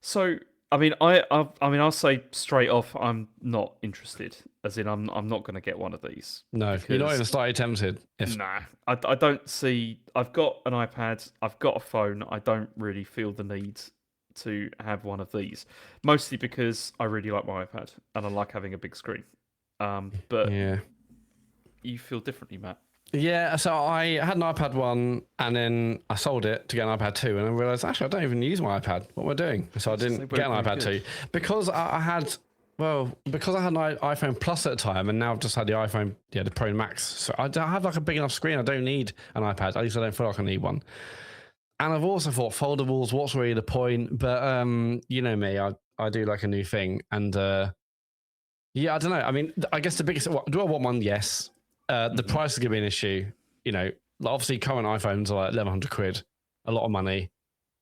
So, I mean, I'll say straight off, I'm not interested. As in, I'm not going to get one of these. No, you're not even slightly tempted. Nah, I don't see. I've got an iPad. I've got a phone. I don't really feel the need to have one of these. Mostly because I really like my iPad and I like having a big screen. But yeah, you feel differently, Matt. Yeah, so I had an iPad 1 and then I sold it to get an iPad 2 and I realized actually I don't even use my iPad. What am I doing? So I didn't get an iPad 2 because I had because I had an iPhone Plus at the time and now I've just had the iPhone, the Pro Max. So I have like a big enough screen. I don't need an iPad. At least I don't feel like I need one. And I've also thought foldables, what's really the point? But you know me, I do like a new thing. And yeah, I don't know. I mean, I guess the biggest, do I want one? Yes. The price is going to be an issue. You know, obviously current iPhones are like 1,100 quid, a lot of money,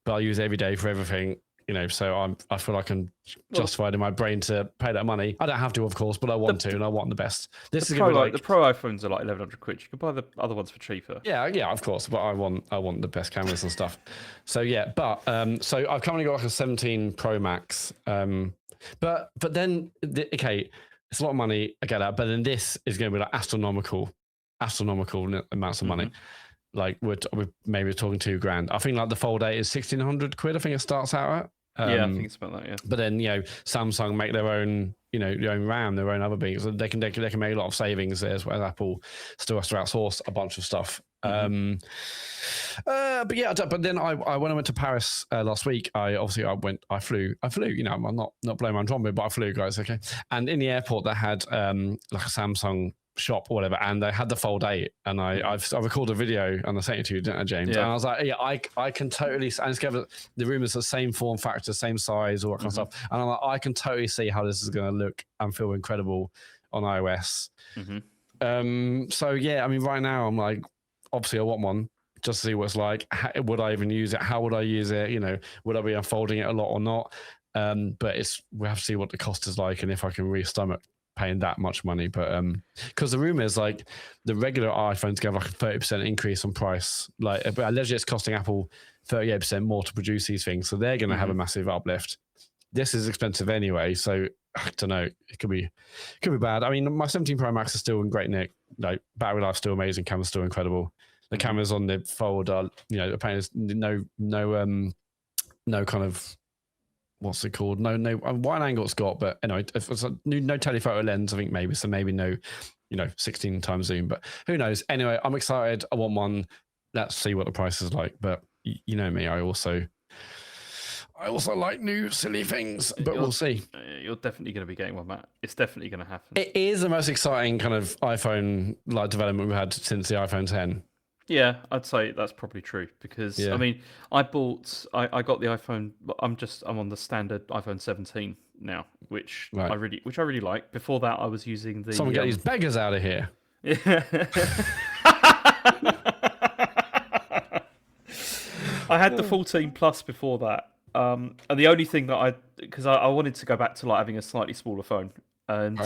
but I use it every day for everything. You know, so I feel like I'm justified in my brain to pay that money. I don't have to, of course, but I want to, and I want the best. This is going to be like the Pro iPhones are like 1,100 quid. You can buy the other ones for cheaper. Yeah, of course, but I want the best cameras and stuff. So yeah, but so I've currently got like a 17 Pro Max. But then okay, it's a lot of money. I get that, but then this is going to be like astronomical amounts of money. Like we're maybe talking $2,000. I think like the Fold 8 is 1,600 quid. I think it starts out at. Yeah, I think it's about that. Yeah. But then Samsung make their own their own RAM, their own other things. So they can make a lot of savings there, as well as Apple still has to outsource a bunch of stuff. But yeah, but then when I went to Paris last week, I flew. I'm not blowing my trumpet, but I flew, guys. Okay, and in the airport they had like a Samsung shop or whatever, and they had the Fold 8, and I recorded a video and I sent it to you, didn't I, James? Yeah. And I was like, yeah, I can totally, and it's the room is the same form factor, same size, all that kind of stuff, and I'm like, I can totally see how this is going to look and feel incredible on iOS. So yeah, I mean, right now I'm like, obviously I want one just to see what it's like. Would I even use it? How would I use it? Would I be unfolding it a lot or not? But we have to see what the cost is like and if I can really stomach paying that much money. But because the rumor is like the regular iPhones get like a 30% increase on price. Like allegedly it's costing Apple 38% more to produce these things, so they're going to have a massive uplift. This is expensive anyway, so I don't know. It could be bad. I mean, my 17 Pro Max is still in great nick. Like battery life's still amazing. Camera's still incredible. The cameras on the Fold are, apparently there's no kind of, what's it called? No, wide angle it's got, but anyway, if it's no telephoto lens, I think maybe, so maybe no, 16 times zoom, but who knows? Anyway, I'm excited. I want one. Let's see what the price is like. But you know me, I also like new silly things, but we'll see. You're definitely going to be getting one, Matt. It's definitely going to happen. It is the most exciting kind of iPhone like development we've had since the iPhone 10. Yeah, I'd say that's probably true because I mean, I got the iPhone. I'm on the standard iPhone 17 now, which I really like. Before that, I was using the. Someone get these beggars out of here. Yeah. I had the 14 Plus before that, and the only thing that because I wanted to go back to like having a slightly smaller phone, and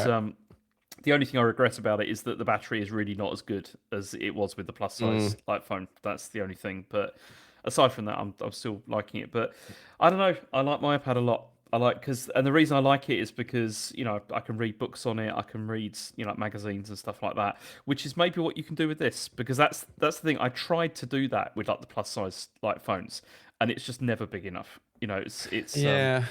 the only thing I regret about it is that the battery is really not as good as it was with the plus size phone. That's the only thing. But aside from that, I'm still liking it. But I don't know. I like my iPad a lot. And the reason I like it is because I can read books on it. I can read like magazines and stuff like that, which is maybe what you can do with this, because that's the thing. I tried to do that with like the plus size like phones, and it's just never big enough. It's yeah.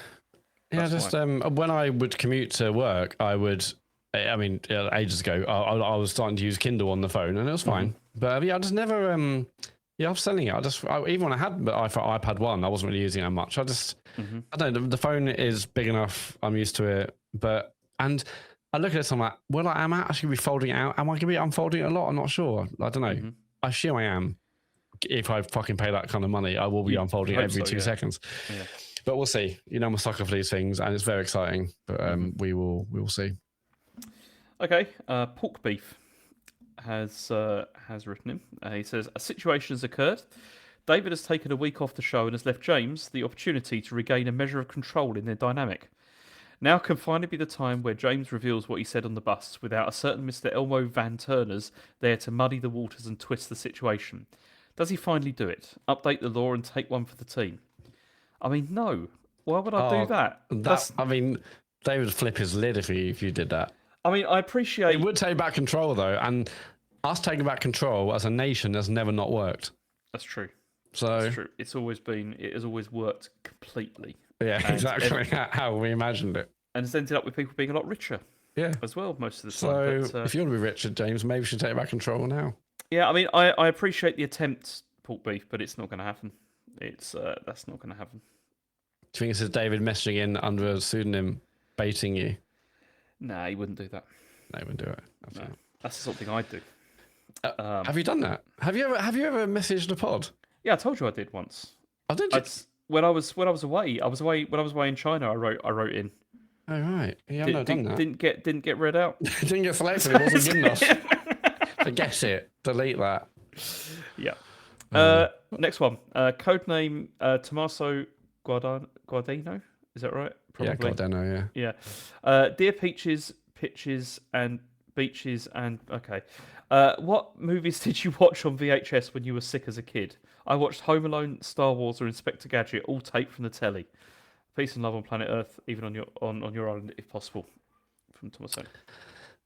Just when I would commute to work, I mean, ages ago, I was starting to use Kindle on the phone, and it was fine. But I just never, I was selling it. Even when I had the iPad 1, I wasn't really using it much. I don't know. The phone is big enough. I'm used to it. And I look at it, so I'm like, well, am I actually be folding it out? Am I going to be unfolding it a lot? I'm not sure. I don't know. I assume I am. If I fucking pay that kind of money, I will be unfolding it every 2 seconds. Yeah. But we'll see. I'm a sucker for these things, and it's very exciting. But we will see. Okay, Pork Beef has written him. He says, a situation has occurred. David has taken a week off the show and has left James the opportunity to regain a measure of control in their dynamic. Now can finally be the time where James reveals what he said on the bus without a certain Mr. Elmo Van Turner's there to muddy the waters and twist the situation. Does he finally do it? Update the law and take one for the team? I mean, no. Why would I do that? I mean, David would flip his lid if you did that. I mean, I appreciate... It would take back control, though, and us taking back control as a nation has never not worked. That's true. That's true. It has always worked completely. Yeah, exactly how we imagined it. And it's ended up with people being a lot richer. Yeah. As well, most of the time. So if you want to be richer, James, maybe you should take back control now. Yeah, I mean, I appreciate the attempt, pork beef, but it's not going to happen. It's that's not going to happen. Do you think this is David messaging in under a pseudonym, baiting you? Nah, he wouldn't do that. No, he wouldn't do it. No, Absolutely. that's the sort of thing I'd do. Have you done that? Have you ever messaged the pod? Yeah, I told you I did once. Oh, did you? When I was away. When I was away in China. I wrote in. Oh right. Yeah, I've not done that. Didn't get read out. Didn't get selected. It wasn't good enough. Forget it. Delete that. Yeah. Next one. Codename Tommaso Guardino. Is that right? Yeah, Guardino. Yeah. Yeah. Dear Peaches, Pitches, and Beaches, and okay. What movies did you watch on VHS when you were sick as a kid? I watched Home Alone, Star Wars, or Inspector Gadget, all taped from the telly. Peace and love on planet Earth, even on your island, if possible. From Tommaso.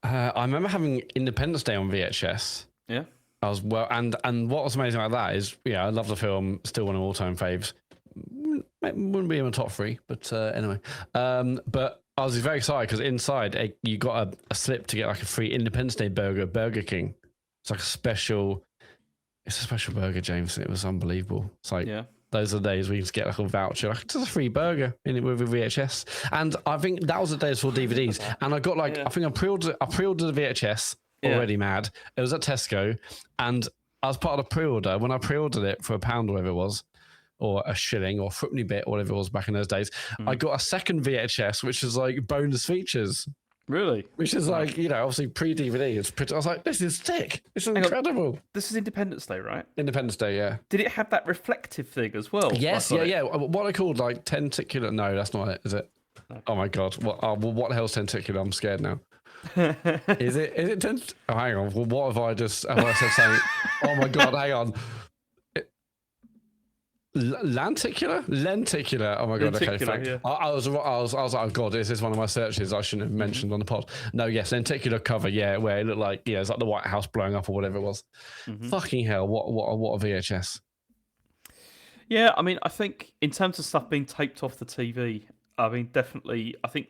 I remember having Independence Day on VHS. Yeah. I was and what was amazing about that is, I love the film, still one of all time faves. Wouldn't be in my top three, but anyway. But I was very excited because inside you got a slip to get like a free Independence Day burger at Burger King. It's like it's a special burger, James. It was unbelievable. It's like those are the days we used to get like a voucher, like just a free burger in it with a VHS. And I think that was the days for DVDs. And I got I think I pre-ordered the VHS. Already mad. It was at Tesco, and I was part of the pre-order. When I pre-ordered it for £1 or whatever it was, or a shilling or footpenny bit or whatever it was back in those days, I got a second VHS, which is like bonus features. Really? Which is like, obviously pre-DVD. I was like, this is sick. This is incredible. This is Independence Day, right? Independence Day, yeah. Did it have that reflective thing as well? Yes, yeah. What are they called? Like tenticular? No, that's not it, is it? No. Oh my God. What the hell's tenticular? I'm scared now. Is it oh, hang on. Well, what have I said something? Oh my God, hang on. Lenticular? Oh my God. Lenticular, Okay, I was like, oh God, this is one of my searches I shouldn't have mentioned on the pod. No, yes, lenticular cover, where it looked like it's like the White House blowing up or whatever it was. Fucking hell, what a VHS. Yeah, I mean, I think in terms of stuff being taped off the TV, I mean, definitely, I think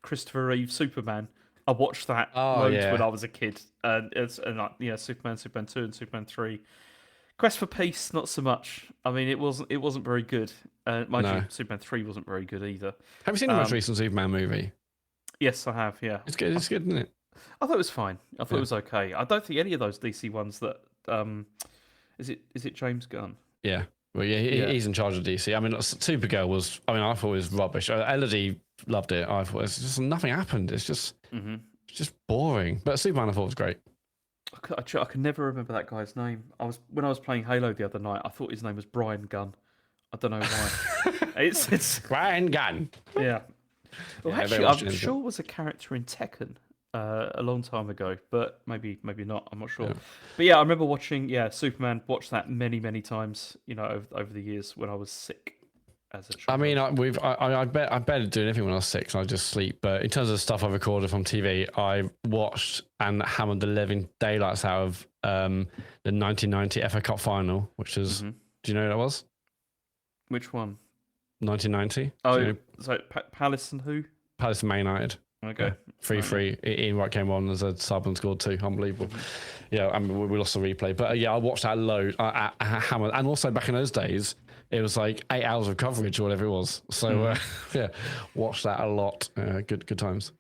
Christopher Reeve Superman. I watched that loads when I was a kid, and Superman 2, and Superman 3. Quest for Peace, not so much. I mean, it wasn't very good. Mind you, Superman 3 wasn't very good either. Have you seen the most recent Superman movie? Yes, I have. Yeah, it's good. It's good, isn't it? I thought it was fine. I thought it was okay. I don't think any of those DC ones that is it James Gunn? Yeah. Well, he's in charge of DC. I mean, Supergirl was. I mean, I thought it was rubbish. Elodie loved it. I thought it's just nothing happened. It's just boring. But Superman, I thought was great. I can never remember that guy's name. When I was playing Halo the other night, I thought his name was Brian Gunn. I don't know why. it's Brian Gunn. Yeah. Well, actually, I'm sure was a character in Tekken a long time ago, but maybe not. I'm not sure. Yeah. But yeah, I remember watching Superman. Watched that many times. Over the years when I was sick. As a child. I mean, I barely do anything when I was sick, so I just sleep. But in terms of stuff I recorded from TV, I watched and hammered the living daylights out of the 1990 FA Cup final, which is. Do you know what that was? Which one? 1990. Oh, so Palace and who? Palace and Man United. Okay. 3-3. Ian Wright came on as a sub and scored 2. Unbelievable. Yeah, I mean, we lost the replay. But I watched that load. I hammered. And also back in those days, it was like 8 hours of coverage or whatever it was. So, watched that a lot. Good times.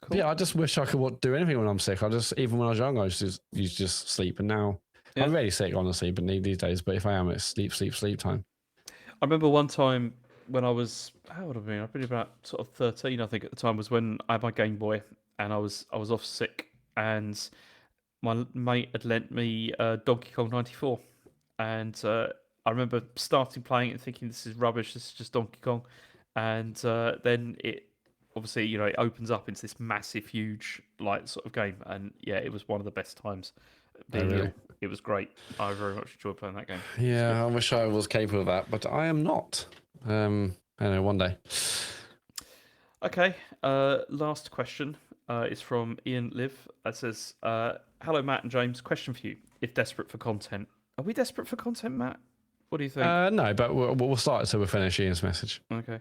Cool. Yeah, I just wish I could do anything when I'm sick. Even when I was young, I used to just sleep. And now, I'm really sick, honestly, but these days. But if I am, it's sleep time. I remember one time when I was, how old have I been? I've been about sort of 13, I think, at the time, was when I had my Game Boy and I was off sick, and my mate had lent me Donkey Kong 94, and I remember starting playing it and thinking, this is rubbish, this is just Donkey Kong, and then it obviously, it opens up into this massive, huge, sort of game, and it was one of the best times. It was great. I very much enjoyed playing that game. Yeah, I wish I was capable of that, but I am not. I don't know, one day. Okay, last question is from Ian Liv. That says, hello, Matt and James. Question for you. If desperate for content. Are we desperate for content, Matt? What do you think? No, but we'll start until we finish Ian's message. Okay.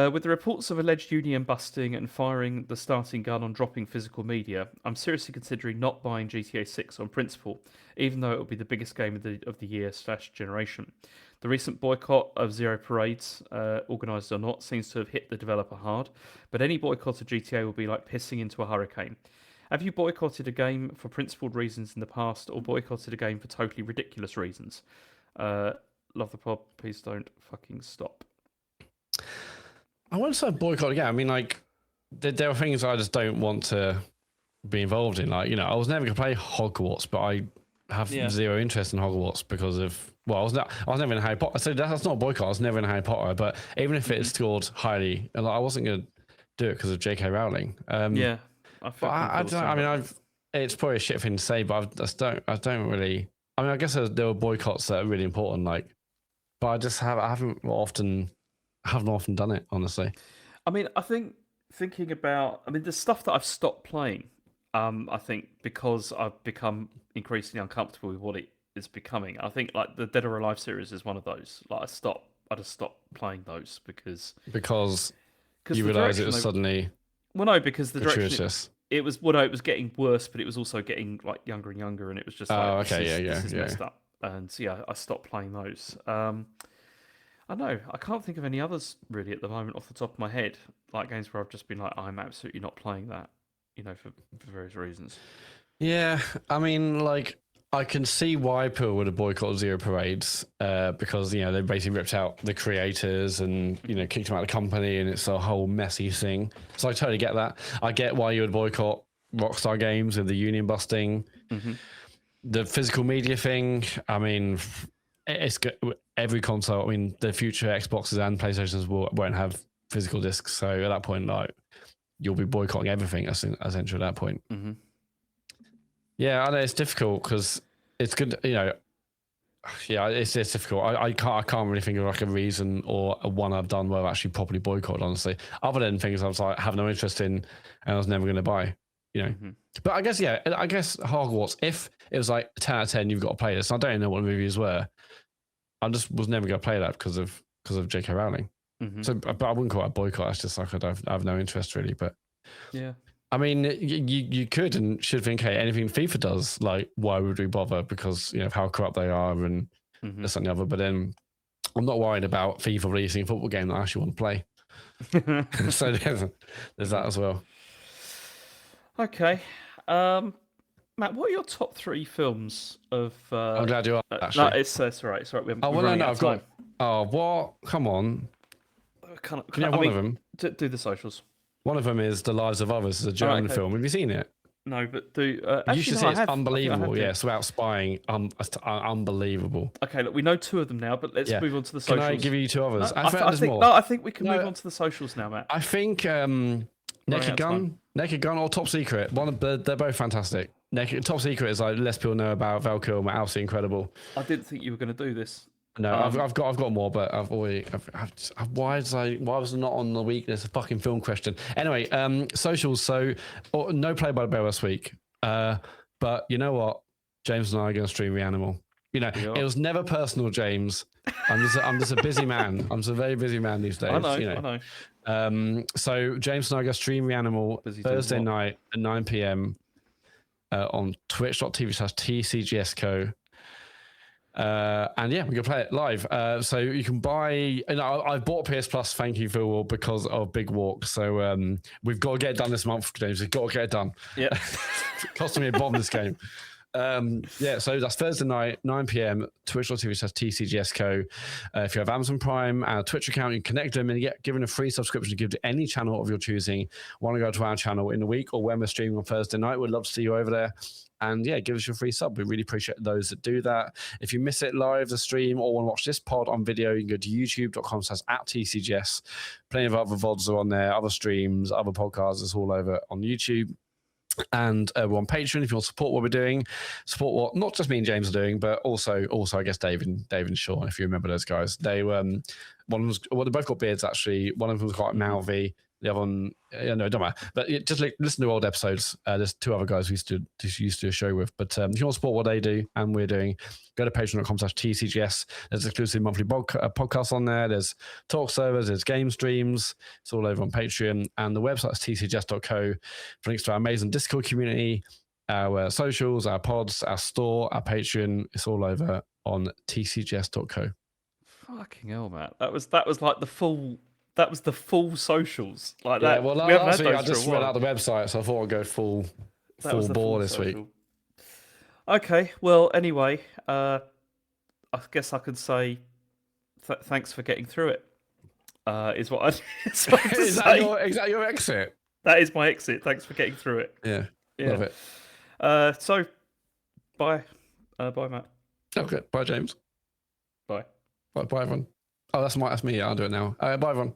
With the reports of alleged union busting and firing the starting gun on dropping physical media, I'm seriously considering not buying GTA 6 on principle, even though it will be the biggest game of the year/generation. The recent boycott of Zero Parades, organised or not, seems to have hit the developer hard, but any boycott of GTA will be like pissing into a hurricane. Have you boycotted a game for principled reasons in the past, or boycotted a game for totally ridiculous reasons? Love the pod. Please don't fucking stop. I wouldn't say boycott again. I mean, like, there are things I just don't want to be involved in. Like, I was never going to play Hogwarts, but I have zero interest in Hogwarts because of, well, I was never in Harry Potter. So that's not a boycott. I was never in Harry Potter. But even if it scored highly, like, I wasn't going to do it because of J.K. Rowling. Yeah. I don't. I mean, it's probably a shit thing to say, but I don't really. I mean, I guess there were boycotts that are really important, like, but I haven't often done it, honestly. I mean, I think thinking about, the stuff that I've stopped playing, I think because I've become increasingly uncomfortable with what it is becoming. I think like the Dead or Alive series is one of those. Like I just stopped playing those because you realise it was suddenly. Well, no, because the direction gratuitous. It was it was getting worse, but it was also getting like younger and younger, and it was just like, this is messed up. And so, yeah, I stopped playing those. I know I can't think of any others really at the moment off the top of my head, like games where I've just been like, I'm absolutely not playing that, for various reasons. Yeah, I mean, like, I can see why people would have boycotted Zero Parades because, they basically ripped out the creators and, kicked them out of the company, and it's a whole messy thing. So I totally get that. I get why you would boycott Rockstar Games with the union busting. Mm-hmm. The physical media thing, I mean, it's every console. I mean, the future Xboxes and PlayStations won't have physical discs. So at that point, like, you'll be boycotting everything essentially at that point. Mm-hmm. Yeah, I know it's difficult because it's good, Yeah, it's difficult. I can't really think of like a reason or a one I've done where I've actually properly boycotted, honestly. Other than things I was like have no interest in and I was never going to buy, Mm-hmm. But I guess Hogwarts. If it was like 10 out of 10, you've got to play this. And I don't even know what the reviews were. I just was never going to play that because of J.K. Rowling. Mm-hmm. So, but I wouldn't call it a boycott. It's just like I have no interest really. But yeah. I mean, you could and should think, hey, anything FIFA does, like, why would we bother? Because, of how corrupt they are and this and the other. But then I'm not worried about FIFA releasing a football game that I actually want to play. So there's that as well. Okay. Matt, what are your top 3 films of... I'm glad you asked, actually. No, it's all right. It's all right. I've got... Oh, what? Come on. Can you have one of them? Do the socials. One of them is The Lives of Others. It's a German film. Have you seen it? No, but do... you should see it. It's unbelievable. Yeah, it's about spying. Unbelievable. Okay, look, we know 2 of them now, but let's move on to the socials. Can I give you 2 others? I think we can move on to the socials now, Matt. I think Naked Gun or Top Secret. They're both fantastic. Top Secret is like less people know about Val Kilmer. Absolutely incredible. I didn't think you were going to do this. No, I've got more, but why was I not on the weakness of fucking film question? Anyway, socials. So no Play by the Bell this week. But you know what? James and I are going to stream Reanimal. It was never personal, James. I'm just a busy man. I'm just a very busy man these days. I know. So James and I are going to stream Reanimal Thursday night at 9 p.m. On twitch.tv/tcgsco. And yeah, we can play it live. So you can buy. I've bought PS Plus. Thank you, Phil, because of Big Walk. So we've got to get it done this month, James. We've got to get it done. Yeah, costing me a bomb this game. So that's Thursday night, 9 p.m. Twitch.tv/tcgsco. If you have Amazon Prime and a Twitch account, you can connect them and get given a free subscription to give to any channel of your choosing. Want to go to our channel in the week or when we're streaming on Thursday night? We'd love to see you over there. And yeah, give us your free sub. We really appreciate those that do that. If you miss it live, the stream, or want to watch this pod on video, you can go to youtube.com/@tcgs. Plenty of other VODs are on there, other streams, other podcasts. It's all over on YouTube. And we're on Patreon if you want to support what we're doing, support what not just me and James are doing, but also I guess Dave and Sean, if you remember those guys. They they both got beards actually. One of them was quite mouthy. The other one, yeah, no, it don't matter. But just listen to old episodes. There's 2 other guys we used to do a show with. But if you want to support what they do and we're doing, go to patreon.com/TCGS. There's exclusive monthly podcasts on there. There's talk servers. There's game streams. It's all over on Patreon. And the website is tcgs.co for links to our amazing Discord community, our socials, our pods, our store, our Patreon. It's all over on tcgs.co. Fucking hell, Matt. That was like the full. That was the full socials. Like Yeah, that. well, We haven't last had week those I just for a read while. out the website, so I thought I'd go full bore this week. Okay. Well, anyway, I guess I could say thanks for getting through it. Is what I supposed to Is say. that your exit? That is my exit. Thanks for getting through it. Yeah, Yeah. love it. So, bye. Bye, Matt. Okay, bye, James. Bye. Bye, everyone. Oh, that's me. I'll do it now. Bye, everyone.